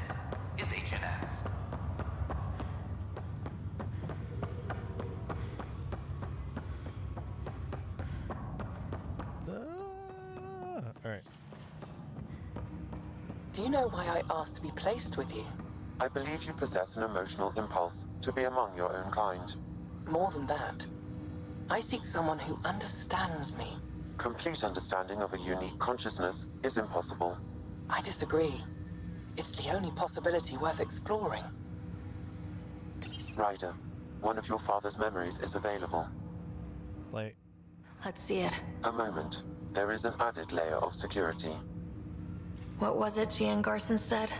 is HNS. Alright. Do you know why I asked to be placed with you? I believe you possess an emotional impulse to be among your own kind. More than that. I seek someone who understands me. Complete understanding of a unique consciousness is impossible. I disagree. It's the only possibility worth exploring. Ryder, one of your father's memories is available. Like... Let's see it. A moment. There is an added layer of security. What was it Gian Garson said?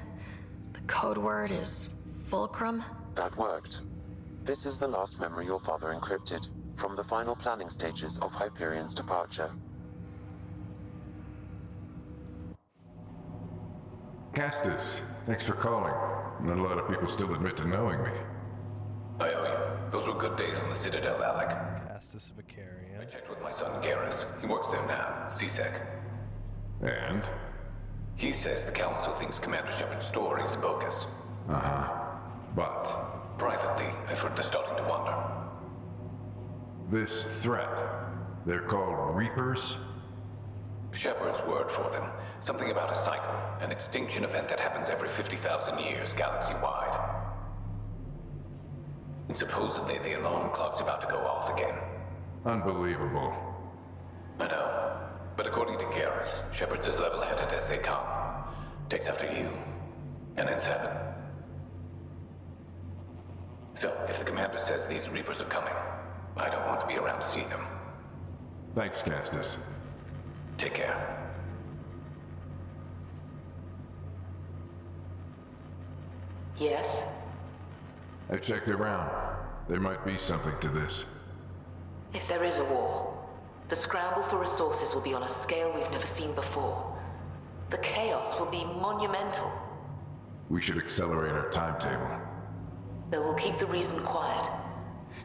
The code word is Fulcrum? That worked. This is the last memory your father encrypted, from the final planning stages of Hyperion's departure. Castus, thanks for calling. Not a lot of people still admit to knowing me. I owe you. Those were good days on the Citadel, Alec. Castus Vicarian. I checked with my son Garrus. He works there now, CSEC. And? He says the Council thinks Commander Shepard's story is bogus. Uh-huh. But? Privately, I've heard they're starting to wonder. This threat, they're called Reapers? Shepard's word for them. Something about a cycle, an extinction event that happens every 50,000 years, galaxy-wide. And supposedly the alarm clock's about to go off again. Unbelievable. I know. But according to Garrus, Shepard's as level-headed as they come. Takes after you. And then 7. So, if the commander says these Reapers are coming, I don't want to be around to see them. Thanks, Castus. Take care. Yes? I checked around. There might be something to this. If there is a war, the scramble for resources will be on a scale we've never seen before. The chaos will be monumental. We should accelerate our timetable. They will keep the reason quiet.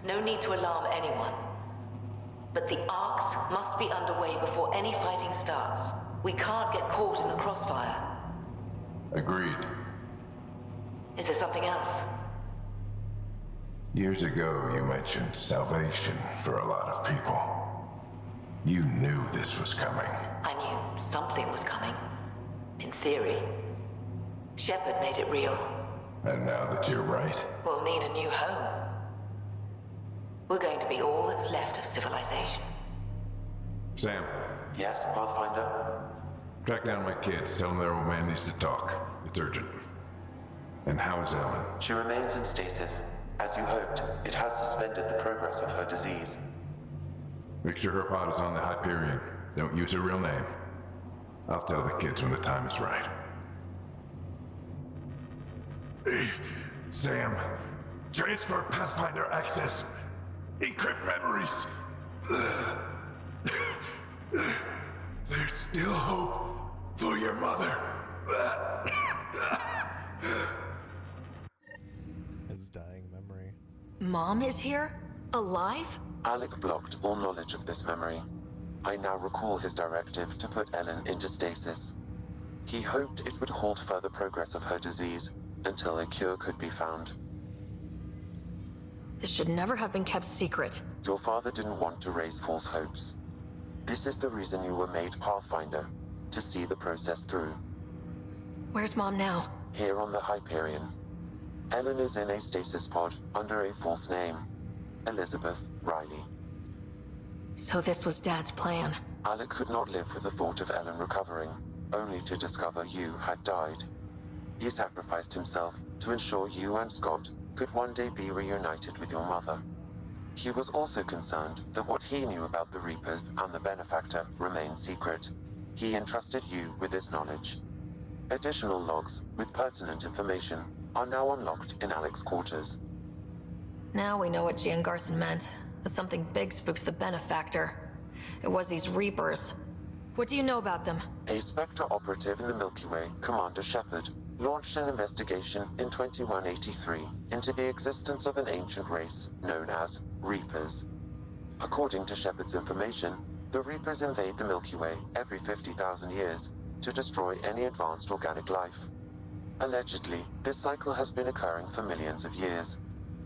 No need to alarm anyone. But the arcs must be underway before any fighting starts. We can't get caught in the crossfire. Agreed. Is there something else? Years ago, you mentioned salvation for a lot of people. You knew this was coming. I knew something was coming. In theory. Shepard made it real. And now that you're right, We'll need a new home. We're going to be all that's left of civilization. Sam, Yes, Pathfinder? track down my kids. Tell them their old man needs to talk. It's urgent. And how is Ellen? She remains in stasis. As you hoped, it has suspended the progress of her disease. Make sure her pod is on the Hyperion. Don't use her real name. I'll tell the kids when the time is right. Hey, Sam. Transfer Pathfinder access. Encrypt memories. There's still hope for your mother. His dying memory. Mom is here? Alive? Alec blocked all knowledge of this memory. I now recall his directive to put Ellen into stasis. He hoped it would halt further progress of her disease until a cure could be found. This should never have been kept secret. Your father didn't want to raise false hopes. This is the reason you were made Pathfinder, to see the process through. Where's Mom now? Here on the Hyperion. Ellen is in a stasis pod under a false name. Elizabeth Riley. So this was Dad's plan. Alec could not live with the thought of Ellen recovering, only to discover you had died. He sacrificed himself to ensure you and Scott could one day be reunited with your mother. He was also concerned that what he knew about the Reapers and the Benefactor remained secret. He entrusted you with this knowledge. Additional logs with pertinent information are now unlocked in Alec's quarters. Now we know what Gian Garson meant. That something big spooked the Benefactor. It was these Reapers. What do you know about them? A Spectre operative in the Milky Way, Commander Shepard, launched an investigation in 2183 into the existence of an ancient race known as Reapers. According to Shepard's information, the Reapers invade the Milky Way every 50,000 years to destroy any advanced organic life. Allegedly, this cycle has been occurring for millions of years.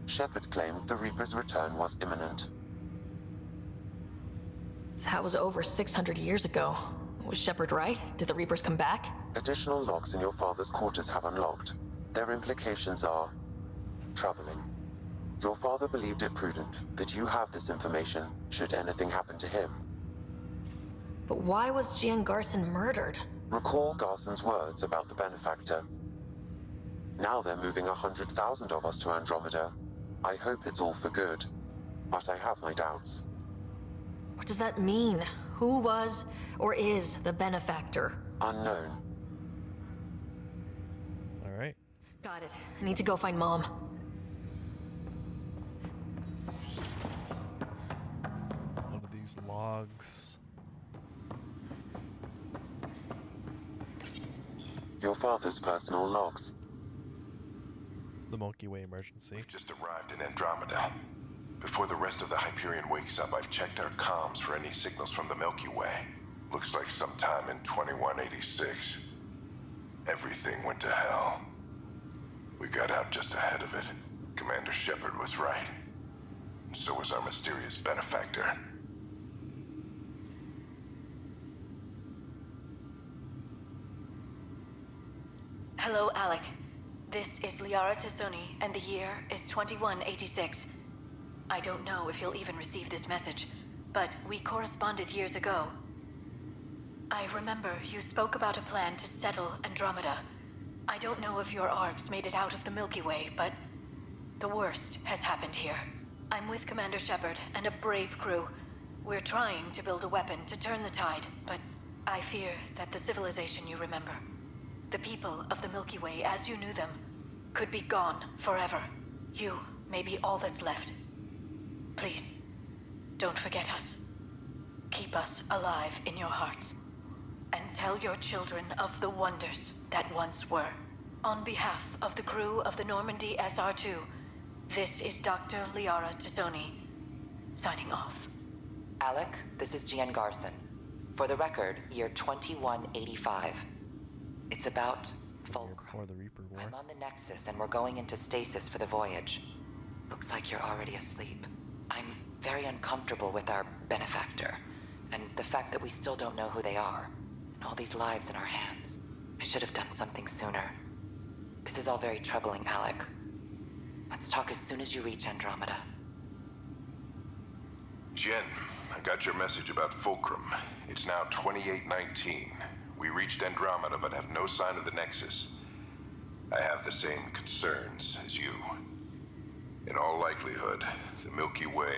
Shepard claimed the Reapers' return was imminent. That was over 600 years ago. Was Shepard right? Did the Reapers come back? Additional logs in your father's quarters have unlocked. Their implications are troubling. Your father believed it prudent that you have this information should anything happen to him. But why was Jian Garson murdered? Recall Garson's words about the benefactor. Now they're moving 100,000 of us to Andromeda. I hope it's all for good, but I have my doubts. What does that mean? Who was or is the benefactor? Unknown. All right. Got it. I need to go find Mom. One of these logs. Your father's personal logs. The Milky Way emergency. We've just arrived in Andromeda. Before the rest of the Hyperion wakes up, I've checked our comms for any signals from the Milky Way. Looks like sometime in 2186. Everything went to hell. We got out just ahead of it. Commander Shepard was right. And so was our mysterious benefactor. Hello, Alec. This is Liara Tassoni, and the year is 2186. I don't know if you'll even receive this message, but we corresponded years ago. I remember you spoke about a plan to settle Andromeda. I don't know if your arcs made it out of the Milky Way, but the worst has happened here. I'm with Commander Shepard and a brave crew. We're trying to build a weapon to turn the tide, but I fear that the civilization you remember, the people of the Milky Way as you knew them, could be gone forever. You may be all that's left. Please, don't forget us. Keep us alive in your hearts. And tell your children of the wonders that once were. On behalf of the crew of the Normandy SR2, this is Dr. Liara Tassoni, signing off. Alec, this is Jian Garson. For the record, year 2185. It's about Fulcrum. Before the Reaper War. I'm on the Nexus and we're going into stasis for the voyage. Looks like you're already asleep. I'm very uncomfortable with our benefactor, and the fact that we still don't know who they are, and all these lives in our hands. I should have done something sooner. This is all very troubling, Alec. Let's talk as soon as you reach Andromeda. Jen, I got your message about Fulcrum. It's now 2819. We reached Andromeda but have no sign of the Nexus. I have the same concerns as you. In all likelihood, the Milky Way...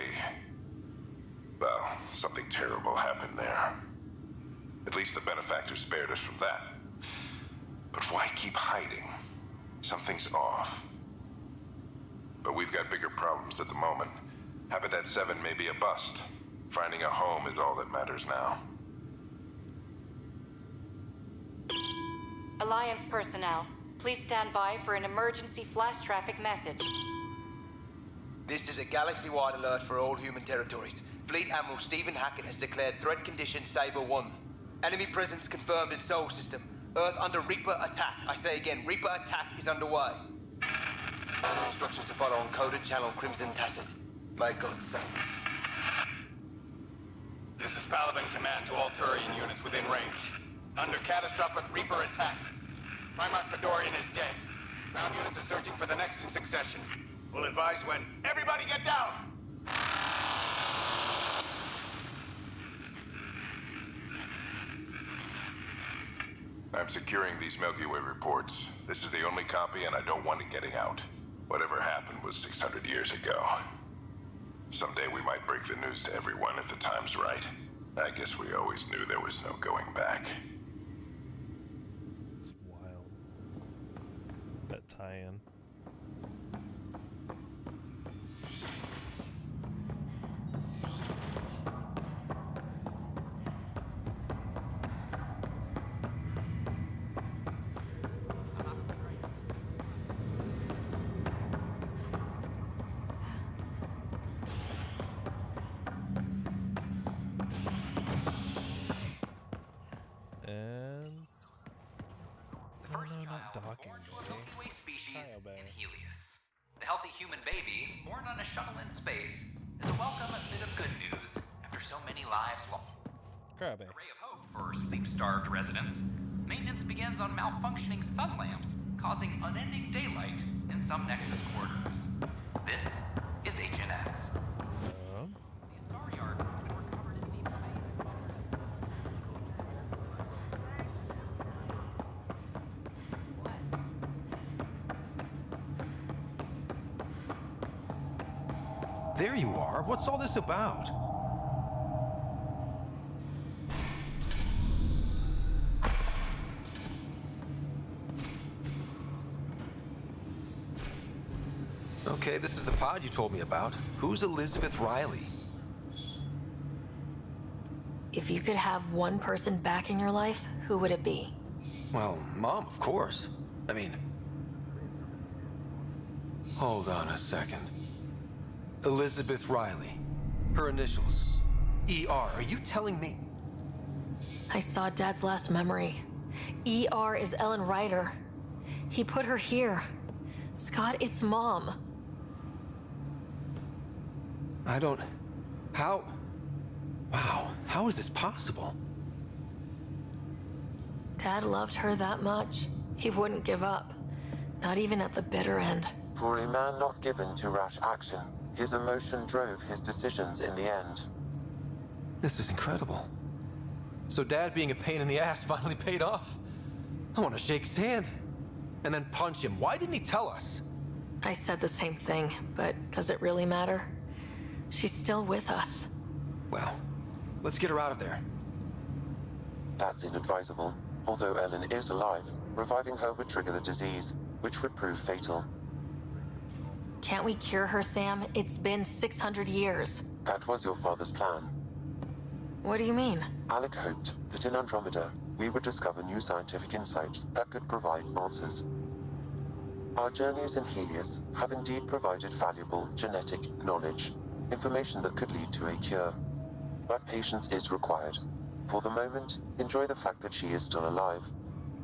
well, something terrible happened there. At least the benefactor spared us from that. But why keep hiding? Something's off. But we've got bigger problems at the moment. Habitat 7 may be a bust. Finding a home is all that matters now. Alliance personnel, please stand by for an emergency flash traffic message. This is a galaxy-wide alert for all human territories. Fleet Admiral Stephen Hackett has declared threat condition Saber 1. Enemy presence confirmed in Sol System. Earth under Reaper attack. I say again, Reaper attack is underway. Instructions to follow on coded channel Crimson Tacit. May God save. This is Paladin Command to all Turian units within range. Under catastrophic Reaper attack. Primarch Fedorian is dead. Ground units are searching for the next in succession. We'll advise when. Everybody get down! I'm securing these Milky Way reports. This is the only copy and I don't want it getting out. Whatever happened was 600 years ago. Someday we might break the news to everyone if the time's right. I guess we always knew there was no going back. It's wild. That tie-in. baby, born on a shuttle in space, is a welcome bit of good news after so many lives lost. Crabbe. A ray of hope for sleep-starved residents. Maintenance begins on malfunctioning sun lamps, causing unending daylight in some Nexus quarters. This is HNS. The Asari arc has been recovered in deep space. There you are. What's all this about? Okay, this is the pod you told me about. Who's Elizabeth Riley? If you could have one person back in your life, who would it be? Well, Mom, of course. I mean... Hold on a second. Elizabeth Riley. Her initials. ER. Are you telling me? I saw Dad's last memory. ER is Ellen Ryder. He put her here. Scott, it's Mom. I don't... How... Wow, how is this possible? Dad loved her that much. He wouldn't give up. Not even at the bitter end. For a man not given to rash action, his emotion drove his decisions in the end. This is incredible. So Dad being a pain in the ass finally paid off. I want to shake his hand. And then punch him. Why didn't he tell us? I said the same thing, but does it really matter? She's still with us. Well, let's get her out of there. That's inadvisable. Although Ellen is alive, reviving her would trigger the disease, which would prove fatal. Can't we cure her, Sam? It's been 600 years. That was your father's plan. What do you mean? Alec hoped that in Andromeda, we would discover new scientific insights that could provide answers. Our journeys in Helios have indeed provided valuable genetic knowledge, information that could lead to a cure. But patience is required. For the moment, enjoy the fact that she is still alive,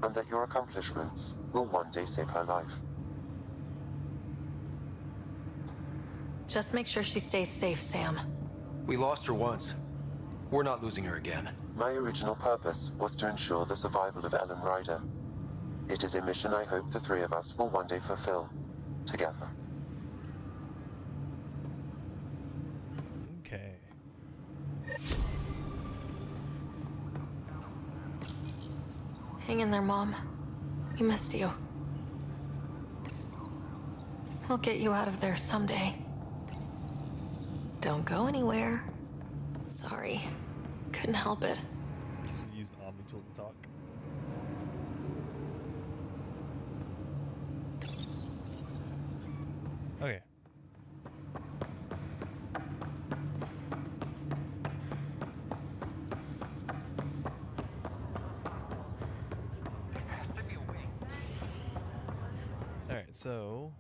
and that your accomplishments will one day save her life. Just make sure she stays safe, Sam. We lost her once. We're not losing her again. My original purpose was to ensure the survival of Ellen Ryder. It is a mission I hope the three of us will one day fulfill, together. Okay. Hang in there, Mom. We missed you. We'll get you out of there someday. Don't go anywhere. Sorry. Couldn't help it. Use the Omni tool to talk. Okay. Alright, so...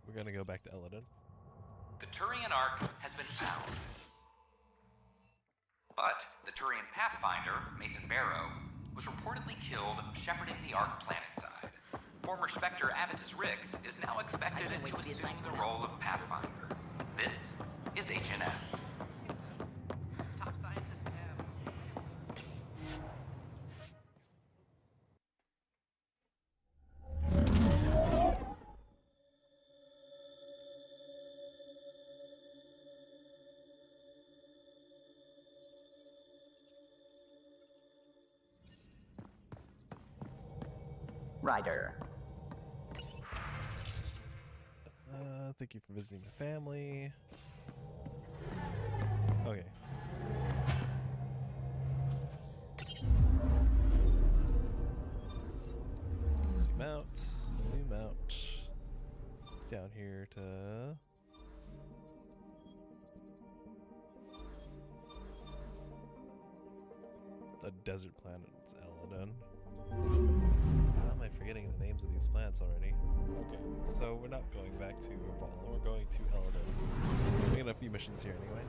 we're gonna go back to Eladon. The Turian Ark has been found. But the Turian Pathfinder, Mason Barrow, was reportedly killed shepherding the Ark planetside. Former Spectre Avitus Rix is now expected to assume the role of Pathfinder. This is HNS. Top scientists have... Ryder. Thank you for visiting my family. Okay. Zoom out. Zoom out. Down here to... the desert planet. It's Eladon. How am I forgetting the names of these planets already? Okay, so we're not going back to Apollo, we're going to Eladon. We're making a few missions here anyway.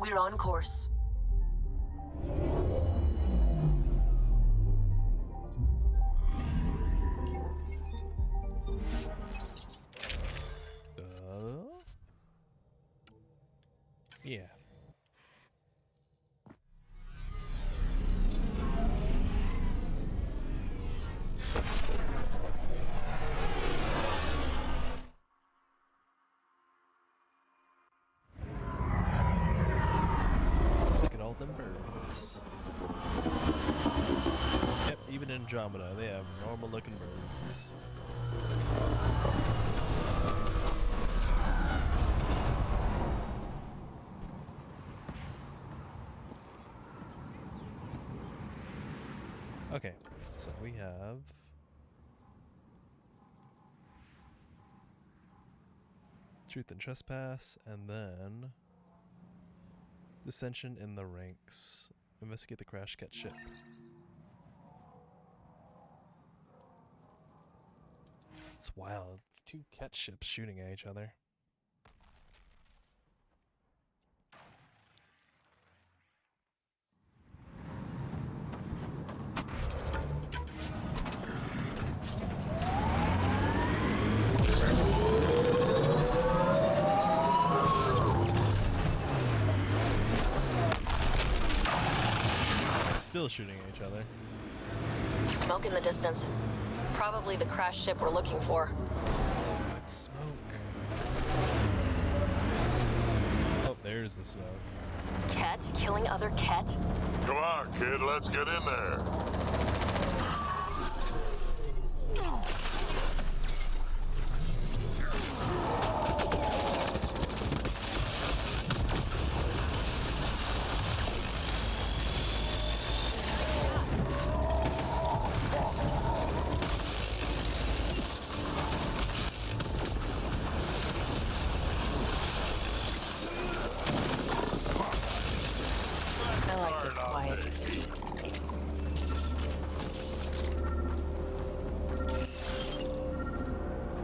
We're on course. Yeah. Look at all them birds. Yep, even in Andromeda, they have normal looking birds. Okay, so we have Truth and Trespass, and then Dissension in the ranks. Investigate the crash cat ship. It's wild. It's two cat ships shooting at each other. Still shooting at each other. Smoke in the distance. Probably the crash ship we're looking for. Good smoke. Oh, there's the smoke. Ket killing other Ket? Come on, kid, let's get in there.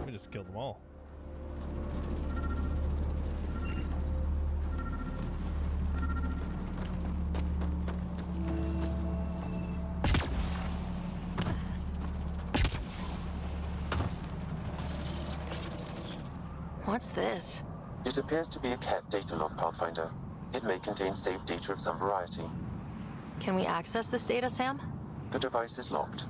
We just killed them all. What's this? It appears to be a cat data log, Pathfinder. It may contain saved data of some variety. Can we access this data, Sam? The device is locked.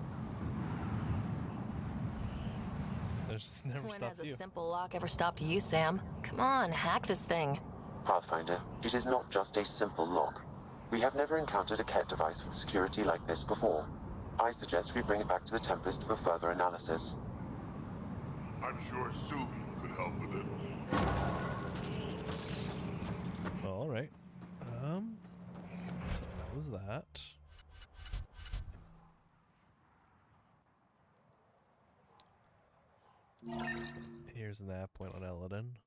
There's just never When stopped has you. a simple lock ever stopped you, Sam? Come on, hack this thing. Pathfinder, it is not just a simple lock. We have never encountered a cat device with security like this before. I suggest we bring it back to the Tempest for further analysis. I'm sure Suvi could help with it. All right. So that was that. Here's the nav point on Eladin.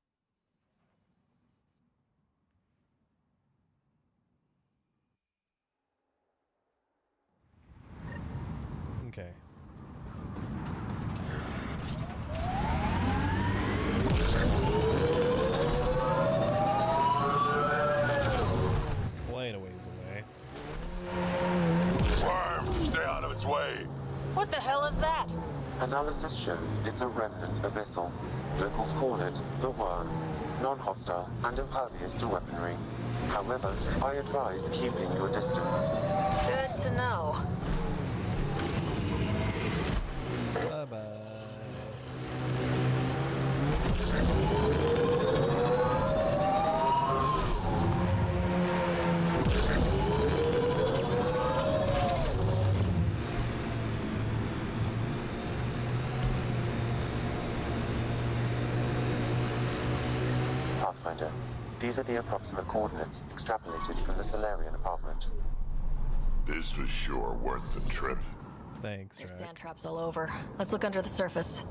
Okay. It's quite a ways away. Worm, stay out of its way. What the hell is that? Analysis shows it's a remnant abyssal. Locals call it the Worm. Non-hostile and impervious to weaponry. However, I advise keeping your distance. Good to know. Bye-bye. Pathfinder, these are the approximate coordinates extrapolated from the Solarian apartment. This was sure worth the trip. Thanks, There's Drac. sand traps all over. Let's look under the surface.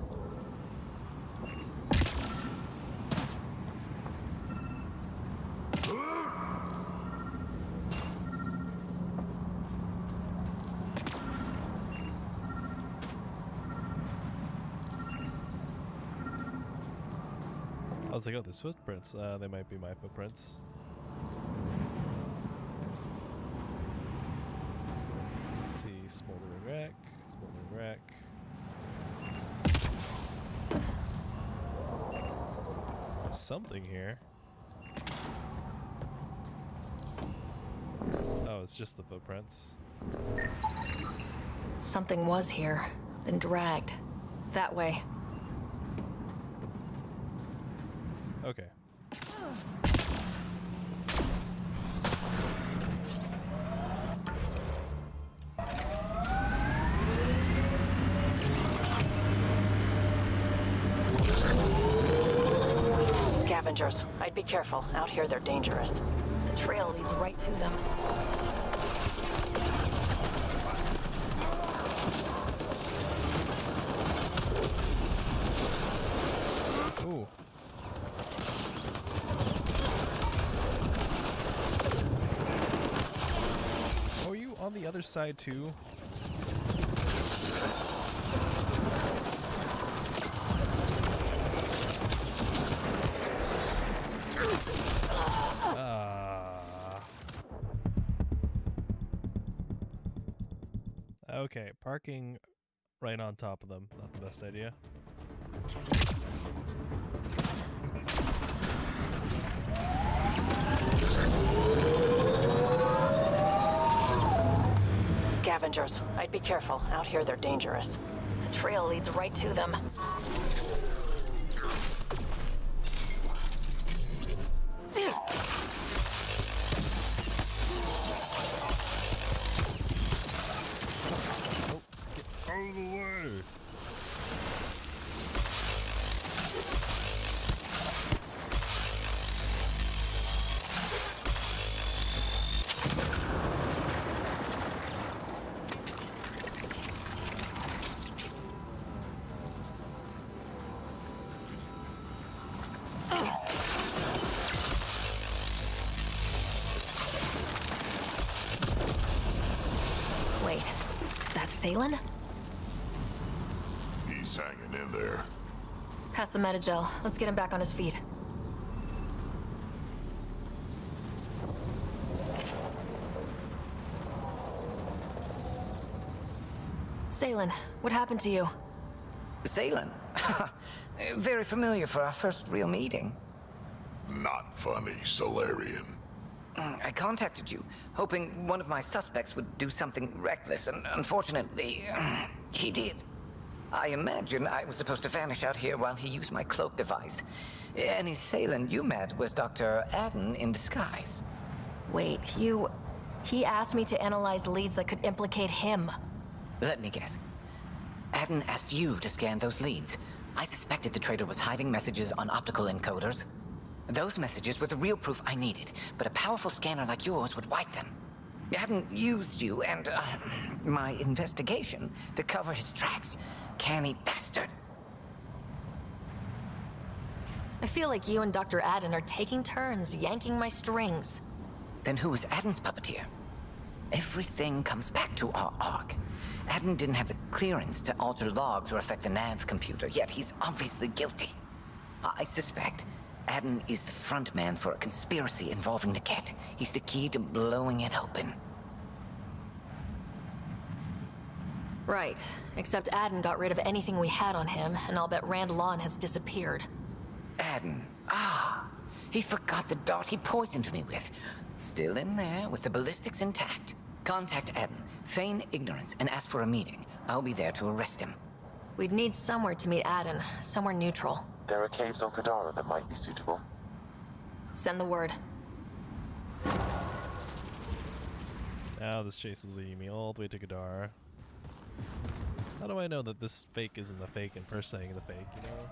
I was like, oh, there's footprints. They might be my footprints. Smoldering wreck. Smoldering wreck. There's something here. Oh, it's just the footprints. Something was here, then dragged. That way. Okay. Scavengers. I'd be careful. Out here, they're dangerous. The trail leads right to them. Ooh. Oh, are you on the other side too? Okay, parking right on top of them, not the best idea. Scavengers. I'd be careful. Out here, they're dangerous. The trail leads right to them. Out of the way! Wait, is that Salen? He's hanging in there. Pass the metagel. Let's get him back on his feet. Salen, what happened to you? Salen? Very familiar for our first real meeting. Not funny, Solarian. I contacted you, hoping one of my suspects would do something reckless, and unfortunately, he did. I imagine I was supposed to vanish out here while he used my cloak device. Any Salen you met was Dr. Adden in disguise. Wait, he asked me to analyze leads that could implicate him. Let me guess. Adden asked you to scan those leads. I suspected the traitor was hiding messages on optical encoders. Those messages were the real proof I needed, but a powerful scanner like yours would wipe them. Adden used you and my investigation to cover his tracks. Canny bastard. I feel like you and Dr. Adden are taking turns yanking my strings. Then who was Adden's puppeteer? Everything comes back to our arc. Adden didn't have the clearance to alter logs or affect the nav computer, yet he's obviously guilty. I suspect Adden is the front man for a conspiracy involving the Ket. He's the key to blowing it open. Right, except Adden got rid of anything we had on him, and I'll bet Rand Lawn has disappeared. Adden. He forgot the dart he poisoned me with. Still in there, with the ballistics intact. Contact Adden, feign ignorance, and ask for a meeting. I'll be there to arrest him. We'd need somewhere to meet Adden, somewhere neutral. There are caves on Kadara that might be suitable. Send the word. Now this chase is leading me all the way to Kadara. How do I know that this fake isn't the fake and impersonating the fake, you know?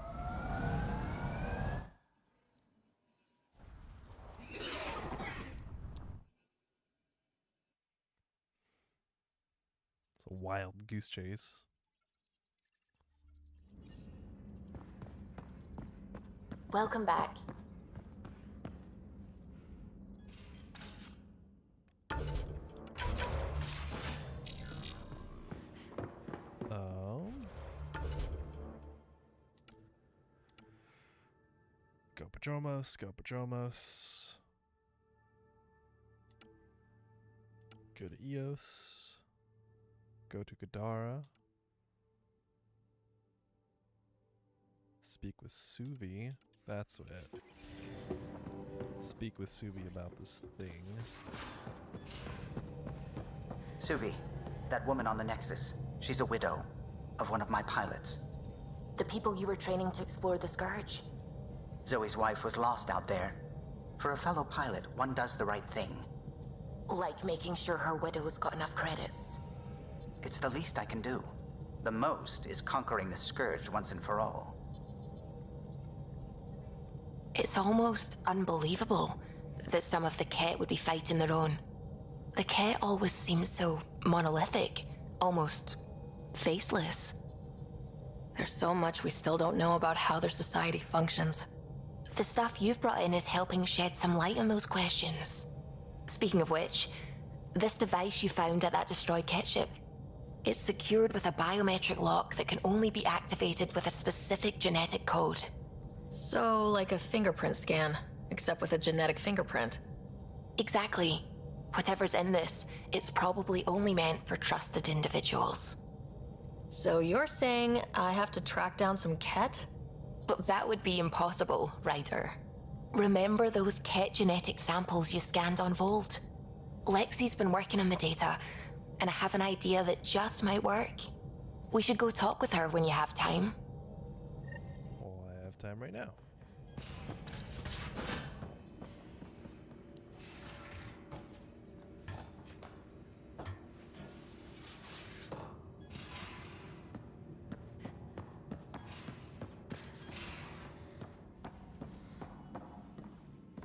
It's a wild goose chase. Welcome back. Go Pajomos, go Pajomos. Go to Eos. go to Kadara. Speak with Suvi. That's it. Speak with Suvi about this thing. Suvi, that woman on the Nexus, she's a widow of one of my pilots. The people you were training to explore the Scourge? Zoe's wife was lost out there. For a fellow pilot, one does the right thing. Like making sure her widow's got enough credits. It's the least I can do. The most is conquering the Scourge once and for all. It's almost unbelievable that some of the Ket would be fighting their own. The Ket always seems so monolithic, almost faceless. There's so much we still don't know about how their society functions. The stuff you've brought in is helping shed some light on those questions. Speaking of which, this device you found at that destroyed Ket ship, it's secured with a biometric lock that can only be activated with a specific genetic code. So, like a fingerprint scan, except with a genetic fingerprint. Exactly. Whatever's in this, it's probably only meant for trusted individuals. So you're saying I have to track down some Ket? But that would be impossible, Ryder. Remember those Ket genetic samples you scanned on Volt? Lexi's been working on the data, and I have an idea that just might work. We should go talk with her when you have time. Well, I have time right now.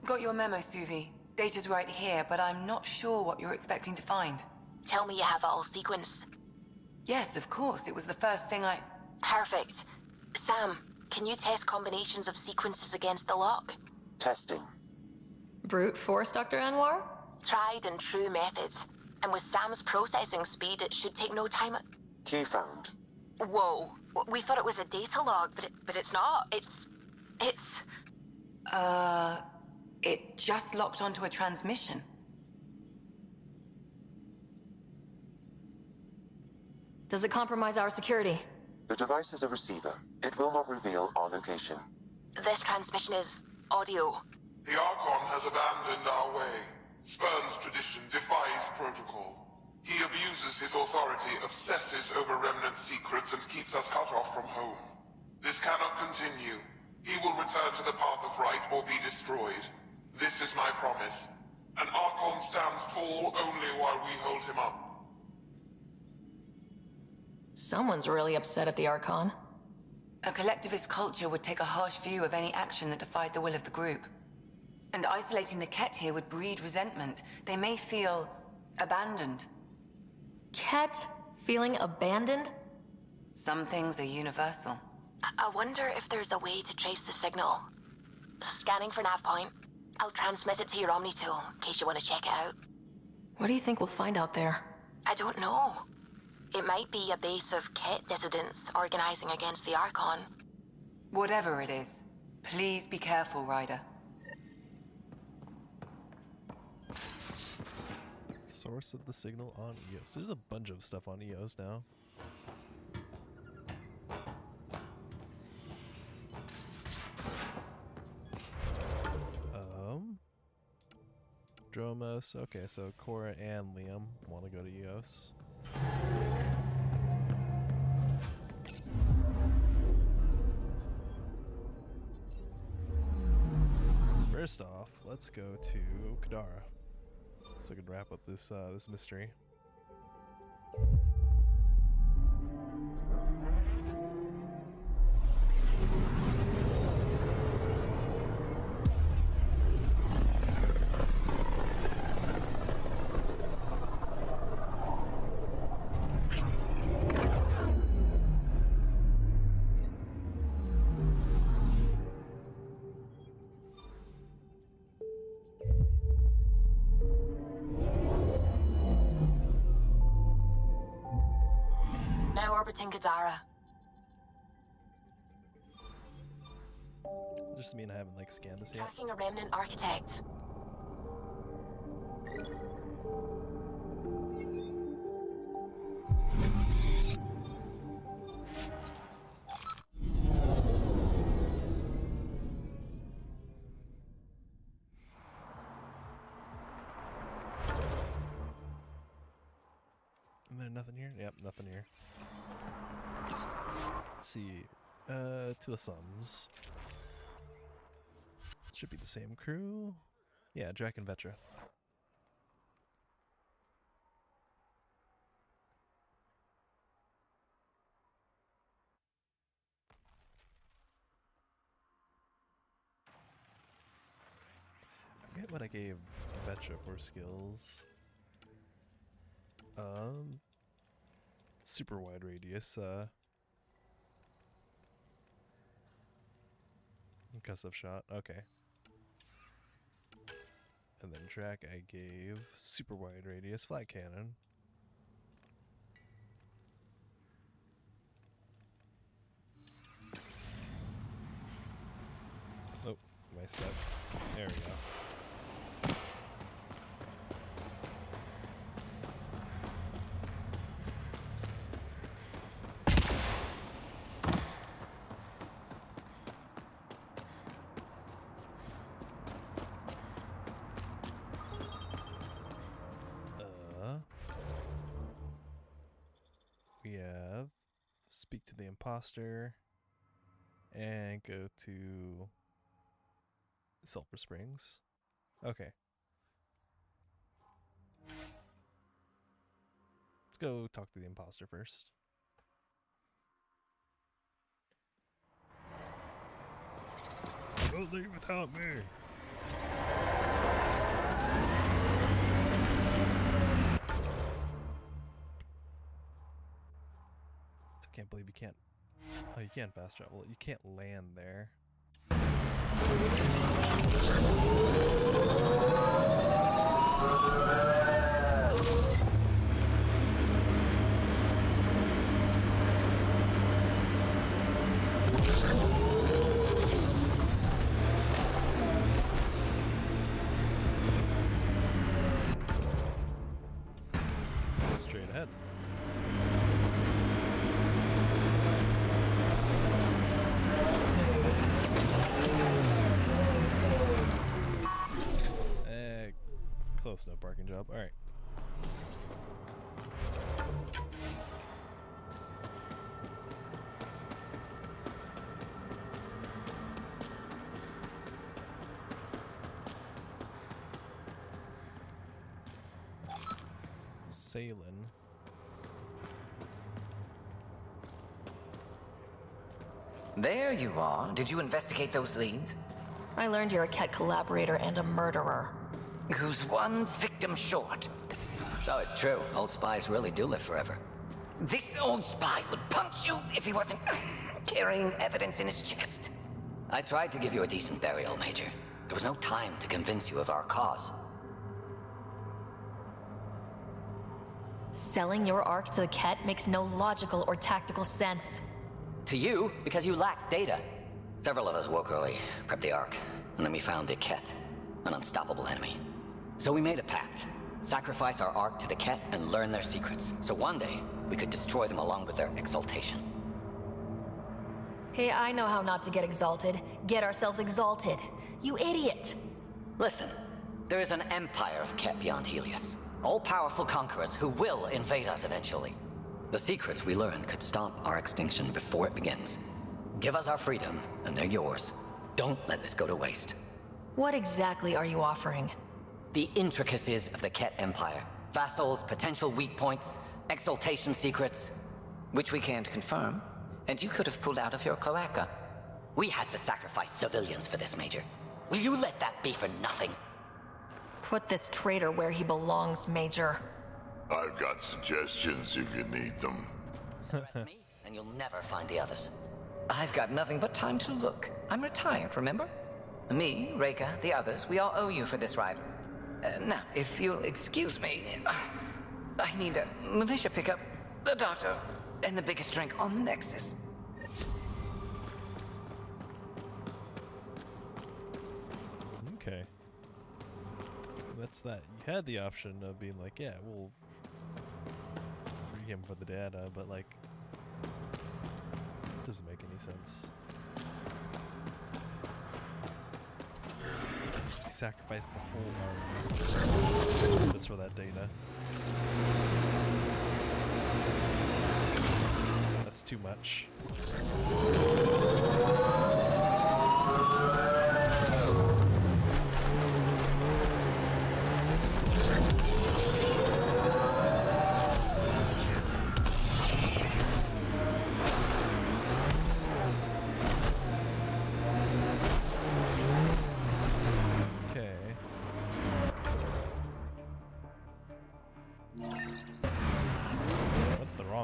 Got your memo, Suvi. Data's right here, but I'm not sure what you're expecting to find. Tell me you have it all sequenced. Yes, of course. It was the first thing I... Perfect. Sam, can you test combinations of sequences against the lock? Testing. Brute force, Dr. Anwar? Tried and true methods. And with Sam's processing speed, it should take no time. Key found. Whoa. We thought it was a data log, but it's not. It's... It just locked onto a transmission. Does it compromise our security? The device is a receiver. It will not reveal our location. This transmission is audio. The Archon has abandoned our way, spurns tradition, defies protocol. He abuses his authority, obsesses over Remnant secrets, and keeps us cut off from home. This cannot continue. He will return to the path of right or be destroyed. This is my promise. An Archon stands tall only while we hold him up. Someone's really upset at the Archon. A collectivist culture would take a harsh view of any action that defied the will of the group. And isolating the Ket here would breed resentment. They may feel abandoned. Ket feeling abandoned? Some things are universal. I wonder if there's a way to trace the signal. Scanning for nav point. I'll transmit it to your Omni tool, in case you want to check it out. What do you think we'll find out there? I don't know. It might be a base of Ket dissidents organizing against the Archon. Whatever it is, please be careful, Ryder. Source of the signal on EOS. There's a bunch of stuff on EOS now. Dromos. Okay, so Cora and Liam want to go to EOS. So first off, let's go to Kadara, so I can wrap up this this mystery. Orbiting Kadara. Just mean I haven't like scanned this yet. Tracking a remnant architect. Nothing here? Yep, nothing here. Let's see. To the Slums. Should be the same crew. Yeah, Jack and Vetra. I forget what I gave Vetra for skills. Super wide radius, concussive shot, okay. And then Drac I gave super wide radius flat cannon. Oh, my step. There we go. We have speak to the imposter and go to Sulphur Springs. Okay. Let's go talk to the imposter first. Don't leave without me. I can't believe you can't. Oh, you can't fast travel. You can't land there. Straight ahead. Close enough parking job. All right. Sailing. There you are. Did you investigate those leads? I learned you're a Ket collaborator and a murderer. Who's one victim short? Oh, it's true. Old spies really do live forever. This old spy would punch you if he wasn't carrying evidence in his chest. I tried to give you a decent burial, Major. There was no time to convince you of our cause. Selling your Ark to the Ket makes no logical or tactical sense. To you, because you lack data. Several of us woke early, prepped the Ark, and then we found the Ket, an unstoppable enemy. So we made a pact. Sacrifice our Ark to the Ket and learn their secrets, so one day we could destroy them along with their exaltation. Hey, I know how not to get exalted. Get ourselves exalted. You idiot! Listen, there is an empire of Ket beyond Helios. All-powerful conquerors who will invade us eventually. The secrets we learn could stop our extinction before it begins. Give us our freedom, and they're yours. Don't let this go to waste. What exactly are you offering? The intricacies of the Ket Empire. Vassals, potential weak points, exaltation secrets. Which we can't confirm. And you could have pulled out of your cloaca. We had to sacrifice civilians for this, Major. Will you let that be for nothing? Put this traitor where he belongs, Major. I've got suggestions if you need them. Me, and you'll never find the others. I've got nothing but time to look. I'm retired, remember? Me, Reika, the others, we all owe you for this ride. Now, if you'll excuse me, I need a militia pickup, the doctor, and the biggest drink on the Nexus. Okay. That's that. You had the option of being like, yeah, we'll free him for the data, but like, it doesn't make any sense. You sacrificed the whole army just for that data. That's too much.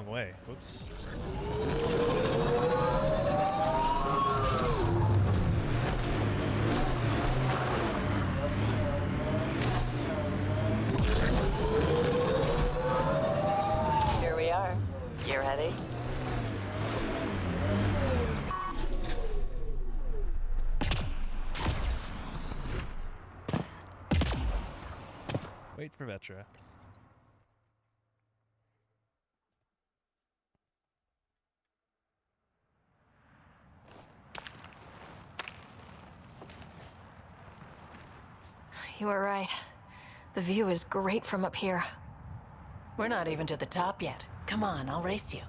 Way. Oops. Here we are. You ready? Wait for Vetra. You were right. The view is great from up here. We're not even to the top yet. Come on, I'll race you.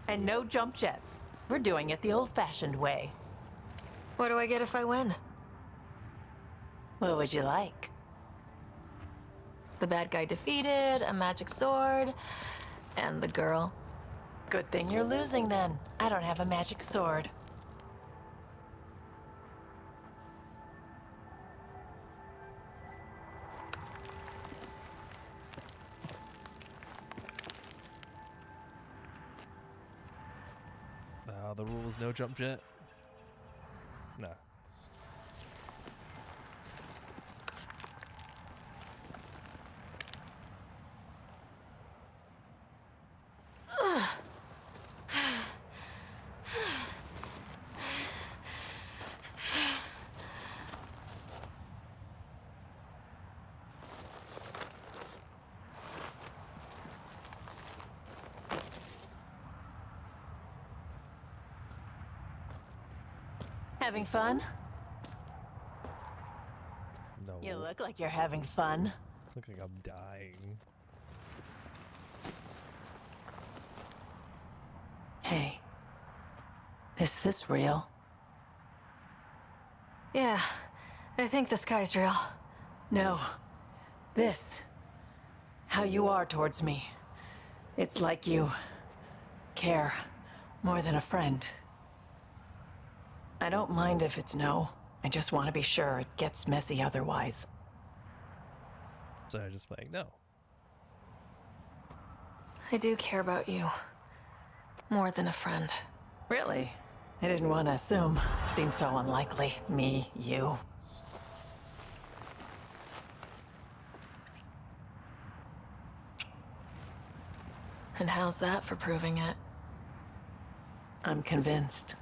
And no jump jets. We're doing it the old-fashioned way. What do I get if I win? What would you like? The bad guy defeated, a magic sword, and the girl. Good thing you're losing then. I don't have a magic sword. The rule is no jump jet? No. Having fun? No. You look like you're having fun. Look like I'm dying. Hey. Is this real? Yeah, I think the sky's real. No. This. How you are towards me. It's like you care more than a friend. I don't mind if it's no. I just want to be sure it gets messy otherwise. So I'm just playing no. I do care about you. More than a friend. Really? I didn't want to assume. Seems so unlikely. Me, you. And how's that for proving it? I'm convinced.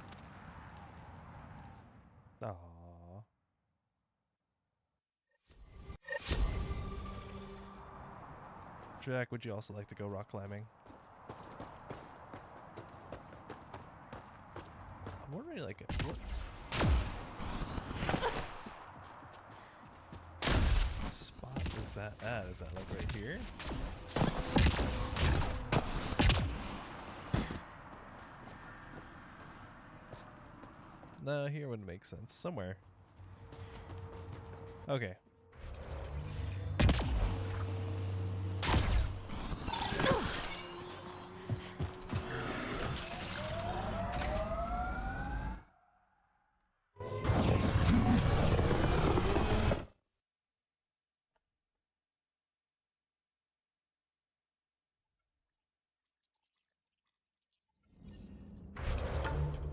Aww. Jack, would you also like to go rock climbing? I'm wondering, like, what spot is that at? Is that, like, right here? No, here wouldn't make sense. Somewhere. Okay.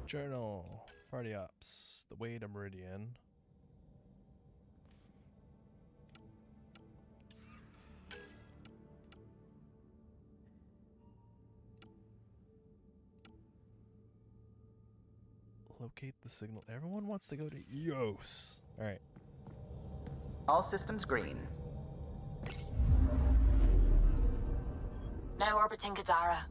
Journal. Party ops. The way to Meridian. Locate the signal. Everyone wants to go to Eos. Alright. All systems green. Now orbiting Gadara.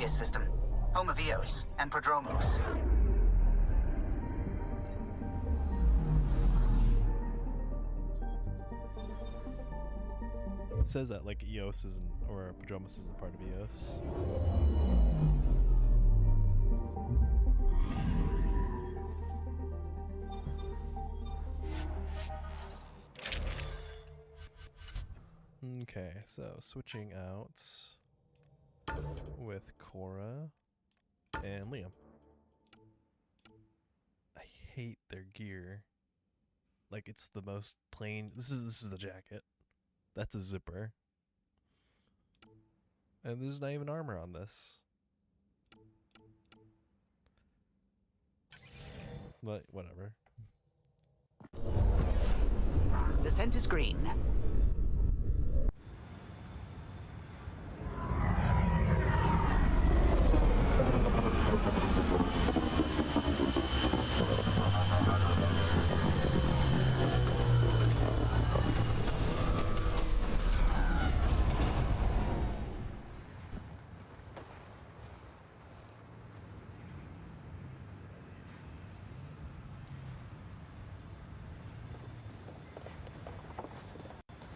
obvious system. Home of Eos and Prodromos. It says that like Eos isn't, or Prodromos isn't part of Eos. Okay, so switching out with Cora and Liam. I hate their gear. Like, it's the most plain. This is the jacket. That's a zipper. And there's not even armor on this. But whatever. Descent is green.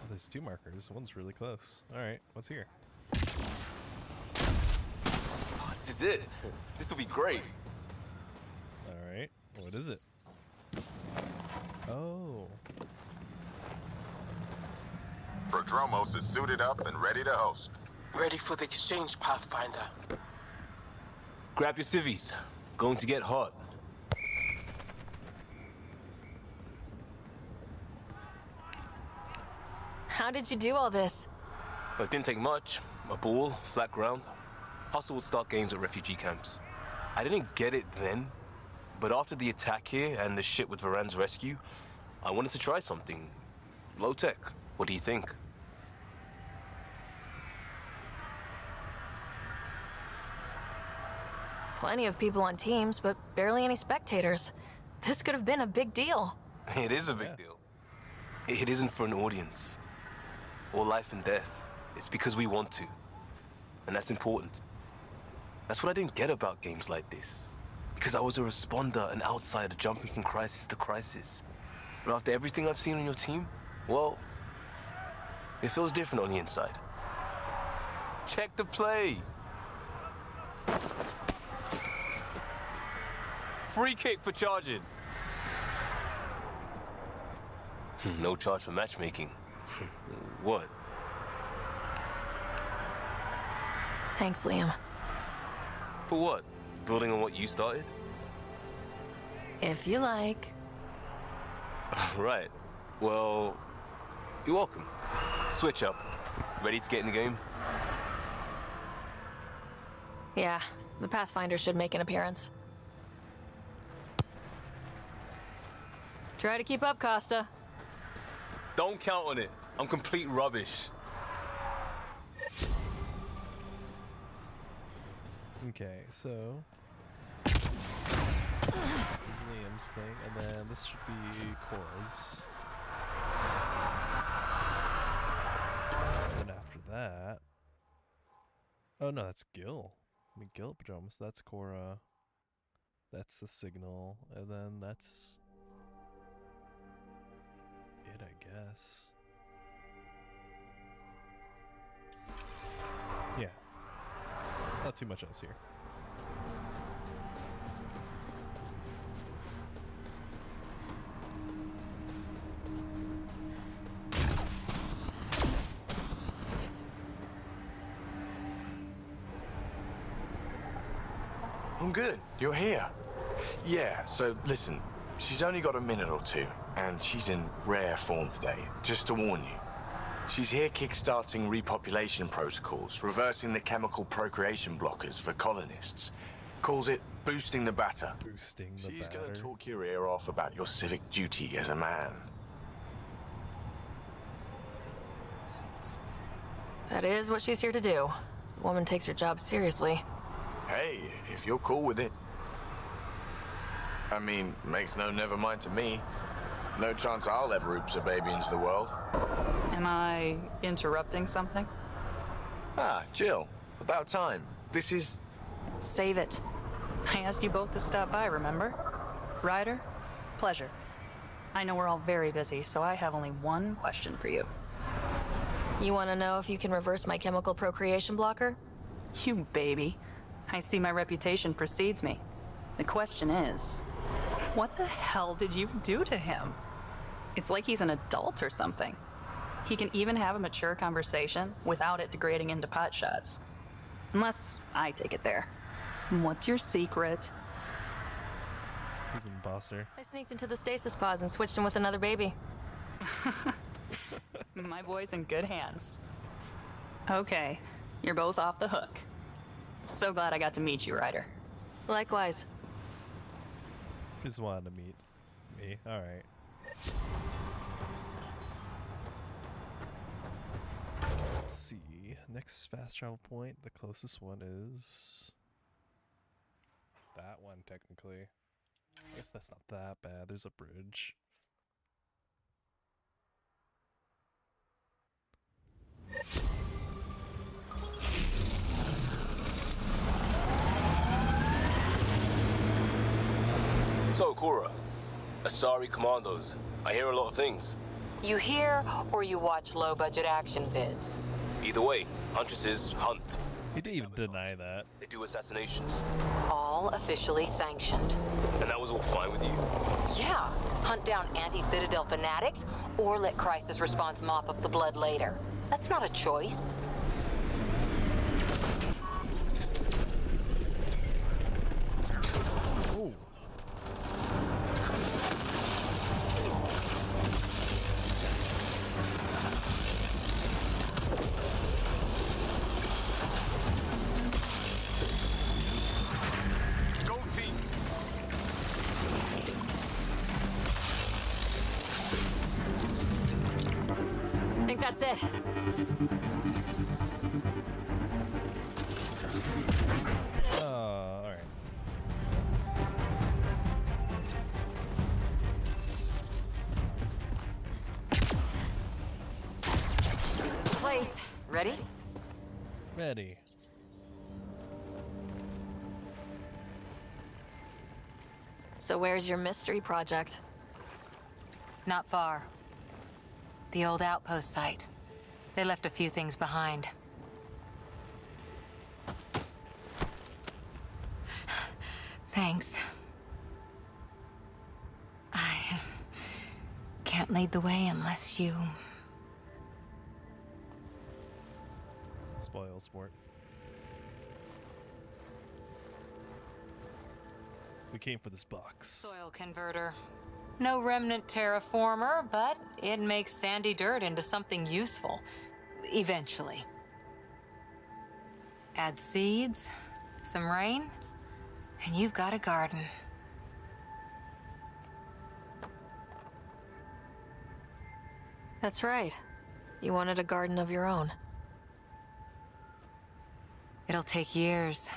There's two markers. One's really close. Alright, what's here? Oh, this is it. This will be great. Alright, what is it? Oh. Prodromos is suited up and ready to host. Ready for the exchange, Pathfinder. Grab your civvies. Going to get hot. How did you do all this? Well, it didn't take much. A ball, flat ground. Hustle would start games at refugee camps. I didn't get it then, but after the attack here and the shit with Varan's rescue, I wanted to try something. Low tech. What do you think? Plenty of people on teams, but barely any spectators. This could have been a big deal. It is a big deal. It isn't for an audience. Or life and death. It's because we want to. And that's important. That's what I didn't get about games like this. Because I was a responder, an outsider jumping from crisis to crisis. But after everything I've seen on your team, well, it feels different on the inside. Check the play. Free kick for charging. No charge for matchmaking. What? Thanks, Liam. For what? Building on what you started? If you like. Right. Well, you're welcome. Switch up. Ready to get in the game? Yeah, the Pathfinder should make an appearance. Try to keep up, Costa. Don't count on it. I'm complete rubbish. Okay, so this is Liam's thing, and then this should be Cora's. And after that, oh no, that's Gil. I mean, Gil pajamas. That's Cora. That's the signal, and then that's it, I guess. Yeah. Not too much else here. I'm good. You're here. Yeah, so listen, she's only got a minute or two, and she's in rare form today, just to warn you. She's here kickstarting repopulation protocols, reversing the chemical procreation blockers for colonists. Calls it boosting the batter. Boosting the She's batter. gonna talk your ear off about your civic duty as a man. That is what she's here to do. The woman takes her job seriously. Hey, if you're cool with it. I mean, makes no never mind to me. No chance I'll ever oops a baby into the world. Am I interrupting something? Ah, Jill. About time. This is Save it. I asked you both to stop by, remember? Ryder, pleasure. I know we're all very busy, so I have only one question for you. You want to know if you can reverse my chemical procreation blocker? You baby. I see my reputation precedes me. The question is, what the hell did you do to him? It's like he's an adult or something. He can even have a mature conversation without it degrading into pot shots. Unless I take it there. What's your secret? He's an imposter. I sneaked into the stasis pods and switched him with another baby. My boy's in good hands. Okay, you're both off the hook. So glad I got to meet you, Ryder. Likewise. Just wanted to meet me. Alright. Let's see. Next fast travel point, the closest one is that one, technically. I guess that's not that bad. There's a bridge. So, Cora, Asari commandos. I hear a lot of things. You hear or you watch low-budget action vids? Either way, Huntresses hunt. He didn't even deny that. They do assassinations. All officially sanctioned. And that was all fine with you? Yeah. Hunt down anti-Citadel fanatics or let crisis response mop up the blood later. That's not a choice. Ooh. Go team! I think that's it. Alright. Place. Ready? Ready. So where's your mystery project? Not far. The old outpost site. They left a few things behind. Thanks. I can't lead the way unless you... Spoil sport. We came for this box. Soil converter. No remnant terraformer, but it makes sandy dirt into something useful. Eventually. Add seeds, some rain, and you've got a garden. That's right. You wanted a garden of your own. It'll take years.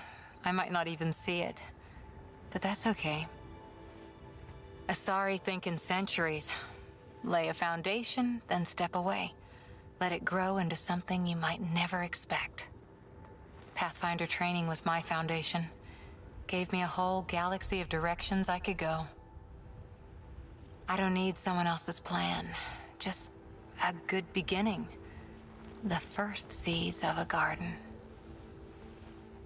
I might not even see it. But that's okay. Asari think in centuries. Lay a foundation, then step away. Let it grow into something you might never expect. Pathfinder training was my foundation. Gave me a whole galaxy of directions I could go. I don't need someone else's plan. Just a good beginning. The first seeds of a garden.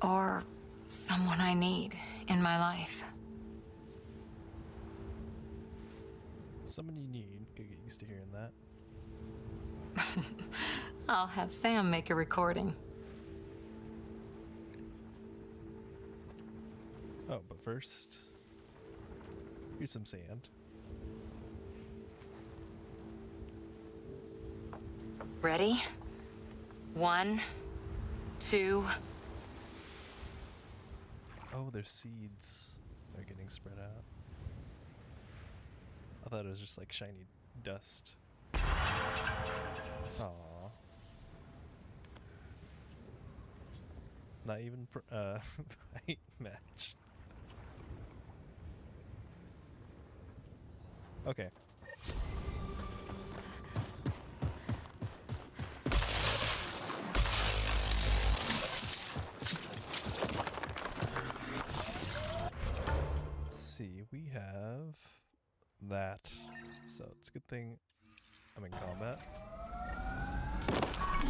Or someone I need in my life. Someone you need. Could get used to hearing that. I'll have Sam make a recording. Oh, but first, here's some sand. Ready? 1, 2. Oh, there's seeds. They're getting spread out. I thought it was just like shiny dust. Aww. Not even height match. Okay. that. So it's a good thing I'm in combat.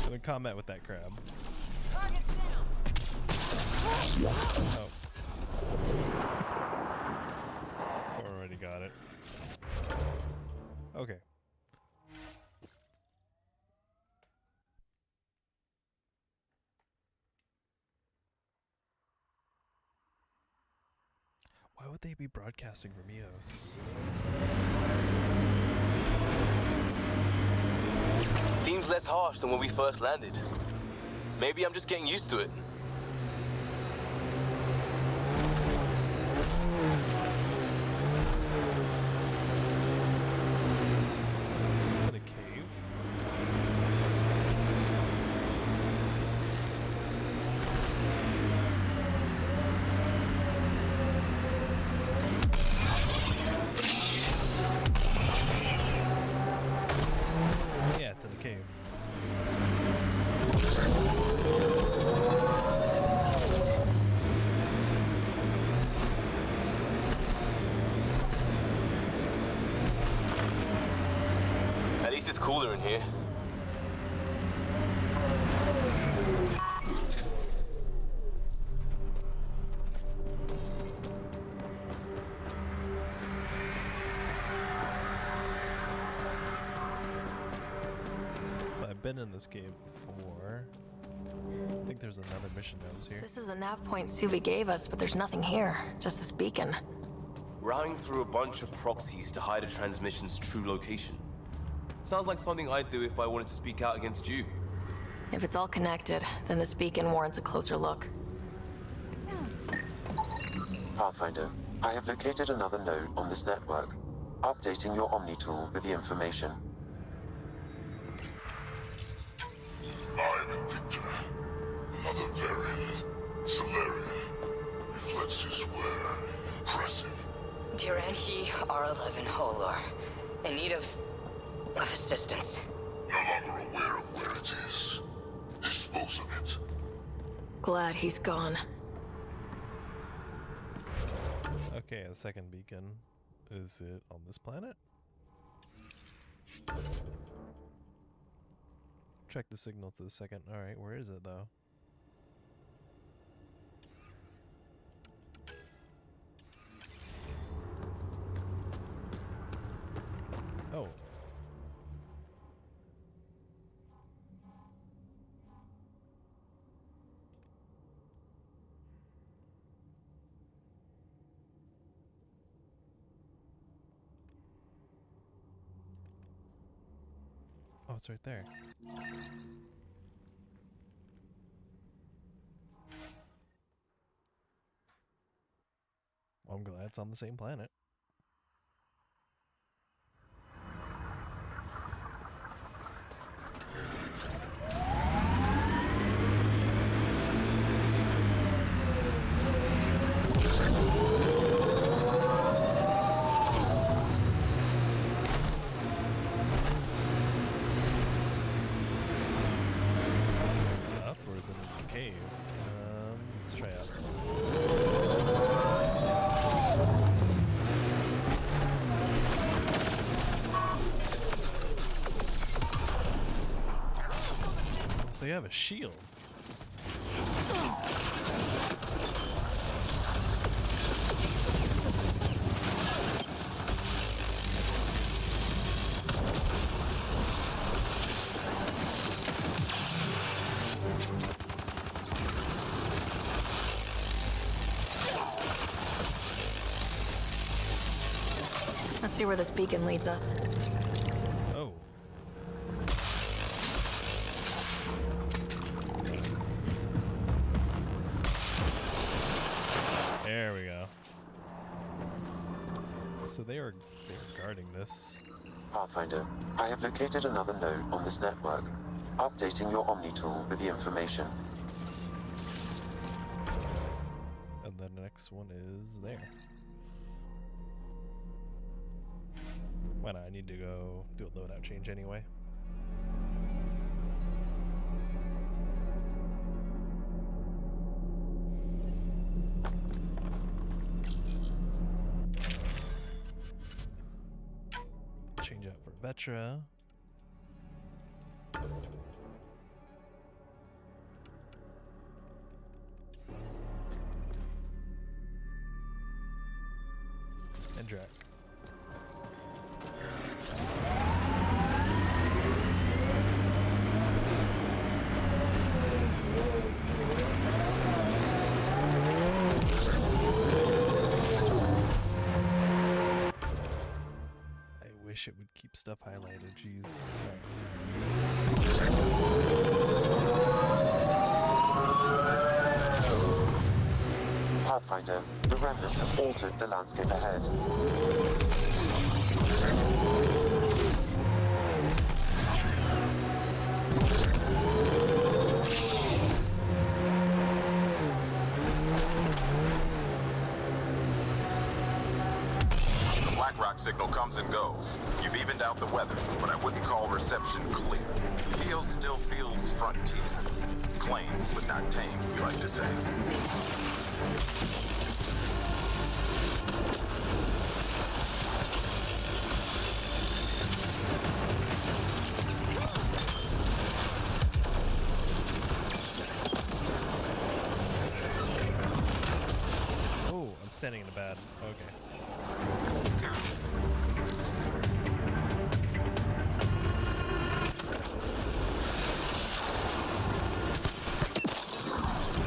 I'm in combat with that crab. Oh. Already got it. Okay. Why would they be broadcasting from Eos? Seems less harsh than when we first landed. Maybe I'm just getting used to it. In a cave? Yeah, it's in a cave. At least it's cooler in here. So I've been in this cave before. I think there's another mission nose here. This is the nav point Suvi gave us, but there's nothing here. Just this beacon. Routing through a bunch of proxies to hide a transmission's true location. Sounds like something I'd do if I wanted to speak out against you. If it's all connected, then this beacon warrants a closer look. Pathfinder, I have located another node on this network. Updating your Omni tool with the information. I'm Victor. Another variant. Solarian. Reflexes were impressive. Duran, he R11 Holor. In need of assistance. No longer aware of where it is. Dispose of it. Glad he's gone. Okay, the second beacon. Is it on this planet? Check the signal to the second. Alright, where is it though? Oh. Oh, it's right there. Well, I'm glad it's on the same planet. Up, or is it in the cave? Let's try up. They have a shield. Let's see where this beacon leads us. Oh. There we go. So they're guarding this. Pathfinder, I have located another node on this network. Updating your Omni tool with the information. And then the next one is there. Why not? I need to go do a loadout change anyway. change out for Vetra. And Drac. I wish it would keep stuff highlighted, jeez. Pathfinder, the Remnant have altered the landscape ahead. The Black Rock signal comes and goes. You've evened out the weather, but I wouldn't call reception clear. Heel still feels frontier. Claimed, but not tamed, we like to say. Oh, I'm standing in a bad. Okay.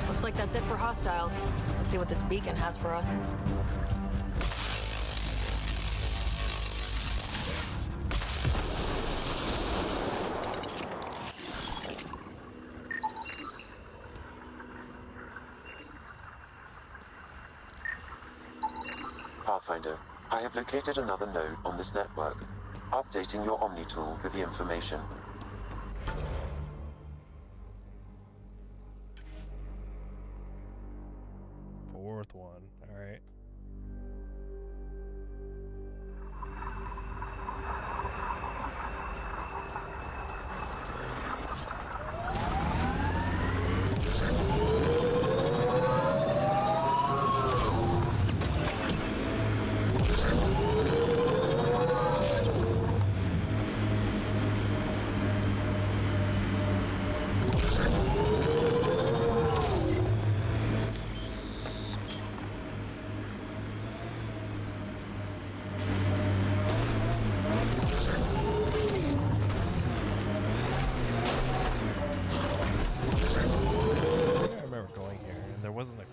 Looks like that's it for hostiles. Let's see what this beacon has for us. Pathfinder, I have located another node on this network. Updating your Omni tool with the information. Fourth one. All right.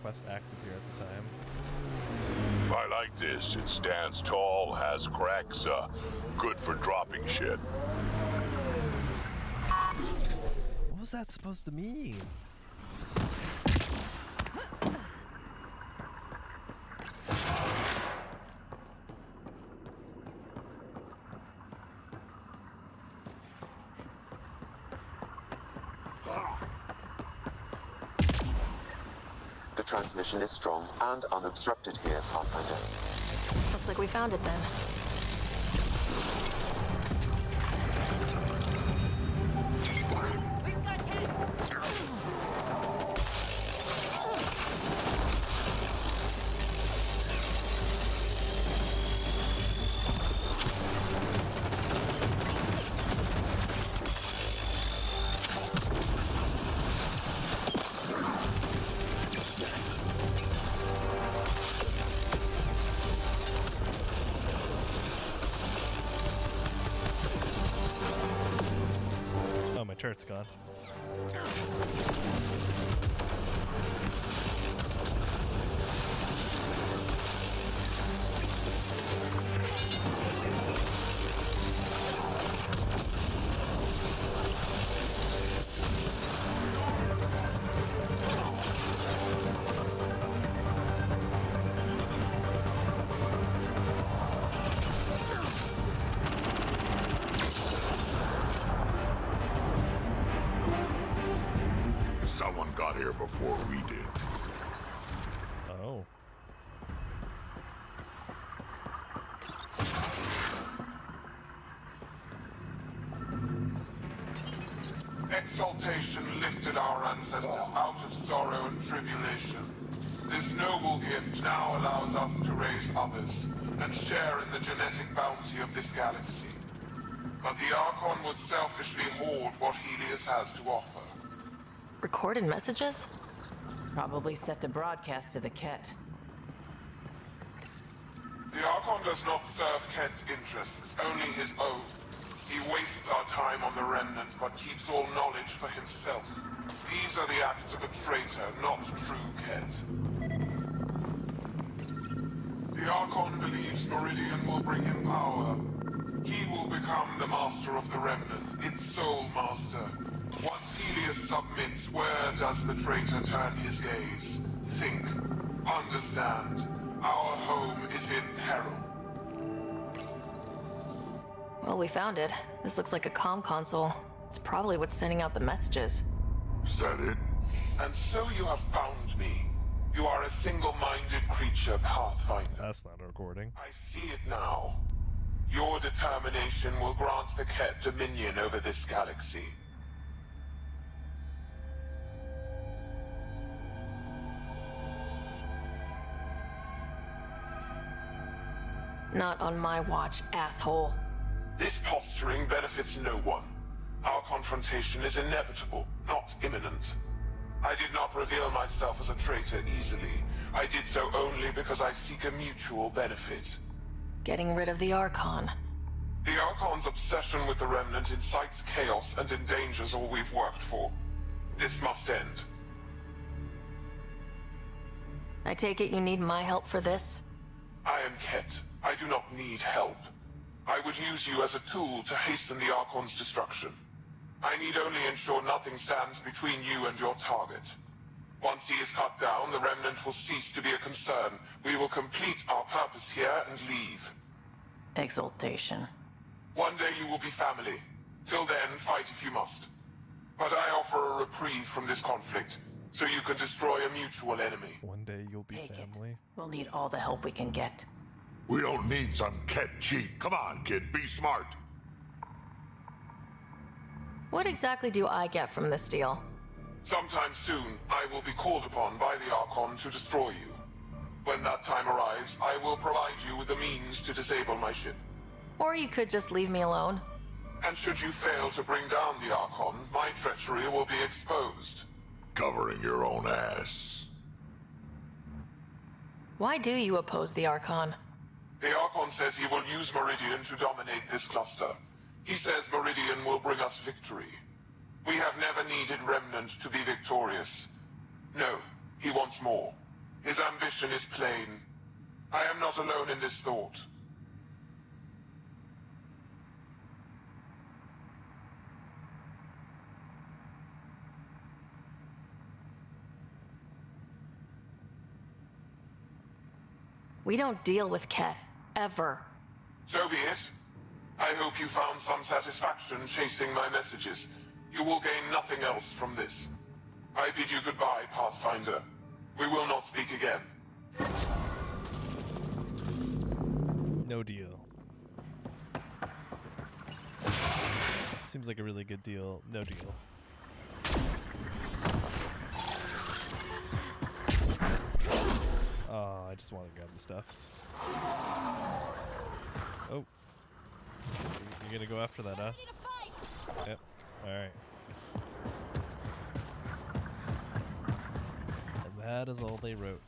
Quest active here at the time. I like this. It stands tall, has cracks, good for dropping shit. What was that supposed to mean? The transmission is strong and unobstructed here, Pathfinder. Looks like we found it then. Turret's gone. Someone got here before we did. Oh. Exaltation lifted our ancestors out of sorrow and tribulation. This noble gift now allows us to raise others and share in the genetic bounty of this galaxy. but the Archon would selfishly hoard what Helios has to offer. Recorded messages? Probably set to broadcast to the Ket. The Archon does not serve Ket interests, only his own. He wastes our time on the Remnant, but keeps all knowledge for himself. These are the acts of a traitor, not true Ket. The Archon believes Meridian will bring him power. He will become the master of the Remnant, its sole master. Once Helios submits, where does the traitor turn his gaze? Think. Understand. Our home is in peril. Well, we found it. This looks like a comm console. It's probably what's sending out the messages. Is that it? And so you have found me. You are a single-minded creature, Pathfinder. That's not a recording. I see it now. Your determination will grant the Ket dominion over this galaxy. Not on my watch, asshole. This posturing benefits no one. Our confrontation is inevitable, not imminent. I did not reveal myself as a traitor easily. I did so only because I seek a mutual benefit. Getting rid of the Archon. The Archon's obsession with the Remnant incites chaos and endangers all we've worked for. This must end. I take it you need my help for this? I am Ket. I do not need help. I would use you as a tool to hasten the Archon's destruction. I need only ensure nothing stands between you and your target. Once he is cut down, the Remnant will cease to be a concern. We will complete our purpose here and leave. Exaltation. One day you will be family. Till then, fight if you must. But I offer a reprieve from this conflict, so you can destroy a mutual enemy. One day you'll be Take family. it. We'll need all the help we can get. We don't need some Ket cheat. Come on, kid, be smart. What exactly do I get from this deal? Sometime soon, I will be called upon by the Archon to destroy you. When that time arrives, I will provide you with the means to disable my ship. Or you could just leave me alone. And should you fail to bring down the Archon, my treachery will be exposed. Covering your own ass. Why do you oppose the Archon? The Archon says he will use Meridian to dominate this cluster. He says Meridian will bring us victory. We have never needed Remnant to be victorious. No, he wants more. His ambition is plain. I am not alone in this thought. We don't deal with Ket, ever. So be it. I hope you found some satisfaction chasing my messages. You will gain nothing else from this. I bid you goodbye, Pathfinder. We will not speak again. No deal. Seems like a really good deal. No deal. Oh, I just want to grab the stuff. Oh. You're gonna go after that, huh? Yep. Alright. And that is all they wrote.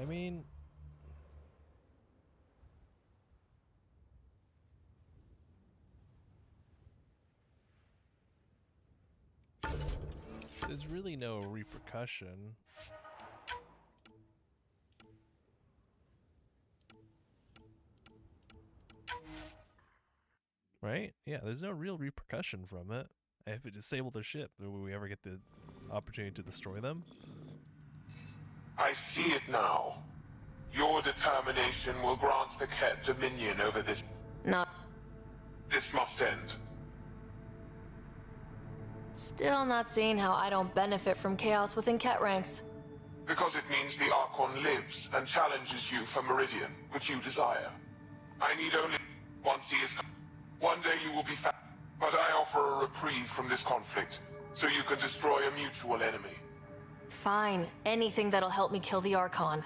I mean... there's really no repercussion. Right? Yeah, there's no real repercussion from it. If it disabled their ship, will we ever get the opportunity to destroy them? I see it now. Your determination will grant the Ket dominion over this. Not. This must end. Still not seeing how I don't benefit from chaos within Ket ranks. Because it means the Archon lives and challenges you for Meridian, which you desire. I need only... once he is... one day you will be but I offer a reprieve from this conflict, so you can destroy a mutual enemy. Fine. Anything that'll help me kill the Archon.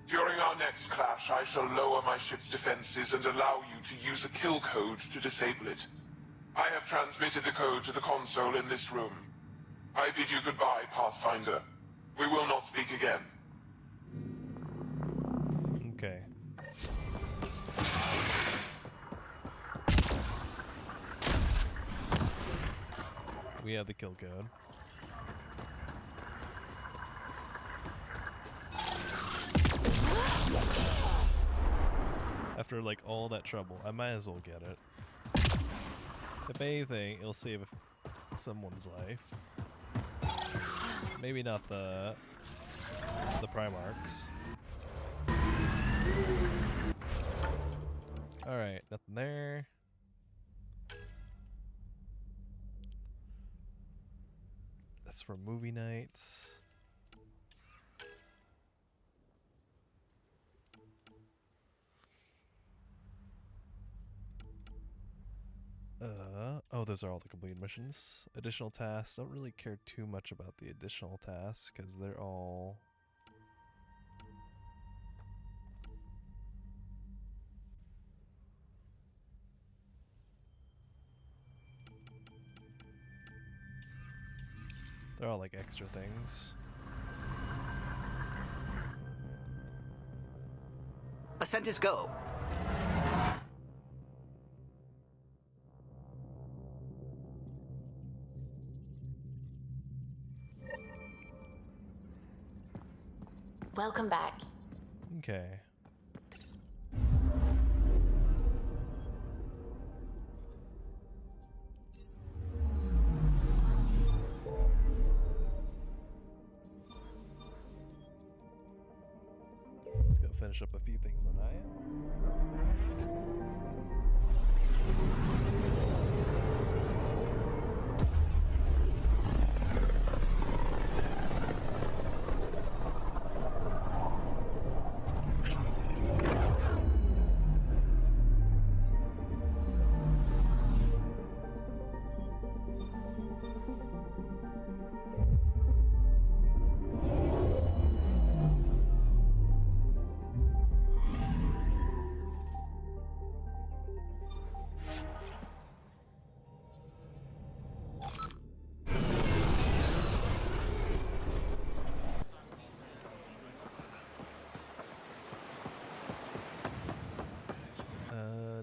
During our next clash, I shall lower my ship's defenses and allow you to use a kill code to disable it. I have transmitted the code to the console in this room. I bid you goodbye, Pathfinder. We will not speak again. Okay. We have the kill code. After like all that trouble, I might as well get it. If anything, it'll save someone's life. Maybe not the Primarchs. Alright, nothing there. That's for movie nights. Oh, those are all the completed missions. Additional tasks. Don't really care too much about the additional tasks because they're all... they're all like extra things. Ascent is go. Welcome back. Okay. Let's go finish up a few things on Aya.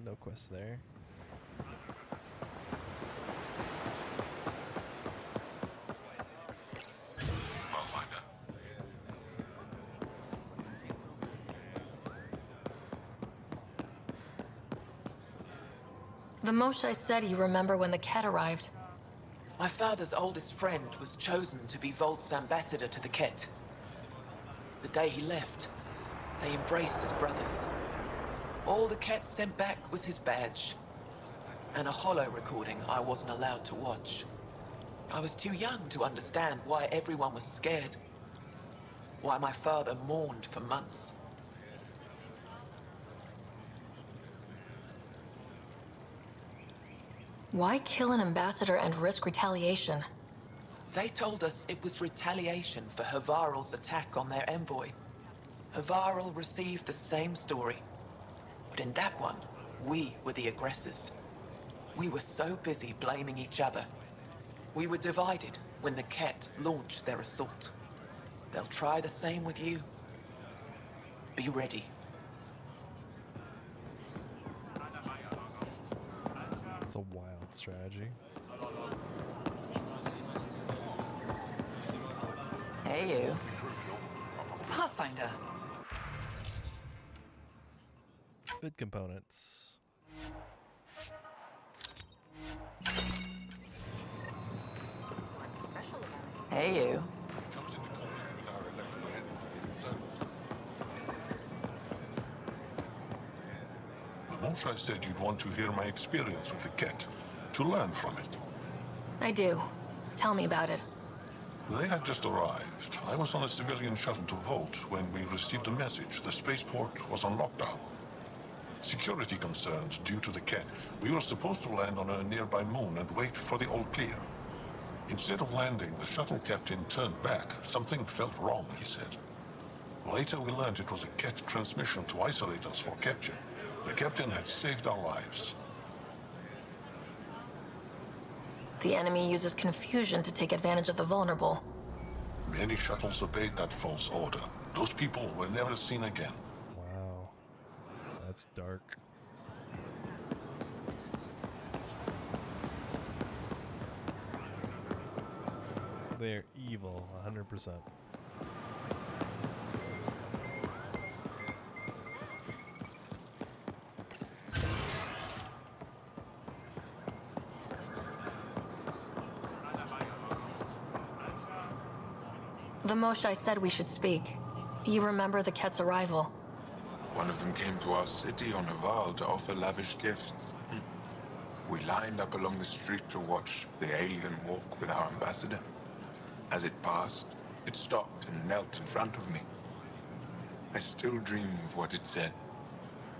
No quest there. The Moshae said you remember when the Ket arrived. My father's oldest friend was chosen to be Volt's ambassador to the Ket. The day he left, they embraced as brothers. All the Ket sent back was his badge, and a holo recording I wasn't allowed to watch. I was too young to understand why everyone was scared, why my father mourned for months. Why kill an ambassador and risk retaliation? They told us it was retaliation for Havarl's attack on their envoy. Havarl received the same story, but in that one, we were the aggressors. We were so busy blaming each other. We were divided when the Ket launched their assault. They'll try the same with you. Be ready. It's a wild strategy. Hey, you. Pathfinder. Good components. Hey, you. The Moshae said you'd want to hear my experience with the Ket, to learn from it. I do. Tell me about it. They had just arrived. I was on a civilian shuttle to Volt when we received a message. The spaceport was on lockdown. Security concerns due to the Ket. We were supposed to land on a nearby moon and wait for the all clear. Instead of landing, the shuttle captain turned back. Something felt wrong, he said. Later we learned it was a Ket transmission to isolate us for capture. The captain had saved our lives. The enemy uses confusion to take advantage of the vulnerable. Many shuttles obeyed that false order. Those people were never seen again. Wow. That's dark. They're evil, 100%. The Moshai said we should speak. You remember the Ket's arrival? One of them came to our city on a vow to offer lavish gifts. We lined up along the street to watch the alien walk with our ambassador. As it passed, it stopped and knelt in front of me. I still dream of what it said.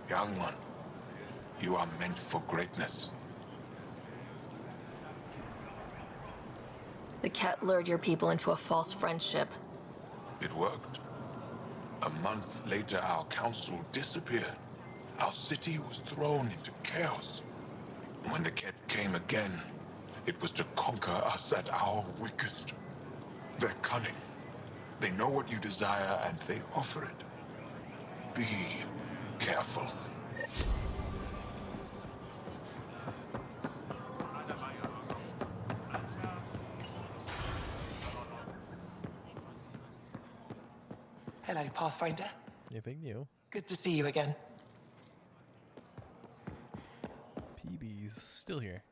Young one, you are meant for greatness. The Ket lured your people into a false friendship. It worked. A month later, our council disappeared. Our city was thrown into chaos. When the Ket came again, it was to conquer us at our weakest. They're cunning. They know what you desire and they offer it. Be careful. Hello, Pathfinder. Anything new? Good to see you again. PB's still here.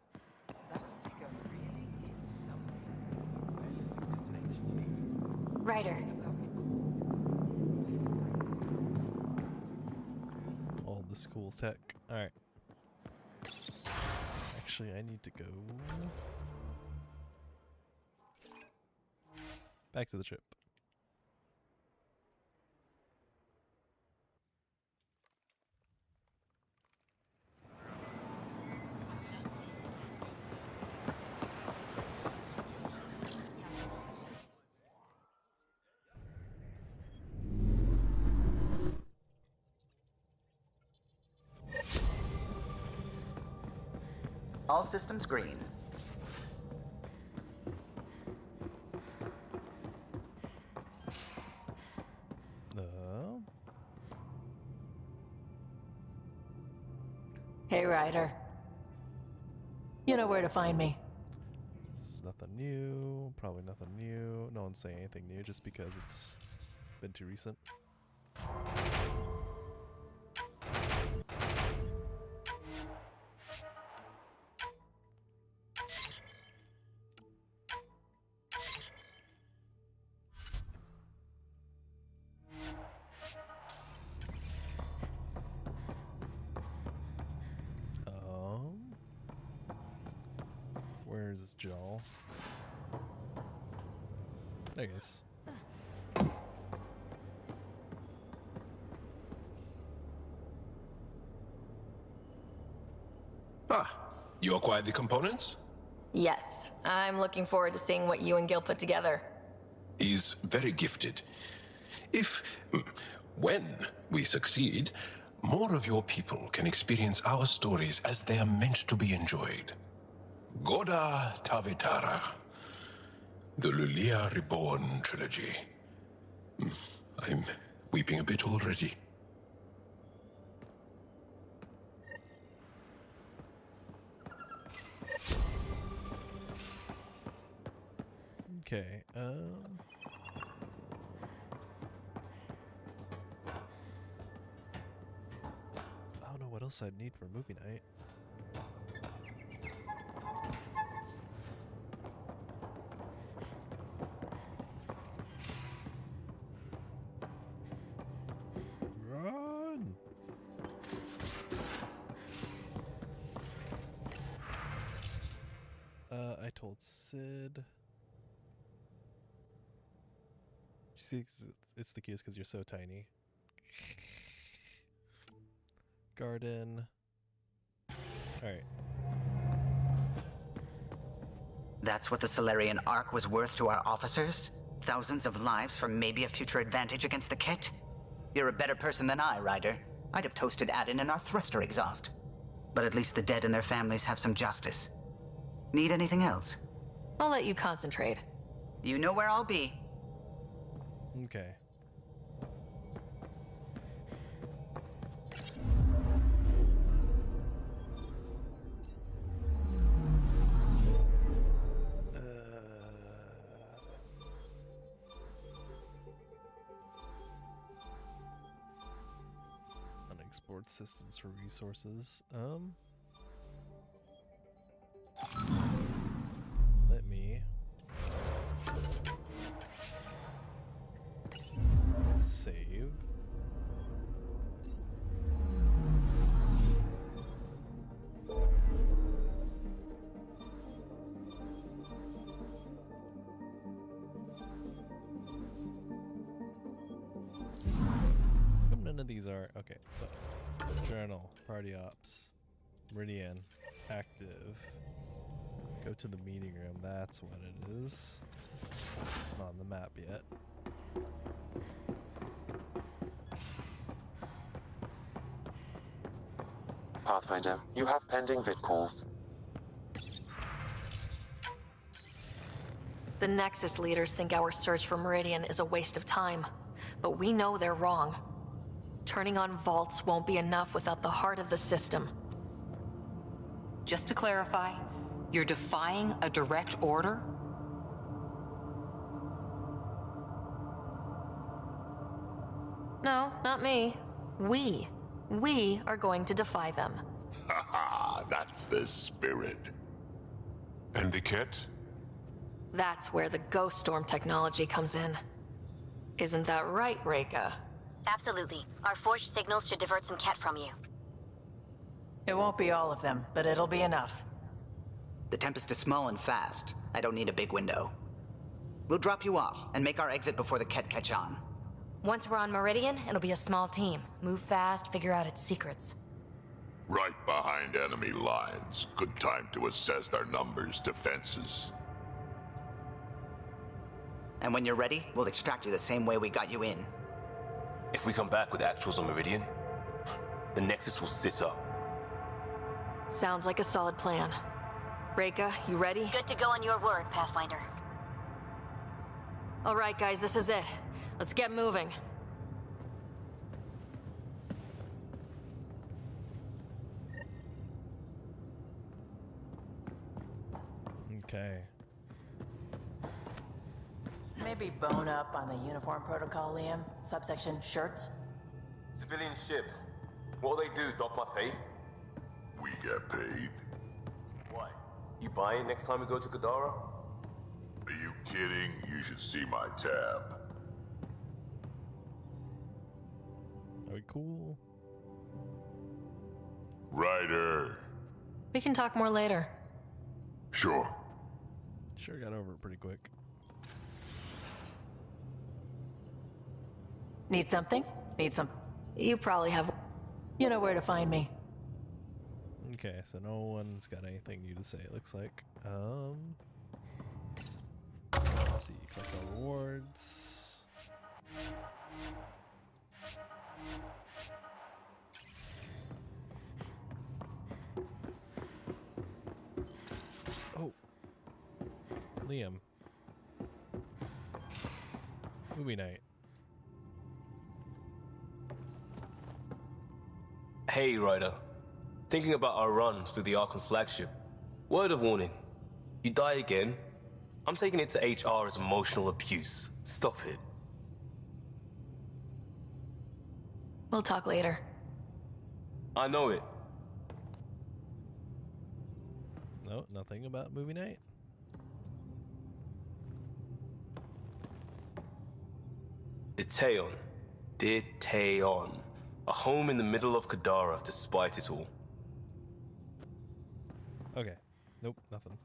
Ryder. All the school tech. Alright. Actually, I need to go back to the ship. All systems green. Hey, Ryder. You know where to find me. It's nothing new. Probably nothing new. No one's saying anything new just because it's been too recent. Where's his jaw? There he is. You acquired the components? Yes, I'm looking forward to seeing what you and Gil put together. He's very gifted. When we succeed, more of your people can experience our stories as they are meant to be enjoyed. Goda Tavitara, the Lulia Reborn trilogy. I'm weeping a bit already. Okay, I don't know what else I'd need for movie night. Run! I told Sid. See, it's the cutest because you're so tiny. Garden. Alright. That's what the Solarian Ark was worth to our officers? Thousands of lives for maybe a future advantage against the Ket? You're a better person than I, Ryder. I'd have toasted Addin in our thruster exhaust. But at least the dead and their families have some justice. Need anything else? I'll let you concentrate. You know where I'll be. Okay. Unexplored systems for resources. Let me save. None of these are okay. So, journal, party ops, Meridian, active. Go to the meeting room. That's what it is. It's not on the map yet. Pathfinder, you have pending vid calls. The Nexus leaders think our search for Meridian is a waste of time, but we know they're wrong. Turning on vaults won't be enough without the heart of the system. Just to clarify, you're defying a direct order? No, not me. We are going to defy them. Haha, that's the spirit. And the cat? That's where the Ghost Storm technology comes in. Isn't that right, Reika? Absolutely. Our forged signals should divert some cat from you. It won't be all of them, but it'll be enough. The Tempest is small and fast. I don't need a big window. We'll drop you off and make our exit before the Ket catch on. Once we're on Meridian, it'll be a small team. Move fast, figure out its secrets. Right behind enemy lines. Good time to assess their numbers, defenses. And when you're ready, we'll extract you the same way we got you in. If we come back with actuals on Meridian, the Nexus will sit up. Sounds like a solid plan. Reika, you ready? Good to go on your word, Pathfinder. All right, guys, this is it. Let's get moving. Okay. Maybe bone up on the uniform protocol, Liam. Subsection shirts. Civilian ship. What'll they do, dock my pay? We get paid. Why? You buy it next time we go to Kadara? Are you kidding? You should see my tab. Are we cool? Ryder. We can talk more later. Sure. Sure got over it pretty quick. Need something? Need some... You probably have... You know where to find me. Okay, so no one's got anything new to say, it looks like. Let's see, collect all rewards. Oh. Liam. Movie night. Hey, Ryder. Thinking about our run through the Archon's flagship. Word of warning. You die again, I'm taking it to HR as emotional abuse. Stop it. We'll talk later. I know it. No, nothing about movie night. Detaeon. Detaeon. A home in the middle of Kadara, despite it all. Okay. Nope, nothing.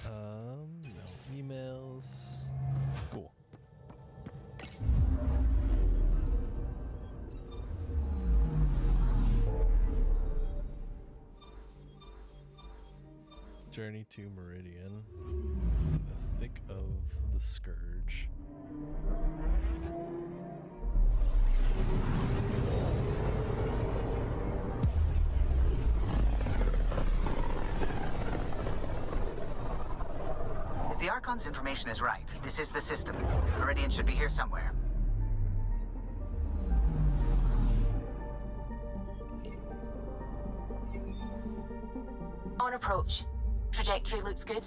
No emails. Cool. Journey to Meridian. In the thick of the Scourge. If the Archon's information is right, this is the system. Meridian should be here somewhere. On approach. Trajectory looks good.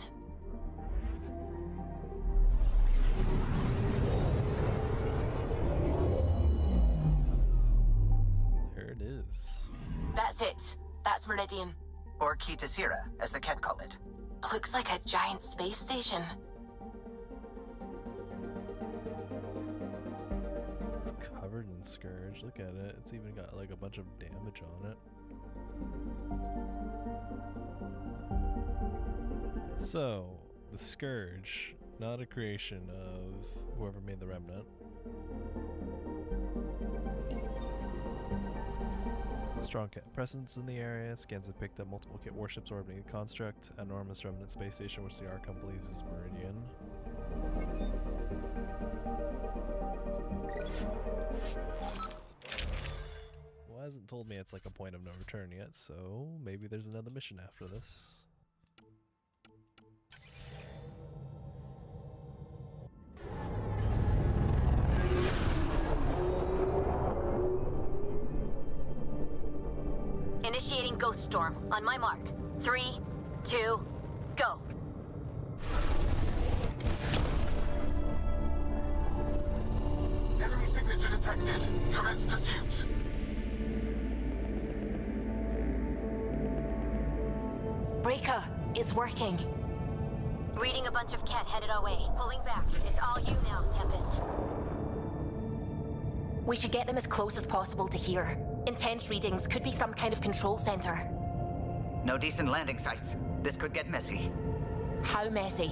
There it is. That's it. That's Meridian. Or Key to Sierra, as the Ket call it. Looks like a giant space station. It's covered in Scourge. Look at it. It's even got like a bunch of damage on it. So, the Scourge, not a creation of whoever made the Remnant. Strong Ket presence in the area. Scans have picked up multiple Ket warships orbiting the construct. Enormous Remnant space station, which the Archon believes is Meridian. Well, it hasn't told me it's like a point of no return yet, so maybe there's another mission after this. Initiating Ghost Storm. On my mark. 3, 2, go. Enemy signature detected. Commence pursuit. Breaker, it's working. Reading a bunch of Ket headed our way. Pulling back. It's all you now, Tempest. We should get them as close as possible to here. Intense readings could be some kind of control center. No decent landing sites. This could get messy. How messy?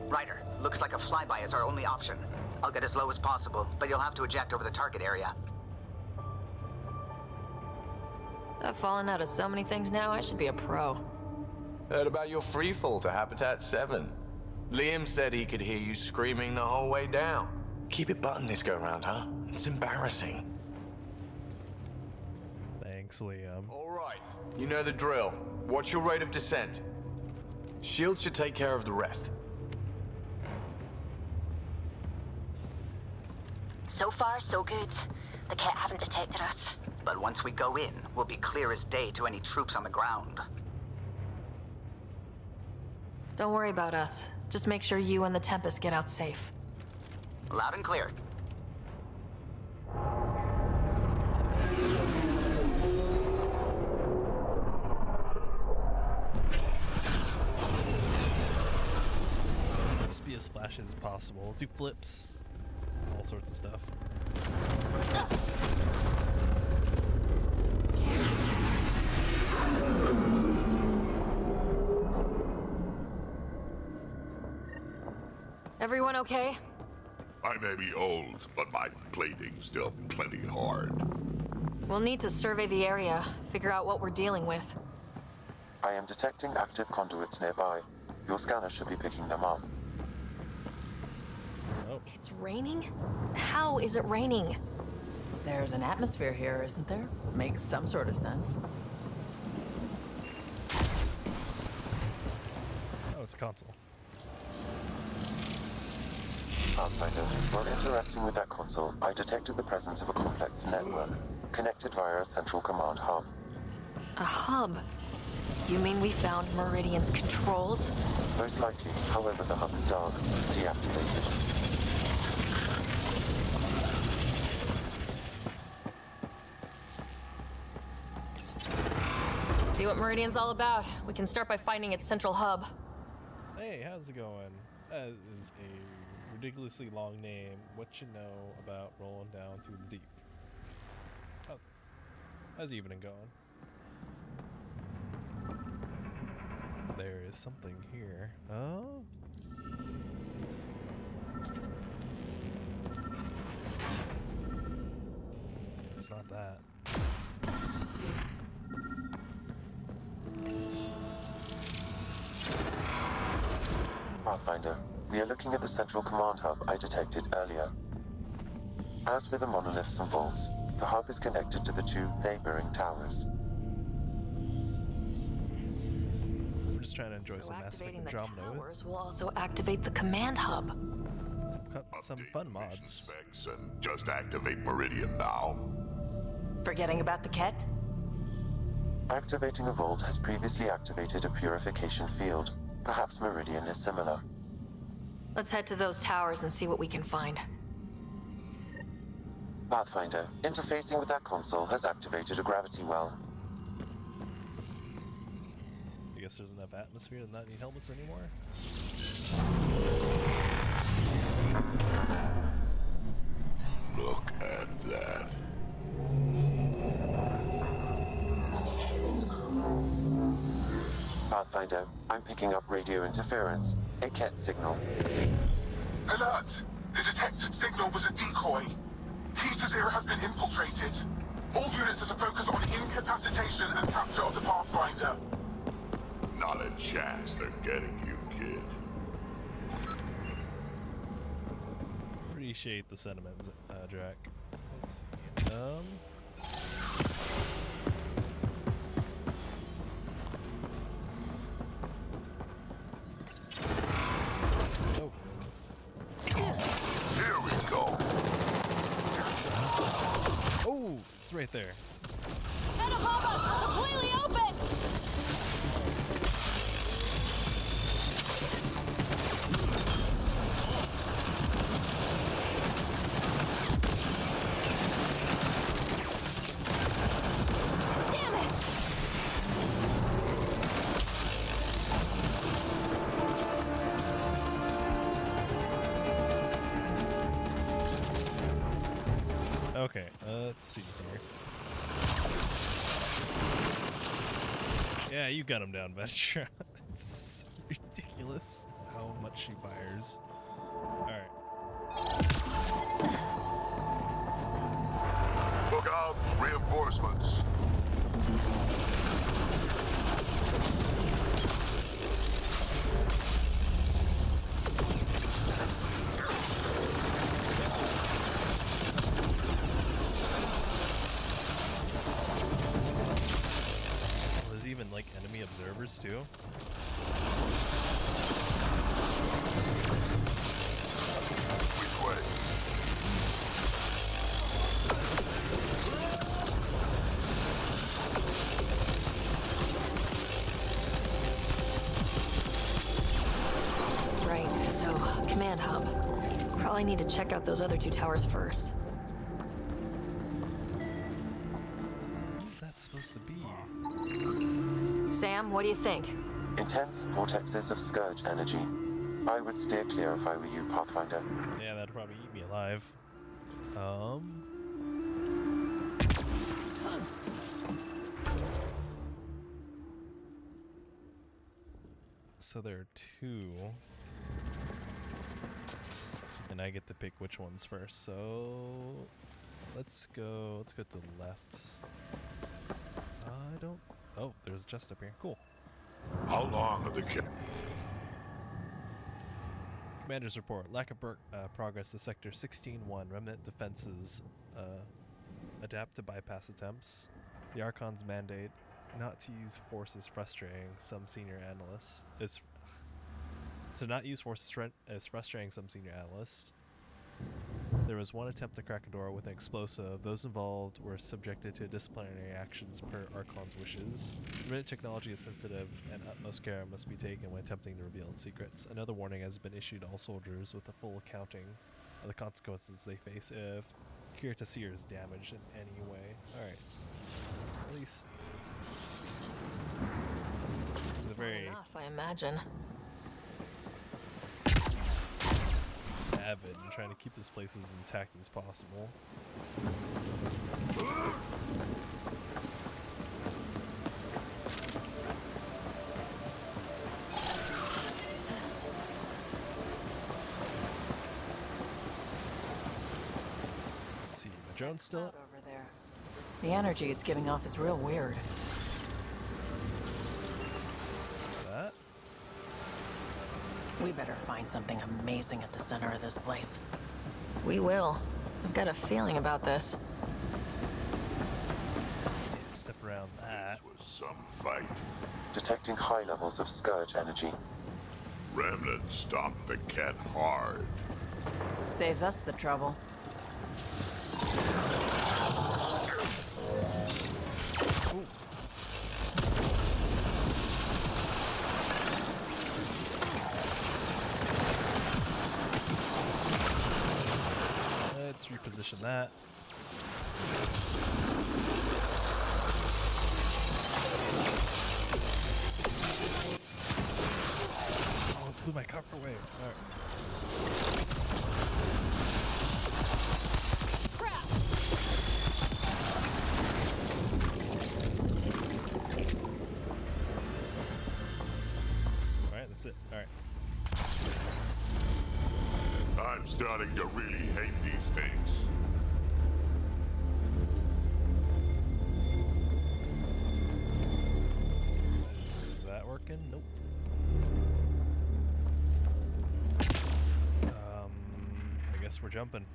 Ryder, looks like a flyby is our only option. I'll get as low as possible, but you'll have to eject over the target area. I've fallen out of so many things now, I should be a pro. Heard about your freefall to Habitat 7. Liam said he could hear you screaming the whole way down. Keep it buttoned this go-round, huh? It's embarrassing. Thanks, Liam. All right, you know the drill. What's your rate of descent? Shield should take care of the rest. So far, so good. The Ket haven't detected us. But once we go in, we'll be clear as day to any troops on the ground. Don't worry about us. Just make sure you and the Tempest get out safe. Loud and clear. Just be as splashy as possible. Do flips. All sorts of stuff. Everyone okay? I may be old, but my plating's still plenty hard. We'll need to survey the area, figure out what we're dealing with. I am detecting active conduits nearby. Your scanner should be picking them up. Oh. It's raining? How is it raining? There's an atmosphere here, isn't there? Makes some sort of sense. Oh, it's a console. Pathfinder, while interacting with that console, I detected the presence of a complex network, connected via a central command hub. A hub? You mean we found Meridian's controls? Most likely, however, the hub is dark, deactivated. See what Meridian's all about. We can start by finding its central hub. Hey, how's it going? That is a ridiculously long name. What you know about rolling down through the deep? How's evening going? There is something here. Oh? It's not that. Pathfinder. We are looking at the central command hub I detected earlier. As with the monoliths and vaults, the hub is connected to the two neighboring towers. I'm just trying to enjoy some Mass Effect Andromeda. Towers will also activate the command hub. Some fun mods. Specs and just activate Meridian now. Forgetting about the Ket? Activating a vault has previously activated a purification field. Perhaps Meridian is similar. Let's head to those towers and see what we can find. Pathfinder, interfacing with that console has activated a gravity well. I guess there's enough atmosphere to not need helmets anymore. Look at that. Pathfinder, I'm picking up radio interference. A Ket signal. Alert! The detected signal was a decoy. Keys Zero has been infiltrated. All units are to focus on incapacitation and capture of the Pathfinder. Not a chance they're getting you, kid. Appreciate the sentiments, Drac. Let's see. Oh. Here we go. Oh, it's right there. Head above us, completely open! Damn it! Okay, let's see here. Yeah, you got him down, Vetra. It's so ridiculous how much she fires. Alright. Look out! Reinforcements! There's even like enemy observers too. Which way? Right, so command hub. Probably need to check out those other two towers first. What's that supposed to be? Sam, what do you think? Intense vortexes of scourge energy. I would steer clear if I were you, Pathfinder. Yeah, that'd probably eat me alive. So there are two. And I get to pick which ones first. So let's go to the left. I don't. Oh, there's just up here. Cool. How long have the kid? Commander's report. Lack of progress to Sector 16-1. Remnant defenses adapt to bypass attempts. The Archon's mandate not to use force is frustrating some senior analysts. To not use force is frustrating some senior analysts. There was one attempt to crack a door with an explosive. Those involved were subjected to disciplinary actions per Archon's wishes. Remnant technology is sensitive, and utmost care must be taken when attempting to reveal its secrets. Another warning has been issued to all soldiers with a full accounting of the consequences they face if Kirita Seer is damaged in any way. Alright. At least it's a very Enough, I imagine. avid and trying to keep this place as intact as possible. Let's see, the drone's still up. Over there. The energy it's giving off is real weird. That? We better find something amazing at the center of this place. We will. I've got a feeling about this. Step around that. This was some fight. Detecting high levels of Scourge energy. Remnant stomped the cat hard. Saves us the trouble. Let's reposition that. Oh, it blew my cover away. Alright. Alright, that's it. Alright. I'm starting to really hate these things. Is that working? Nope. I guess we're jumping.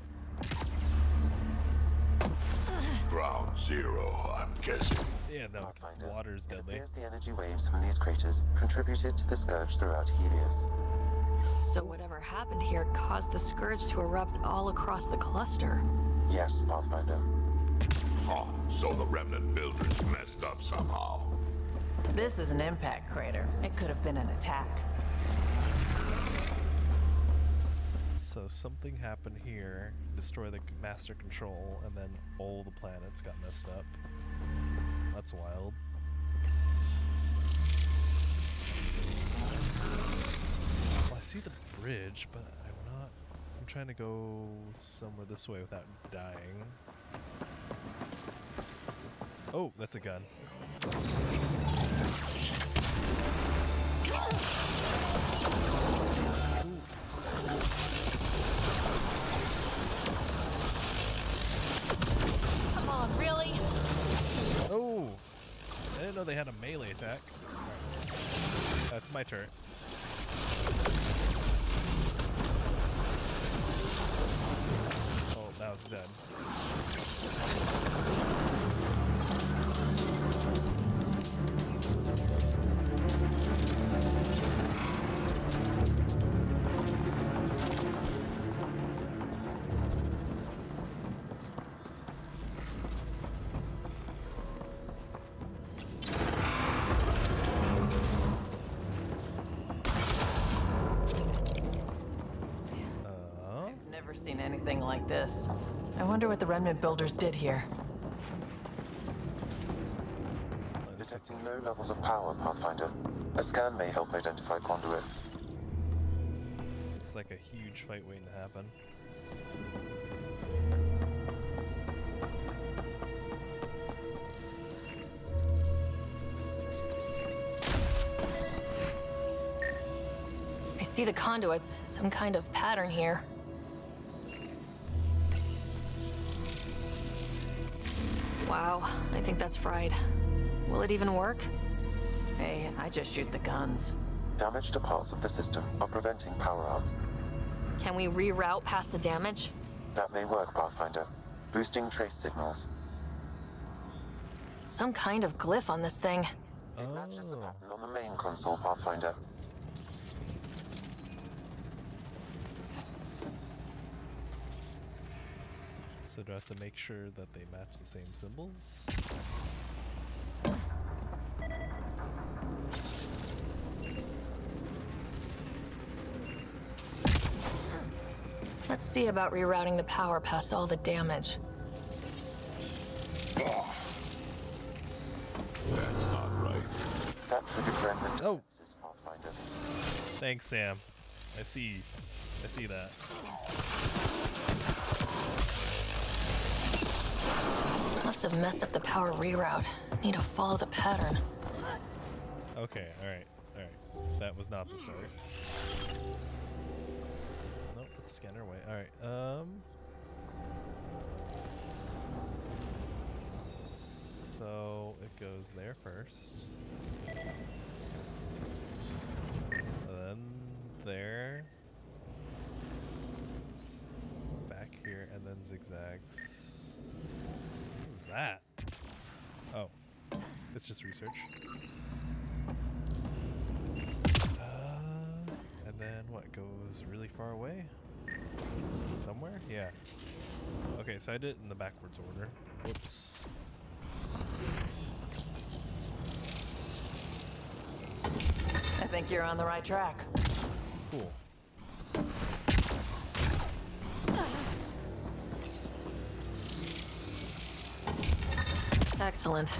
Ground zero, I'm guessing. Yeah, no, water's deadly. It appears the energy waves from these craters contributed to the Scourge throughout Helios. So whatever happened here caused the Scourge to erupt all across the cluster. Yes, Pathfinder. Huh, so the Remnant builders messed up somehow. This is an impact crater. It could have been an attack. So something happened here, destroy the master control, and then all the planets got messed up. That's wild. Well, I see the bridge, but I'm trying to go somewhere this way without dying. Oh, that's a gun. Come on, really? Oh! I didn't know they had a melee attack. Alright. That's my turret. Oh, now it's dead. Never seen anything like this. I wonder what the Remnant builders did here. Detecting low levels of power, Pathfinder. A scan may help identify conduits. It's like a huge fight waiting to happen. I see the conduits, some kind of pattern here. Wow, I think that's fried. Will it even work? Hey, I just shoot the guns. Damage to parts of the system are preventing power up. Can we reroute past the damage? That may work, Pathfinder. Boosting trace signals. Some kind of glyph on this thing. It matches the pattern on the main console, Pathfinder. So do I have to make sure that they match the same symbols? Let's see about rerouting the power past all the damage. Oh. That's not right. That triggered remnant defenses, Pathfinder. Thanks, Sam. I see that. Must have messed up the power reroute. Need to follow the pattern. Okay, alright. That was not the start. Nope, let's scan our way. Alright, so it goes there first. And then there. that? Oh, it's just research. And then what goes really far away? Somewhere? Yeah. Okay, so I did it in the backwards order. Whoops. I think you're on the right track. Cool. Excellent.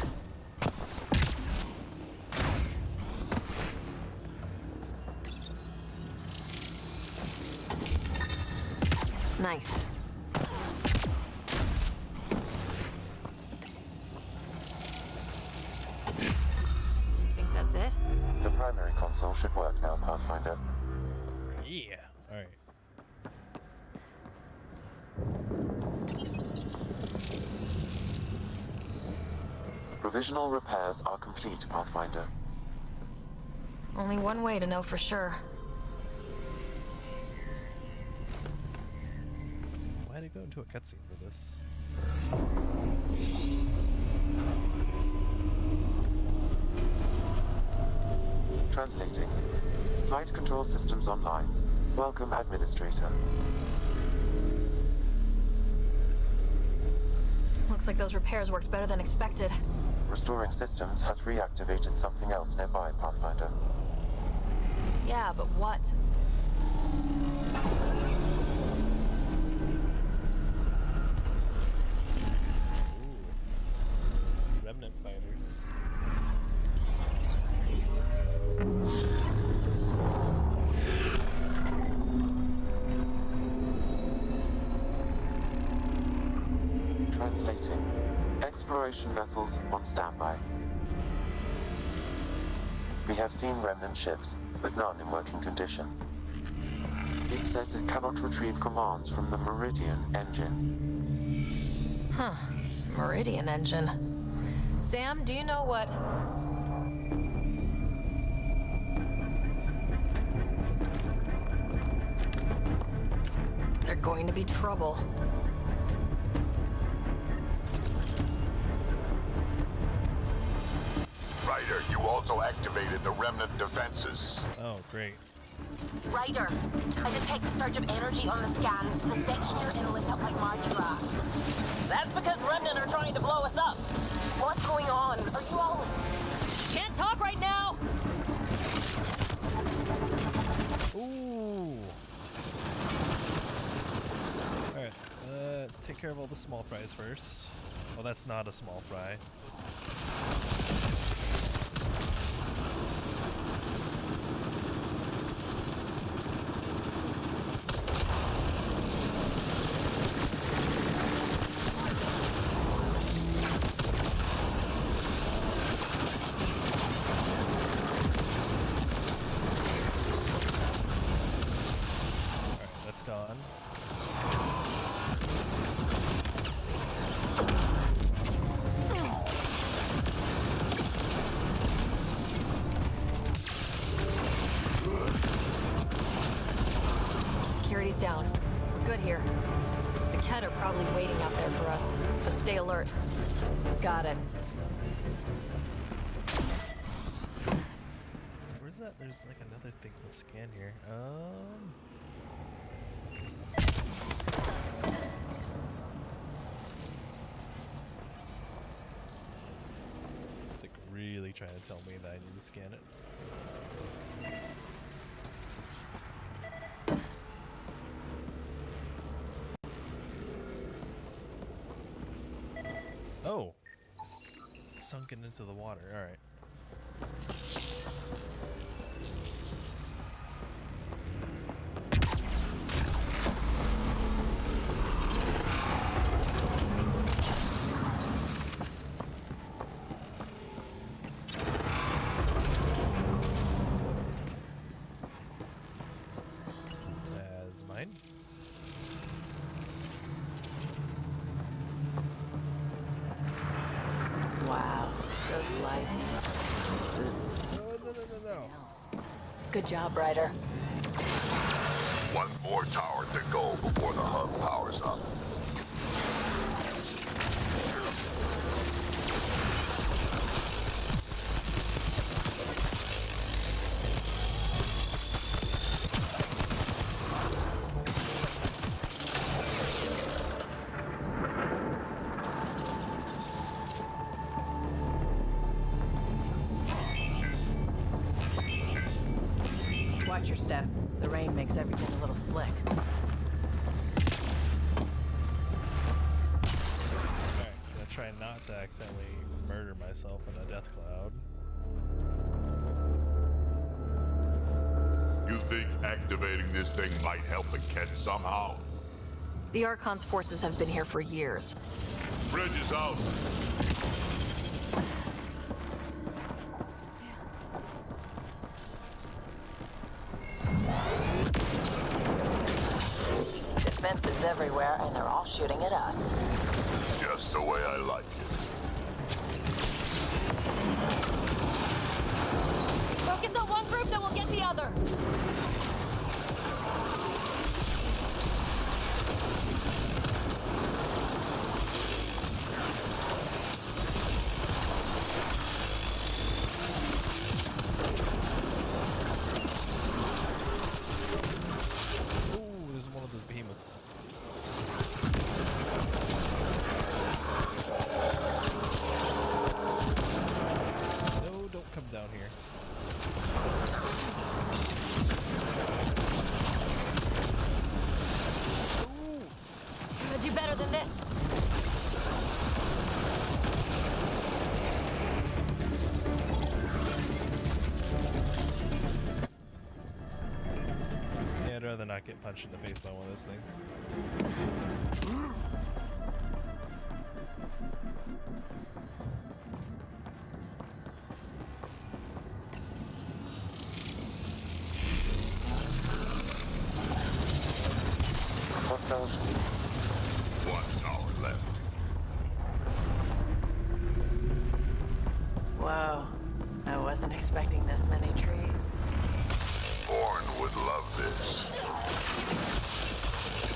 Nice. Think that's it? The primary console should work now, Pathfinder. Yeah. All right. Provisional repairs are complete, Pathfinder. Only one way to know for sure. Why'd I go into a cutscene for this? Translating. Flight control systems online. Welcome, Administrator. Looks like those repairs worked better than expected. Restoring systems has reactivated something else nearby, Pathfinder. Yeah, but what? Ooh. Remnant fighters. Translating. Exploration vessels on standby. We have seen remnant ships, but none in working condition. It says it cannot retrieve commands from the Meridian engine. Huh. Meridian engine. Sam, do you know what... They're going to be trouble. Ryder, you also activated the remnant defenses. Oh, great. Ryder, I detect a surge of energy on the scans. The section you're in lit up like Mardi Gras. That's because Remnant are trying to blow us up. What's going on? Are you all... Can't talk right now! Ooh. Alright, take care of all the small fries first. Well, that's not a small fry. Gone. Security's down. We're good here. The Ket are probably waiting out there for us, so stay alert. Got it. Where's that? There's like another thing to scan here. It's like really trying to tell me that I need to scan it. Oh, it's sunken into the water. All right. That's mine. Wow, those lights. No. Good job, Ryder. One more tower to go before the hub powers up. step. The rain makes everything a little slick. Alright, gonna try not to accidentally murder myself in a death cloud. You think activating this thing might help the Ket somehow? The Archon's forces have been here for years. Bridge is out. Defenses everywhere, and they're all shooting at us. Just the way I like it. Focus on one group, then we'll get the other. Ooh, there's one of those behemoths. No, don't come down here. Gonna do better than this. Yeah, I'd rather not get punched in the face by one of those things. Hostile. 1 hour left. Whoa. I wasn't expecting this many trees. Bourne would love this.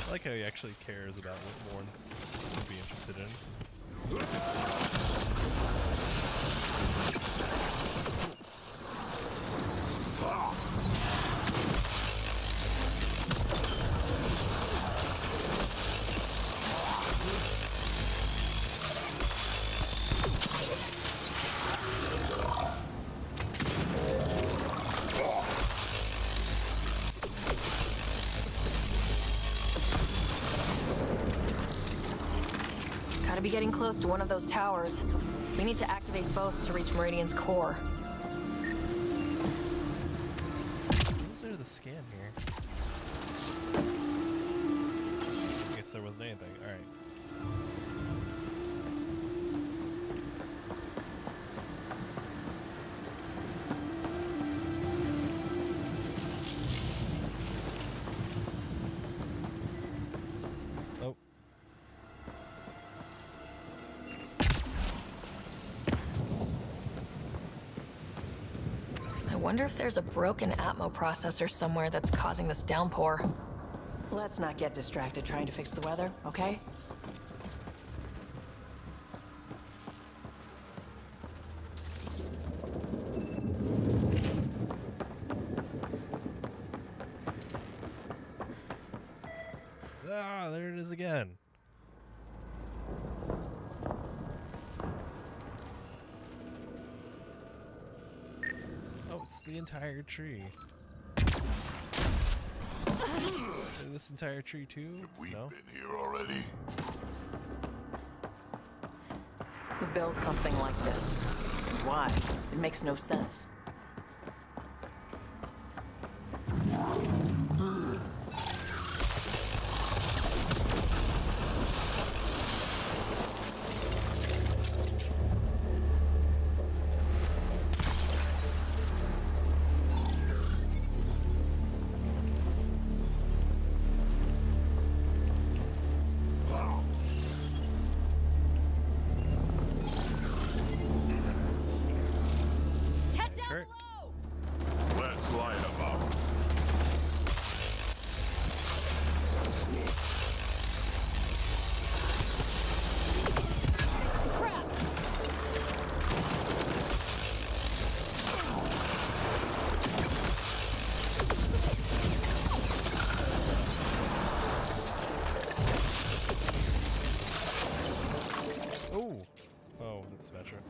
I like how he actually cares about what Morn would be interested in. Gotta be getting close to one of those towers. We need to activate both to reach Meridian's core. Was there the scan here? I guess there wasn't anything. Alright. Oh. I wonder if there's a broken Atmo processor somewhere that's causing this downpour. Let's not get distracted trying to fix the weather, okay? Ah, there it is again. Oh, it's the entire tree. This entire tree too? We've No? been here already. Who built something like this? And why? It makes no sense. Let's light them up. Oh! Oh, that's Symmetra.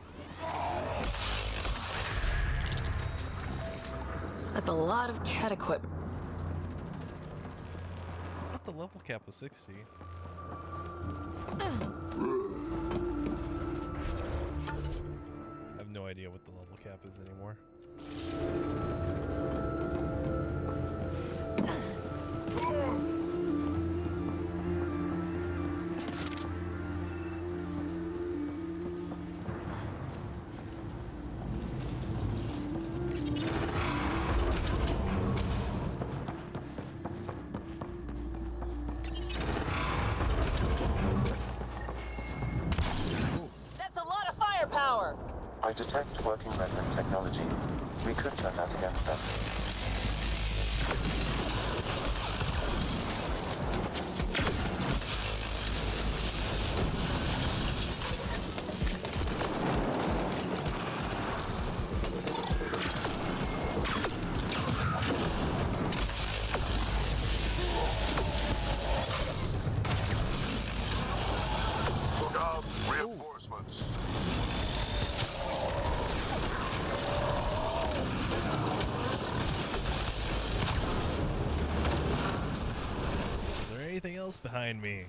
That's a lot of Ket equipment. the level cap was 60. I have no idea what the level cap is anymore. That's a lot of firepower! I detect working remnant technology. We could turn that against them. Look out! Reinforcements! Is there anything else behind me?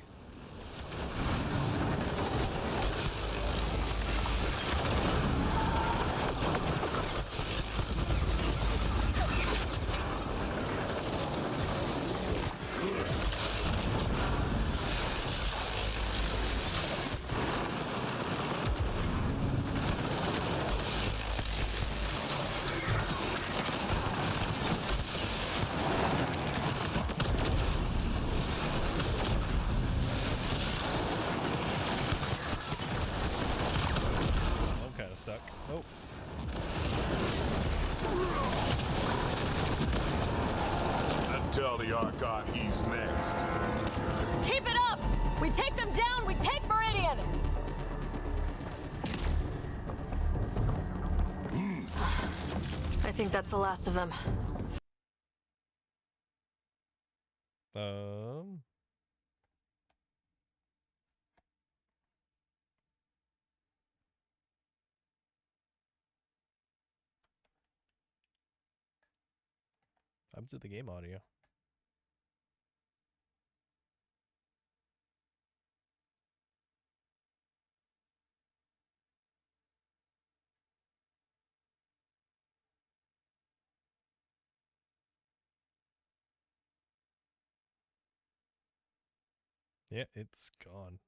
I'm kind of stuck. Oh. And tell the Archon he's next. Keep it up! We take them down, we take Meridian! I think that's the last of them. I'm to the game audio. Yeah, it's gone.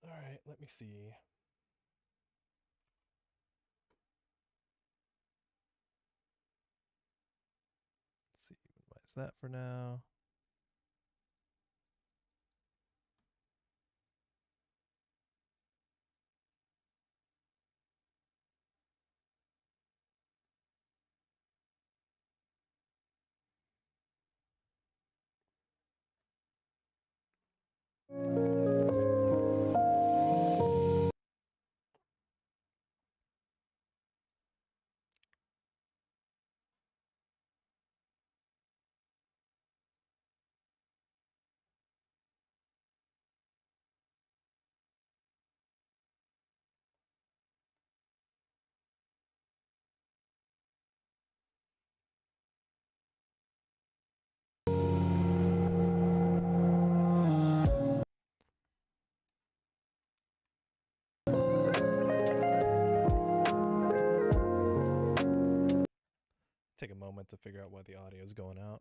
All right, let me see. Let's see, minimize that for now. Take a moment to figure out why the audio is going out.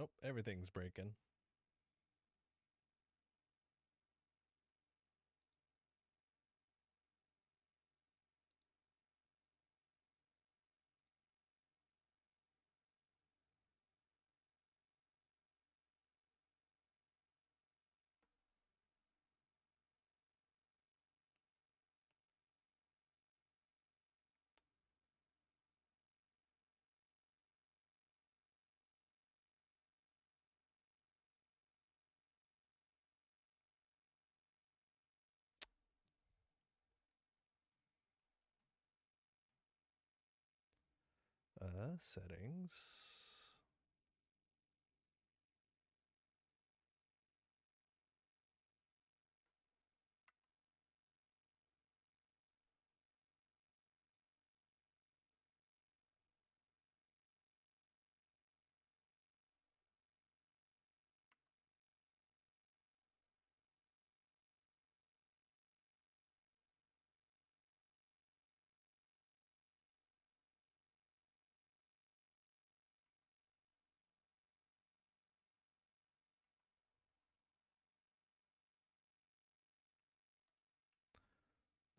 Nope, everything's breaking. Settings.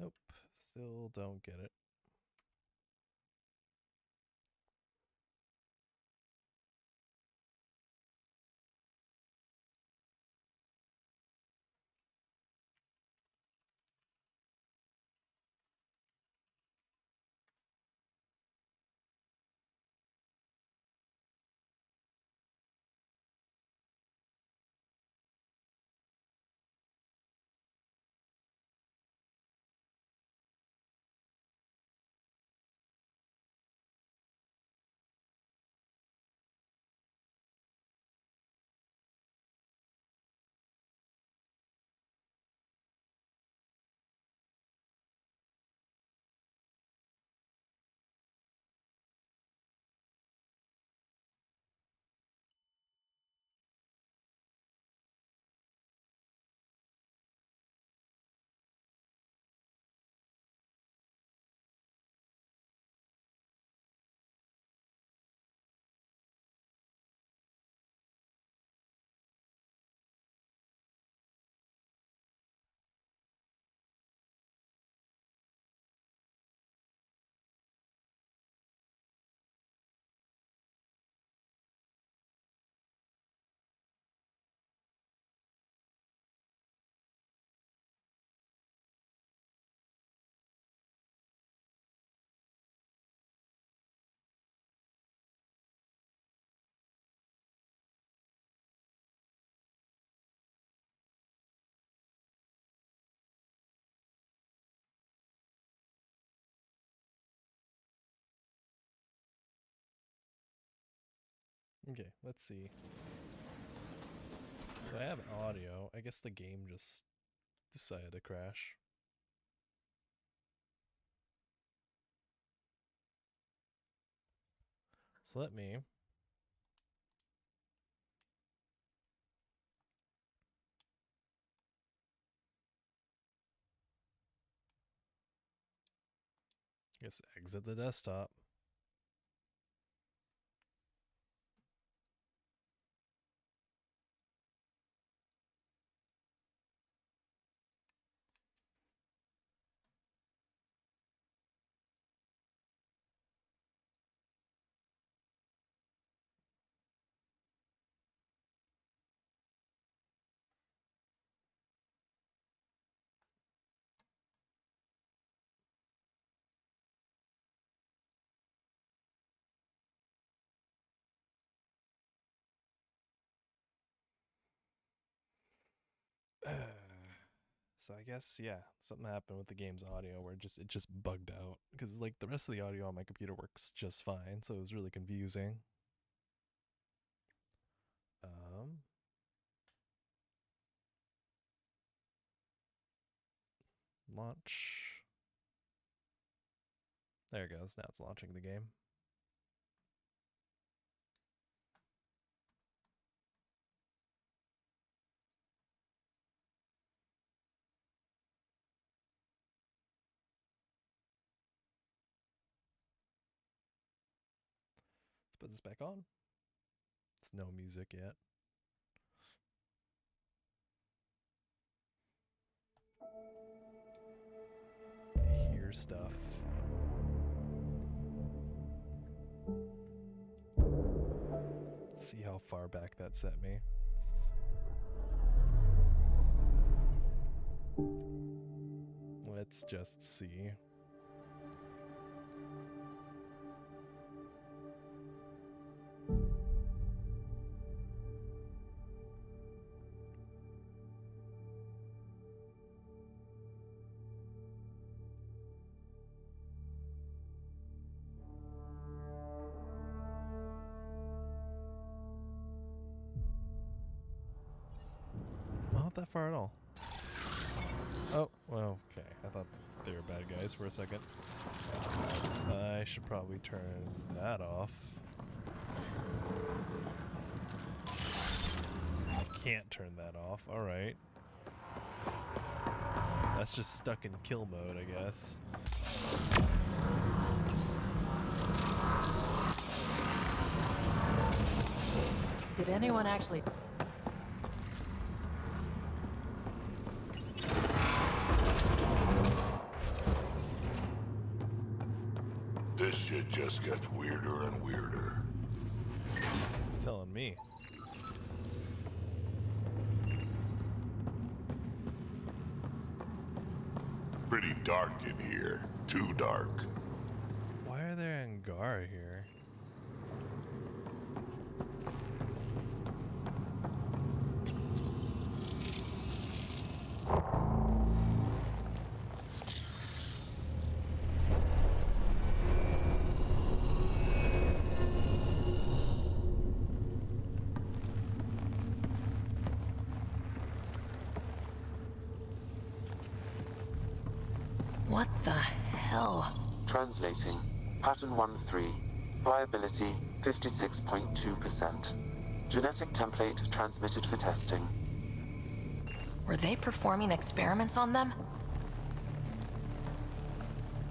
Nope, still don't get it. Okay, let's see. So I have audio. I guess the game just decided to crash. So let me exit the desktop. So I guess, yeah, something happened with the game's audio where it just bugged out because like the rest of the audio on my computer works just fine, so it was really confusing. Launch. There it goes. Now it's launching the game. Let's put this back on. no music yet. I hear stuff. Let's see how far back that set me. Let's just see. Not that far at all. Oh, well, okay. I thought they were bad guys for a second. I should probably turn that off. I can't turn that off. Alright. That's just stuck in kill mode, I guess. Did anyone actually... This shit just gets weirder and weirder. Telling me. Pretty dark in here. Too dark. Why are there Angara here? What the hell? Translating. Pattern 1-3. Viability 56.2%. Genetic template transmitted for testing. Were they performing experiments on them?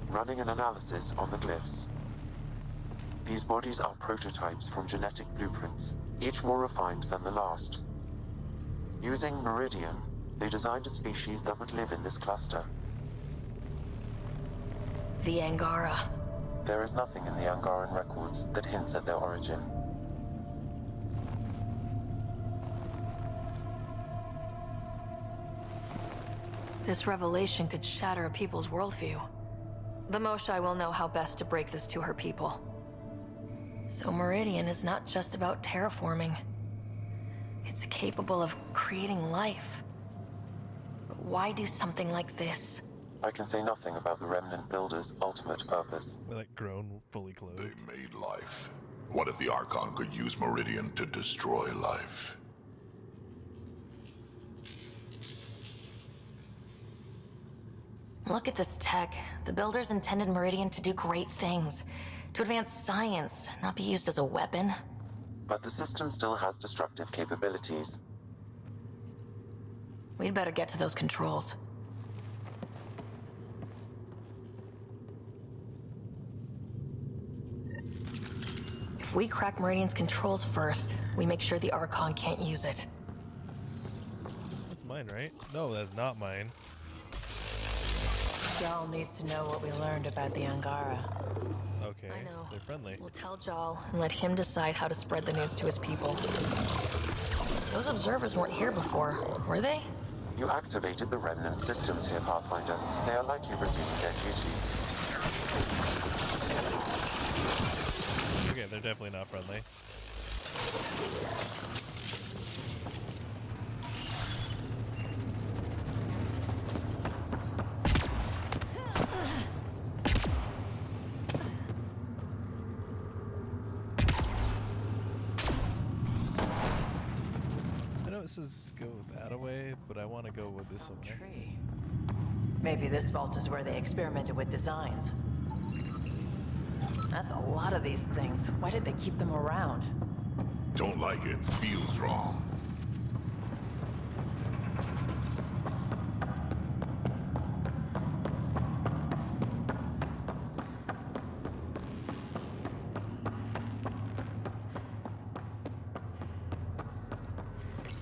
Running an analysis on the glyphs. These bodies are prototypes from genetic blueprints, each more refined than the last. Using Meridian, they designed a species that would live in this cluster. The Angara. There is nothing in the Angaran records that hints at their origin. This revelation could shatter a people's worldview. The Moshai will know how best to break this to her people. So Meridian is not just about terraforming. It's capable of creating life. But why do something like this? I can say nothing about the Remnant Builders' ultimate purpose. They're like grown, fully clothed. They made life. What if the Archon could use Meridian to destroy life? Look at this tech. The Builders intended Meridian to do great things. To advance science, not be used as a weapon. But the system still has destructive capabilities. We'd better get to those controls. If we crack Meridian's controls first, we make sure the Archon can't use it. That's mine, right? No, that's not mine. Y'all needs to know what we learned about the Angara. Okay, I know. they're friendly. We'll tell Jal and let him decide how to spread the news to his people. Those observers weren't here before, were they? You activated the Remnant systems here, Pathfinder. They are likely resuming their duties. Okay, they're definitely not friendly. I know it says go that way, but I want to go with this one. Tree. Maybe this vault is where they experimented with designs. That's a lot of these things. Why did they keep them around? Don't like it. Feels wrong.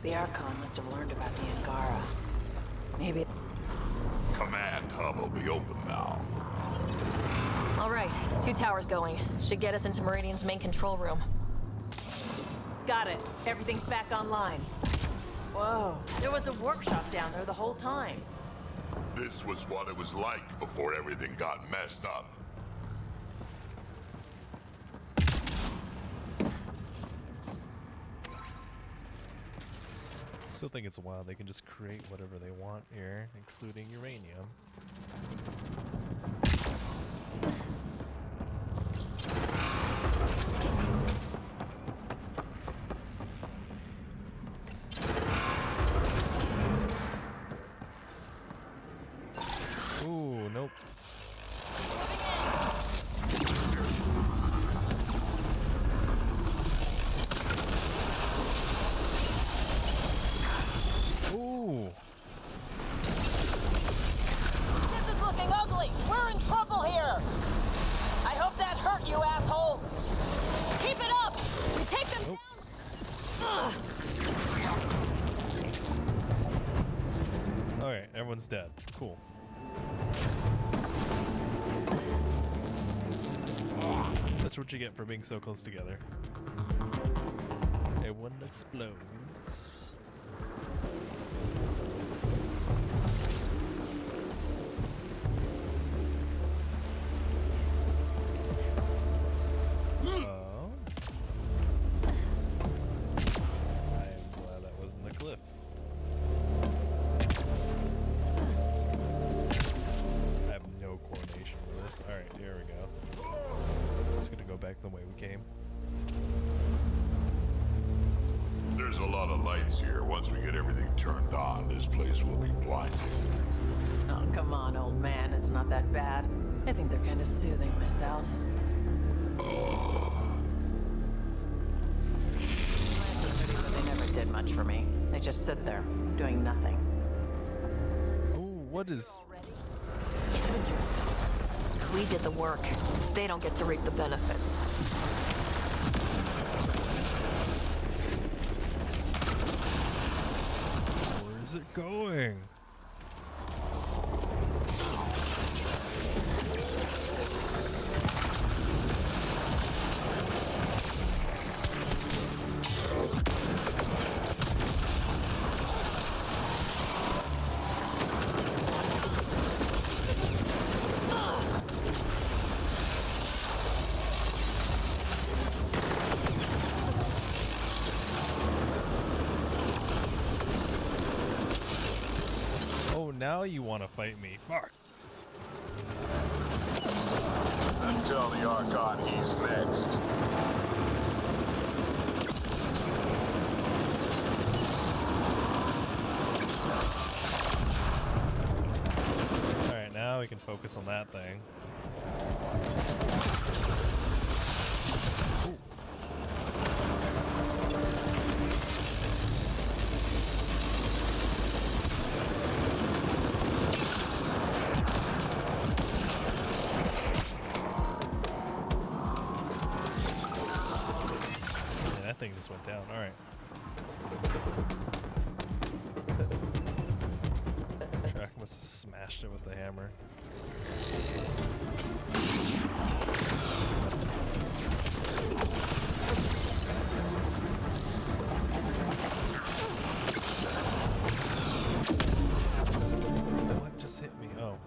The Archon must have learned about the Angara. Maybe... Command hub will be open now. All right, 2 towers going. Should get us into Meridian's main control room. Got it. Everything's back online. Whoa, there was a workshop down there the whole time. This was what it was like before everything got messed up. Still think it's wild. They can just create whatever they want here, including uranium. Ooh, nope. Ooh. This is looking ugly. We're in trouble here. I hope that hurt you, asshole. Keep it up. Take them down. Alright, everyone's dead. Cool. That's what you get for being so close together. Everyone explodes. Oh. I am glad that wasn't the cliff. I have no coordination for this. Alright, here we go. Just gonna go back the way we came. There's a lot of lights here. Once we get everything turned on, this place will be blinding. Oh, come on, old man. It's not that bad. I think they're kind of soothing myself. Plants are pretty, but they never did much for me. They just sit there, doing nothing. Ooh, what is... We did the work. They don't get to reap the benefits. Where is it going? Now you want to fight me. Fuck. And tell the Archon he's next. Alright, now we can focus on that thing. Ooh. Thing just went down. All right. Track must have smashed it with the hammer. What just hit me? Oh.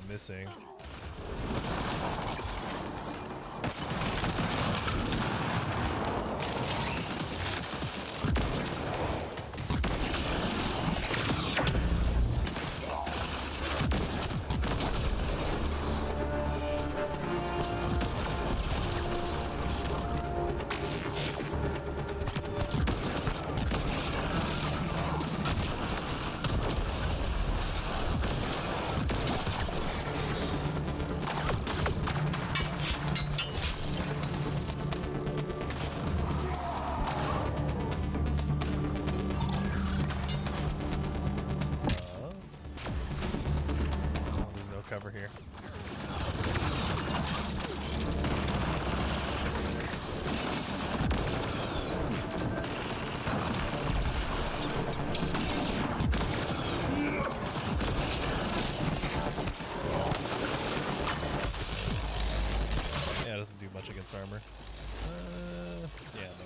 Missing. Yeah, no.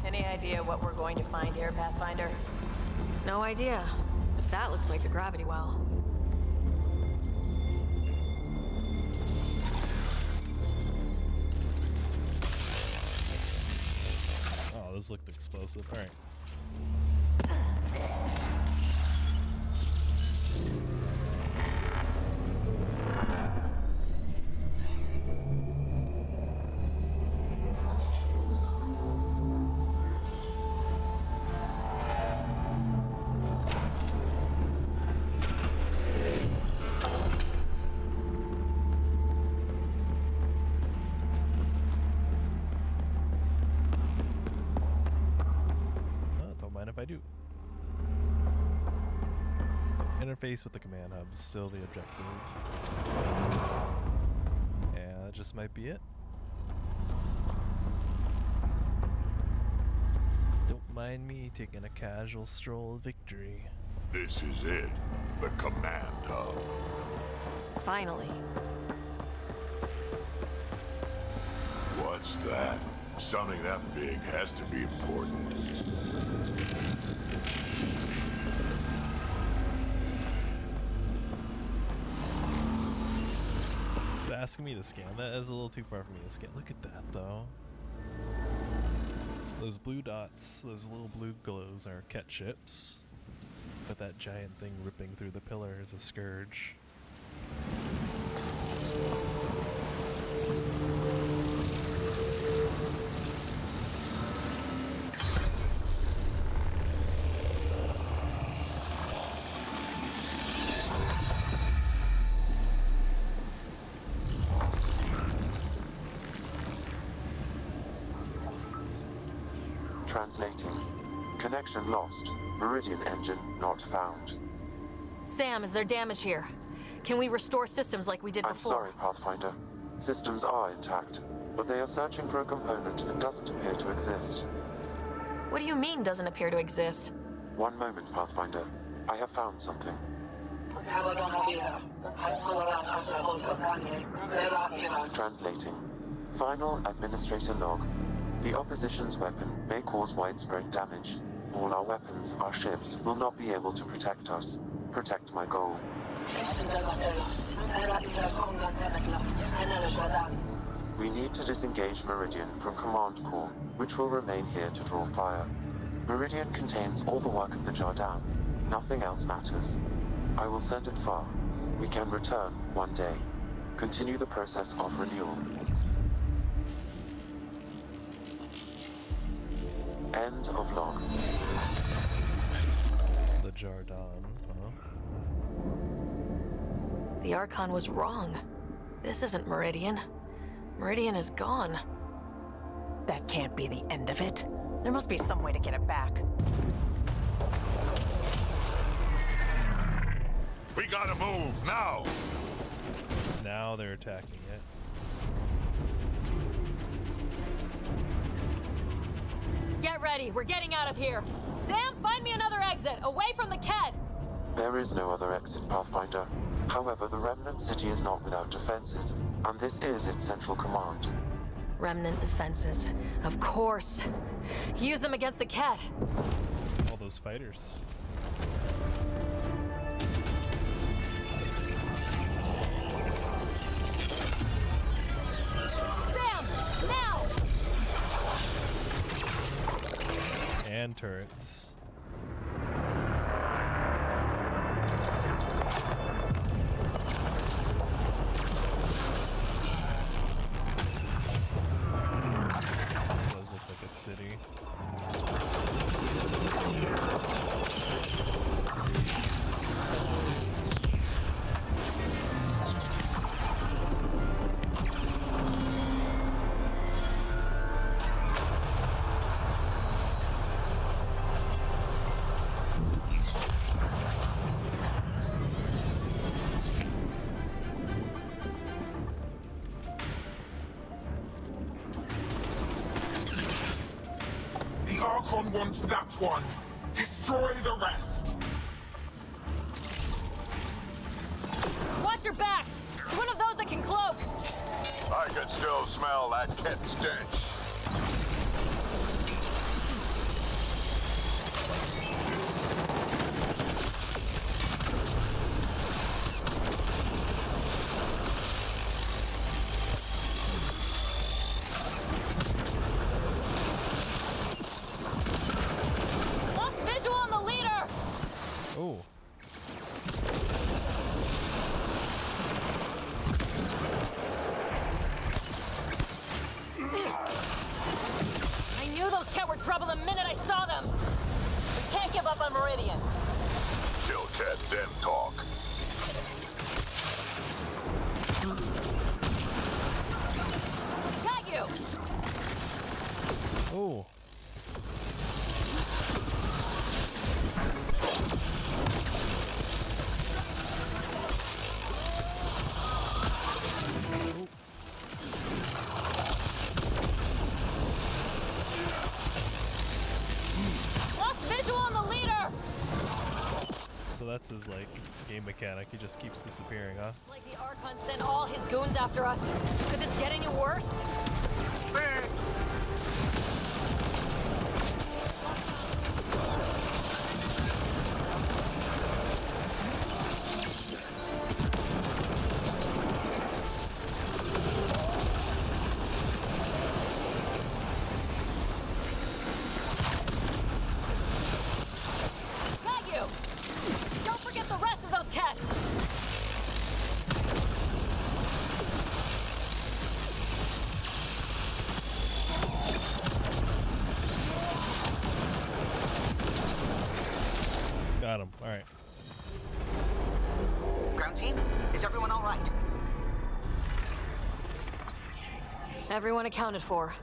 Any idea what we're going to find here, Pathfinder? No idea. But that looks like the gravity well. Oh, this looked explosive. All right. If I do. Interface with the command hub is still the objective. Yeah, that just might be it. Don't mind me taking a casual stroll of victory. This is it. The command hub. Finally. What's that? Something that big has to be important. Asking me to scan that is a little too far for me to scan. Look at that though. Those blue dots, those little blue glows are Ket ships. But that giant thing ripping through the pillar is a scourge. Translating. Connection lost. Meridian engine not found. Sam, is there damage here? Can we restore systems like we did I'm before? sorry, Pathfinder. Systems are intact, but they are searching for a component that doesn't appear to exist. What do you mean doesn't appear to exist? One moment, Pathfinder. I have found something. Translating. Final administrator log. The opposition's weapon may cause widespread damage. All our weapons, our ships, will not be able to protect us. Protect my goal. We need to disengage Meridian from Command Core, which will remain here to draw fire. Meridian contains all the work of the Jardin. Nothing else matters. I will send it far. We can return one day. Continue the process of renewal. End of log. The Jardin, huh? The Archon was wrong. This isn't Meridian. Meridian is gone. That can't be the end of it. There must be some way to get it back. We gotta move, now! Now they're attacking it. Get ready, we're getting out of here. Sam, find me another exit, away from the Ket! There is no other exit, Pathfinder. However, the Remnant City is not without defenses, and this is its central command. Remnant defenses, of course. Use them against the Ket. All those fighters. Sam, now! And turrets. Archon wants that one. Destroy the rest. Watch your backs! It's one of those that can cloak! I can still smell that Ket stench. Lost visual on the leader! Oh. I knew those Ket were trouble the minute I saw them! We can't give up on Meridian. Kill Ket, then talk. Got you! Oh. Lost visual on the leader! So that's his, like, game mechanic. He just keeps disappearing, huh? Like the Archon sent all his goons after us. Could this get any worse? Got you! Don't forget the rest of those Ket! Got him. All right. Ground team, is everyone all right? Everyone accounted for.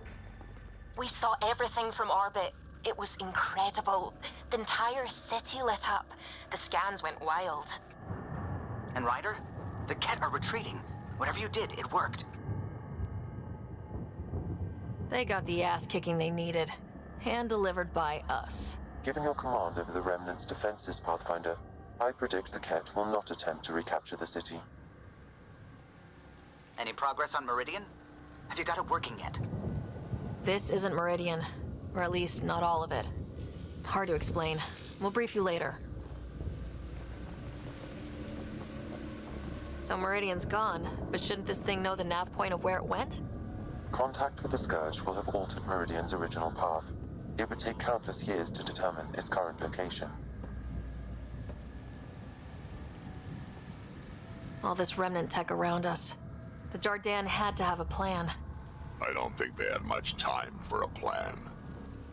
We saw everything from orbit. It was incredible. The entire city lit up. The scans went wild. And Ryder, the Ket are retreating. Whatever you did, it worked. They got the ass kicking they needed. Hand-delivered by us. Given your command over the Remnant's defenses, Pathfinder, I predict the Ket will not attempt to recapture the city. Any progress on Meridian? Have you got it working yet? This isn't Meridian. Or at least, not all of it. Hard to explain. We'll brief you later. So Meridian's gone, but shouldn't this thing know the nav point of where it went? Contact with the Scourge will have altered Meridian's original path. It would take countless years to determine its current location. All this remnant tech around us. The Jardan had to have a plan. I don't think they had much time for a plan.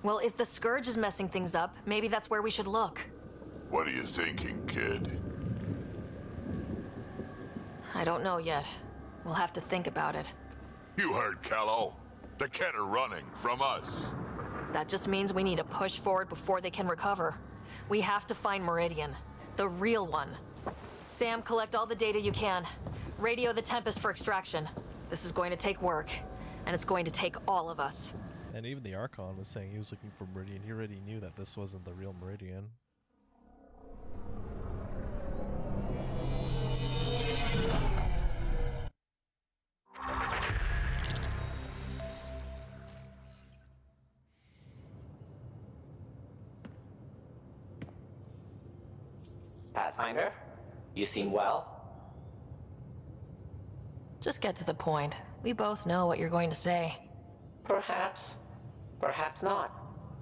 Well, if the Scourge is messing things up, maybe that's where we should look. What are you thinking, kid? I don't know yet. We'll have to think about it. You heard Callow. The Ket are running from us. That just means we need to push forward before they can recover. We have to find Meridian. The real one. Sam, collect all the data you can. Radio the Tempest for extraction. This is going to take work, and it's going to take all of us. And even the Archon was saying he was looking for Meridian. He already knew that this wasn't the real Meridian. Pathfinder, you seem well. Just get to the point. We both know what you're going to say. Perhaps. Perhaps not.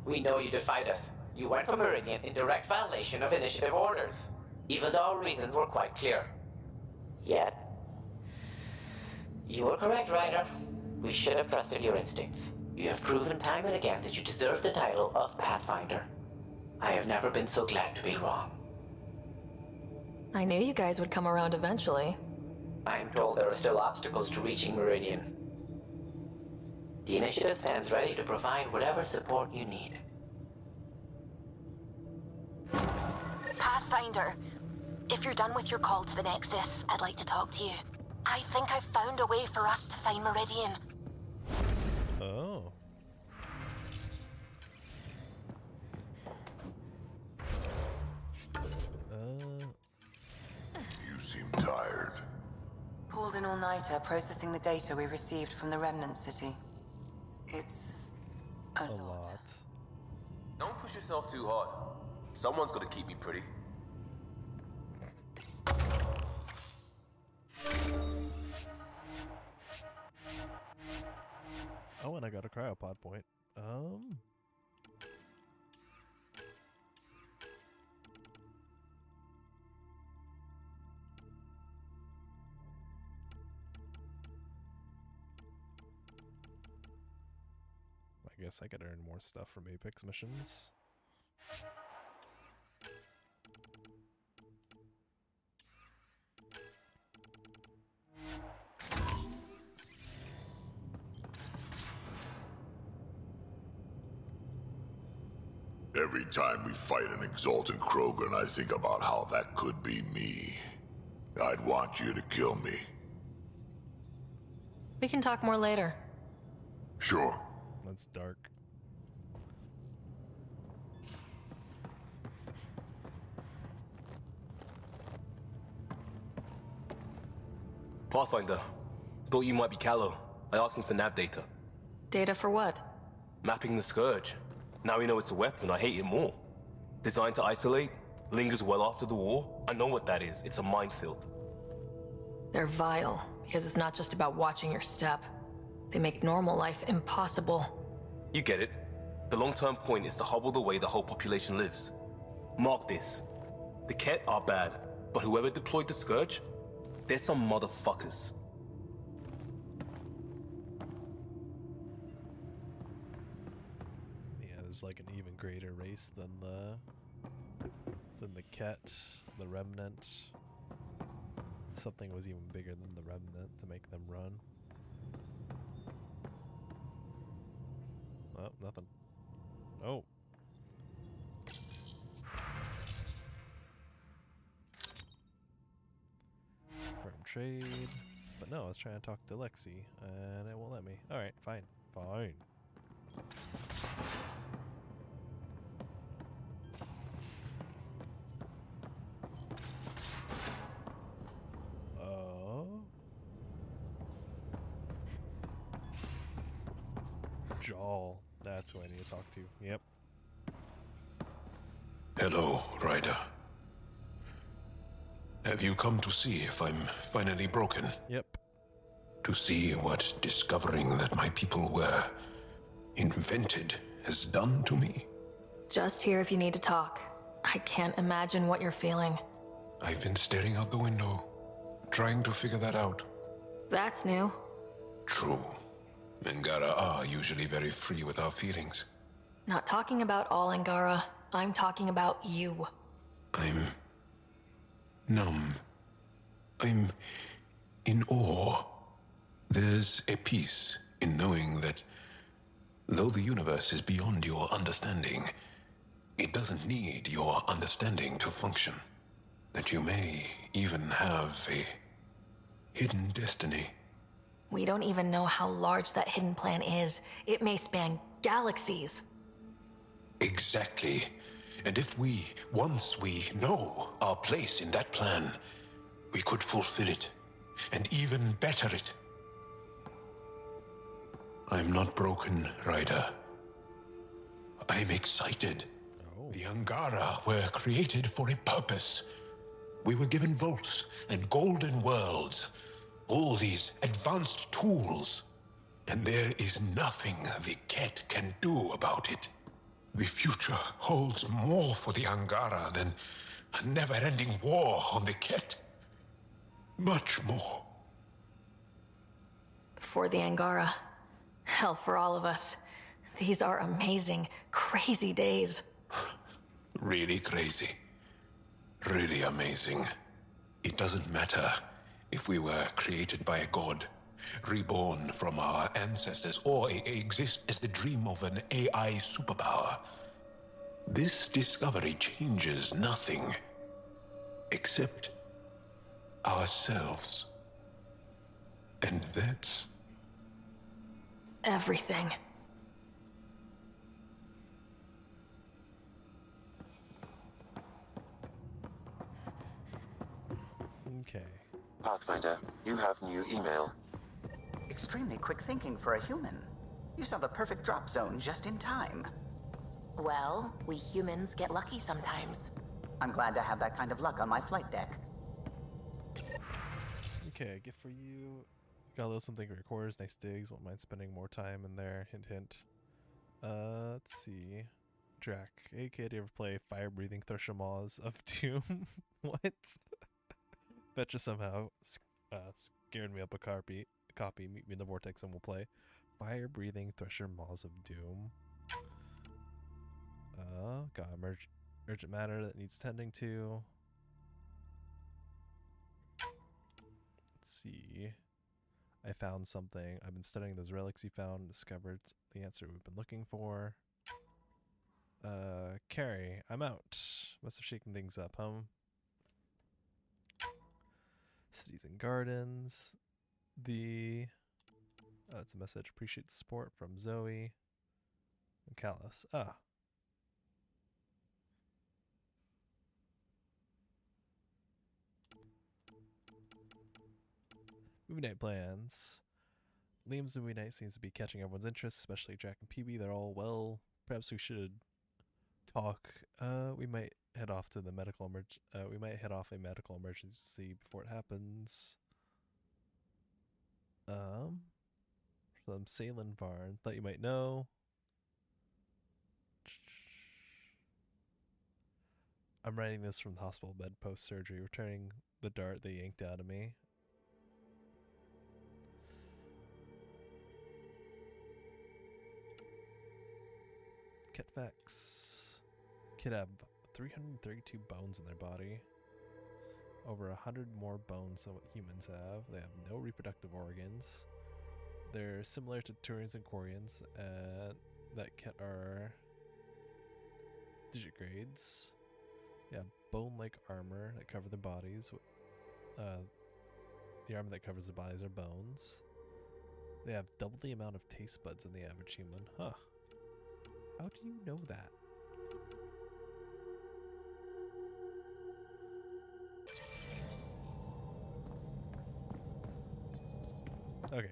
We know you defied us. You went for Meridian in direct violation of initiative orders, even though our reasons were quite clear. Yet, you were correct, Ryder. We should have trusted your instincts. You have proven time and again that you deserve the title of Pathfinder. I have never been so glad to be wrong. I knew you guys would come around eventually. I am told there are still obstacles to reaching Meridian. The initiative stands ready to provide whatever support you need. Pathfinder, if you're done with your call to the Nexus, I'd like to talk to you. I think I've found a way for us to find Meridian. Oh. pulled an all-nighter processing the data we received from the Remnant City. It's a lot. Don't push yourself too hard. Someone's got to keep me pretty. Oh, and I got a cryopod point. I guess I could earn more stuff from Apex missions. Every time we fight an exalted Krogan, I think about how that could be me. I'd want you to kill me. We can talk more later. Sure. That's dark. Pathfinder, thought you might be Callow. I asked him for nav data. Data for what? Mapping the Scourge. Now we know it's a weapon, I hate it more. Designed to isolate, lingers well after the war. I know what that is. It's a minefield. They're vile, because it's not just about watching your step. They make normal life impossible. You get it. The long-term point is to hobble the way the whole population lives. Mark this. The Ket are bad, but whoever deployed the Scourge, they're some motherfuckers. Yeah, there's like an even greater race than the Ket, the Remnant. Something was even bigger than the Remnant to make them run. Oh, nothing. Oh. Firm trade. But no, I was trying to talk to Lexi, and it won't let me. Alright, fine. Fine. Jaw. That's who I need to talk to. Yep. Hello, Ryder. Have you come to see if I'm finally broken? Yep. To see what discovering that my people were invented has done to me? Just here if you need to talk. I can't imagine what you're feeling. I've been staring out the window, trying to figure that out. That's new. True. Angara are usually very free with our feelings. Not talking about all Angara. I'm talking about you. I'm numb. I'm in awe. There's a peace in knowing that though the universe is beyond your understanding, it doesn't need your understanding to function. That you may even have a hidden destiny. We don't even know how large that hidden plan is. It may span galaxies. Exactly. And if once we know our place in that plan, we could fulfill it, and even better it. I'm not broken, Ryder. I'm excited. The Angara were created for a purpose. We were given vaults and golden worlds. All these advanced tools. And there is nothing the Ket can do about it. The future holds more for the Angara than a never-ending war on the Ket. Much more. For the Angara. Hell, for all of us. These are amazing, crazy days. Really crazy. Really amazing. It doesn't matter if we were created by a god, reborn from our ancestors, or exist as the dream of an AI superpower. This discovery changes nothing except ourselves. And that's everything. Okay. Pathfinder, you have new email. Extremely quick thinking for a human. You saw the perfect drop zone just in time. Well, we humans get lucky sometimes. I'm glad to have that kind of luck on my flight deck. Okay, gift for you. Got a little something for recorders. Nice digs. Won't mind spending more time in there. Hint, hint. Let's see. Drac. Hey kid, you ever play fire-breathing Thresher Maws of Doom? What? Betcha somehow scared me up a copy. Meet me in the vortex and we'll play. Fire-breathing Thresher Maws of Doom. Got urgent matter that needs tending to. Let's see. I found something. I've been studying those relics you found and discovered the answer we've been looking for. Carrie, I'm out. Must have shaken things up, huh? Cities and gardens. It's a message. Appreciate the support from Zoe and Callus. Movie night plans. Liam's movie night seems to be catching everyone's interest, especially Jack and PB. They're all well. Perhaps we should talk. We might head off to the medical we might head off a medical emergency before it happens. From Salem Barn. Thought you might know. I'm writing this from the hospital bed post-surgery, returning the dart they yanked out of me. Kit facts. Kid have 332 bones in their body. Over 100 more bones than what humans have. They have no reproductive organs. They're similar to Turians and Quarians, that Kit are digigrades. They have bone-like armor that cover their bodies. The armor that covers their bodies are bones. They have double the amount of taste buds than the average human. Huh. How do you know that? Okay.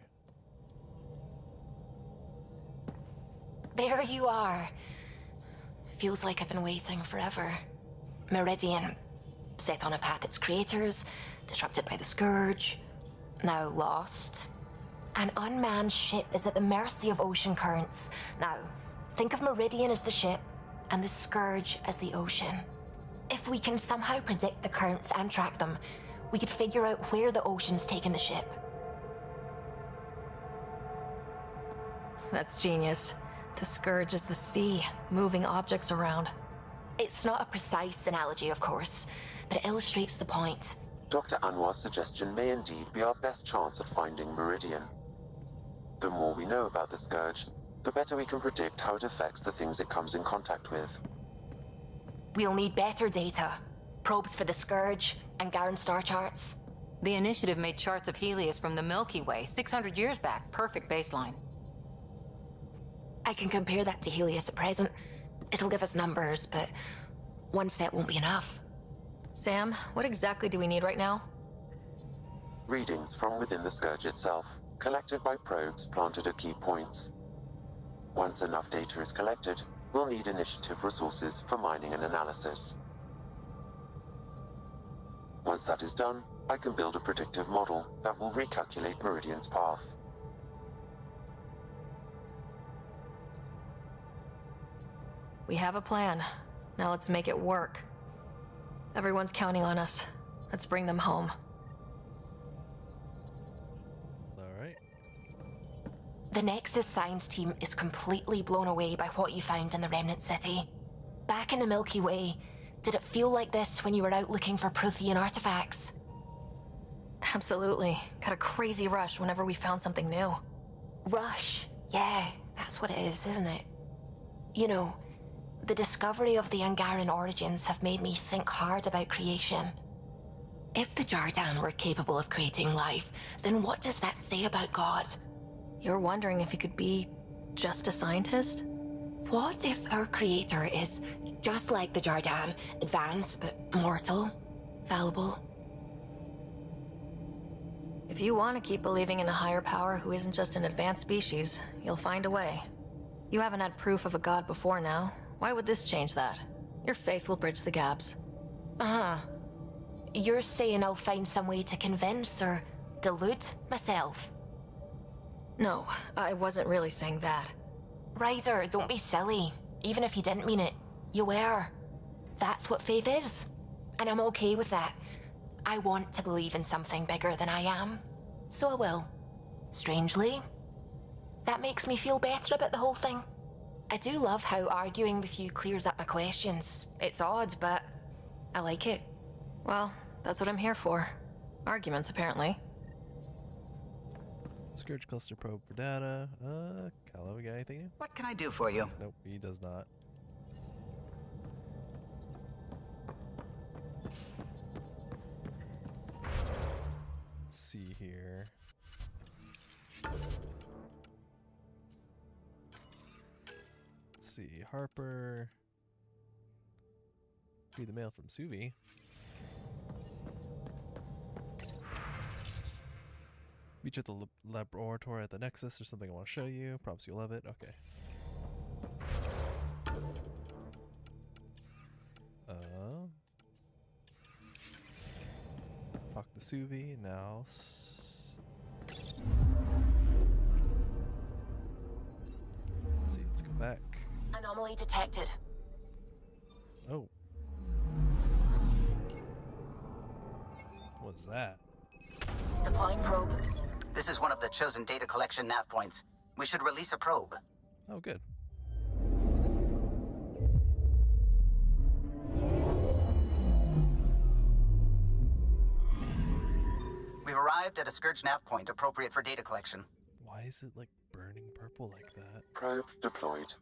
There you are. Feels like I've been waiting forever. Meridian, set on a path its creators, disrupted by the Scourge, now lost. An unmanned ship is at the mercy of ocean currents. Now, think of Meridian as the ship, and the Scourge as the ocean. If we can somehow predict the currents and track them, we could figure out where the ocean's taken the ship. That's genius. The Scourge is the sea, moving objects around. It's not a precise analogy, of course, but it illustrates the point. Dr. Anwar's suggestion may indeed be our best chance at finding Meridian. The more we know about the Scourge, the better we can predict how it affects the things it comes in contact with. We'll need better data. Probes for the Scourge and Garen star charts. The initiative made charts of Helios from the Milky Way 600 years back. Perfect baseline. I can compare that to Helios at present. It'll give us numbers, but one set won't be enough. Sam, what exactly do we need right now? Readings from within the Scourge itself, collected by probes planted at key points. Once enough data is collected, we'll need initiative resources for mining and analysis. Once that is done, I can build a predictive model that will recalculate Meridian's path. We have a plan. Now let's make it work. Everyone's counting on us. Let's bring them home. Alright. The Nexus science team is completely blown away by what you found in the Remnant City. Back in the Milky Way, did it feel like this when you were out looking for Prothean artifacts? Absolutely. Got a crazy rush whenever we found something new. Rush? Yeah, that's what it is, isn't it? You know, the discovery of the Angaran origins have made me think hard about creation. If the Jardan were capable of creating life, then what does that say about God? You're wondering if he could be just a scientist? What if our creator is just like the Jardan, advanced but mortal, fallible? If you want to keep believing in a higher power who isn't just an advanced species, you'll find a way. You haven't had proof of a god before now. Why would this change that? Your faith will bridge the gaps. Uh-huh. You're saying I'll find some way to convince or delude myself? No, I wasn't really saying that. Ryder, don't be silly. Even if you didn't mean it, you were. That's what faith is. And I'm okay with that. I want to believe in something bigger than I am. So I will. Strangely, that makes me feel better about the whole thing. I do love how arguing with you clears up my questions. It's odd, but I like it. Well, that's what I'm here for. Arguments, apparently. Scourge cluster probe for data. Kylo, we got anything new? What can I do for you? Nope, he does not. Let's see here. Let's see, Harper. Read the mail from Suvi. Meet you at the laboratory at the Nexus. There's something I want to show you. Promise you'll love it. Okay. Talk to Suvi now. Let's see, let's go back. Anomaly detected. Oh. What's that? Deploying probe. This is one of the chosen data collection nav points. We should release a probe. Oh, good. We've arrived at a Scourge nav point appropriate for data collection. Why is it like burning purple like that? Probe deployed.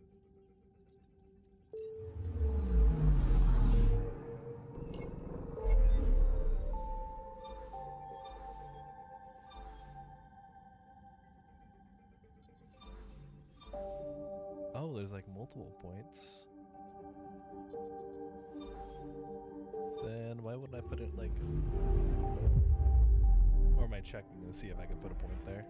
Oh, there's like multiple points. Then why wouldn't I put it like... Or am I checking to see if I can put a point there?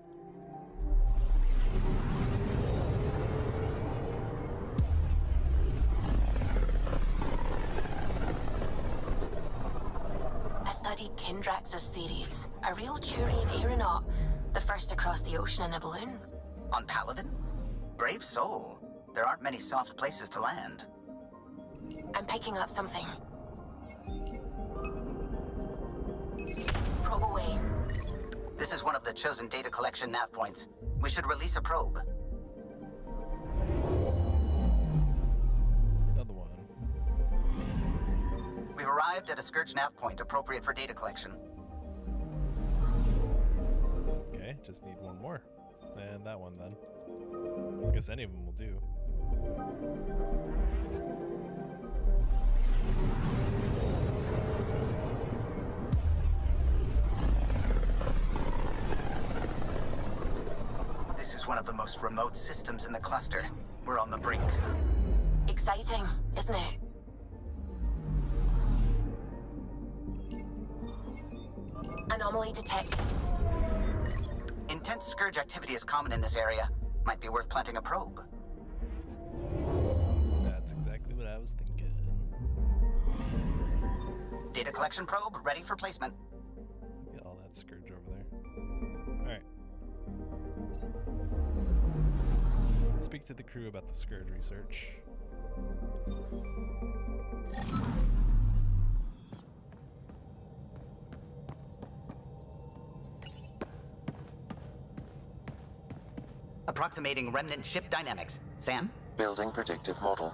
I studied Kindrax's theories. A real Turian aeronaut. The first to cross the ocean in a balloon. On Paladin? Brave soul. There aren't many soft places to land. I'm picking up something. Probe away. This is one of the chosen data collection nav points. We should release a probe. Another one. We've arrived at a Scourge nav point appropriate for data collection. Okay, just need one more. And that one then. I guess any of them will do. This is one of the most remote systems in the cluster. We're on the brink. Exciting, isn't it? Anomaly detected. Intense Scourge activity is common in this area. Might be worth planting a probe. That's exactly what I was thinking. Data collection probe ready for placement. Get all that Scourge over there. Alright. Speak to the crew about the Scourge research. Approximating remnant ship dynamics. Sam? Building predictive model.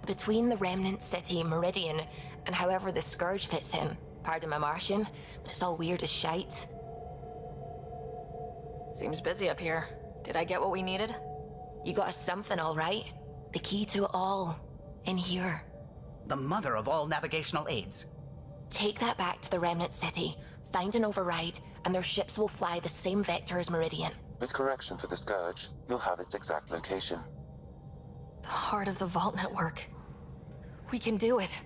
Between the remnant city Meridian and however the Scourge fits in, pardon my Martian, but it's all weird as shite. Seems busy up here. Did I get what we needed? You got us something, all right. The key to it all. In here. The mother of all navigational aids. Take that back to the remnant city, find an override, and their ships will fly the same vector as Meridian. With correction for the Scourge, you'll have its exact location. The heart of the Vault Network. We can do it.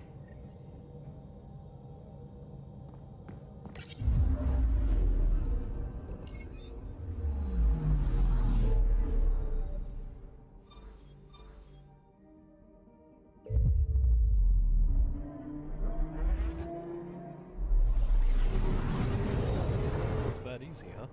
easy, huh?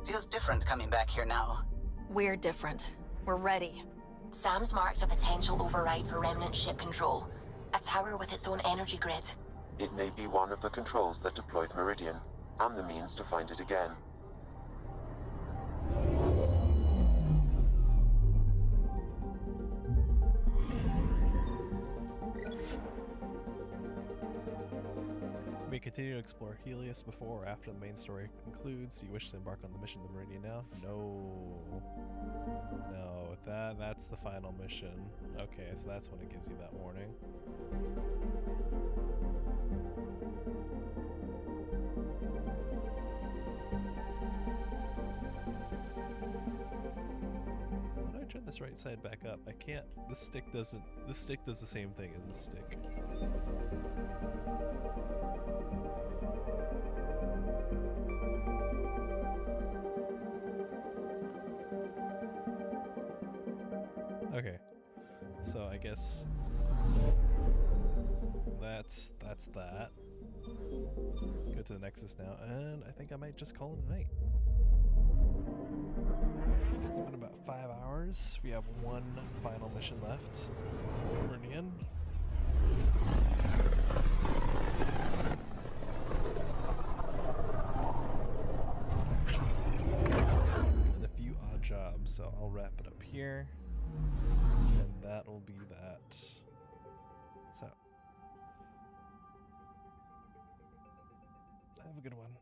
Feels different coming back here now. We're different. We're ready. Sam's marked a potential override for remnant ship control. A tower with its own energy grid. It may be one of the controls that deployed Meridian, and the means to find it again. You may continue to explore Helios before or after the main story concludes. You wish to embark on the mission to Meridian now? No. No, that's the final mission. Okay, so that's when it gives you that warning. Why do I turn this right side back up? I can't. This stick does the same thing as this stick. Okay, so I guess that's that. Go to the Nexus now, and I think I might just call it a night. It's been about 5 hours. We have one final mission left. Meridian. And a few odd jobs, so I'll wrap it up here. And that will be that. So, have a good one.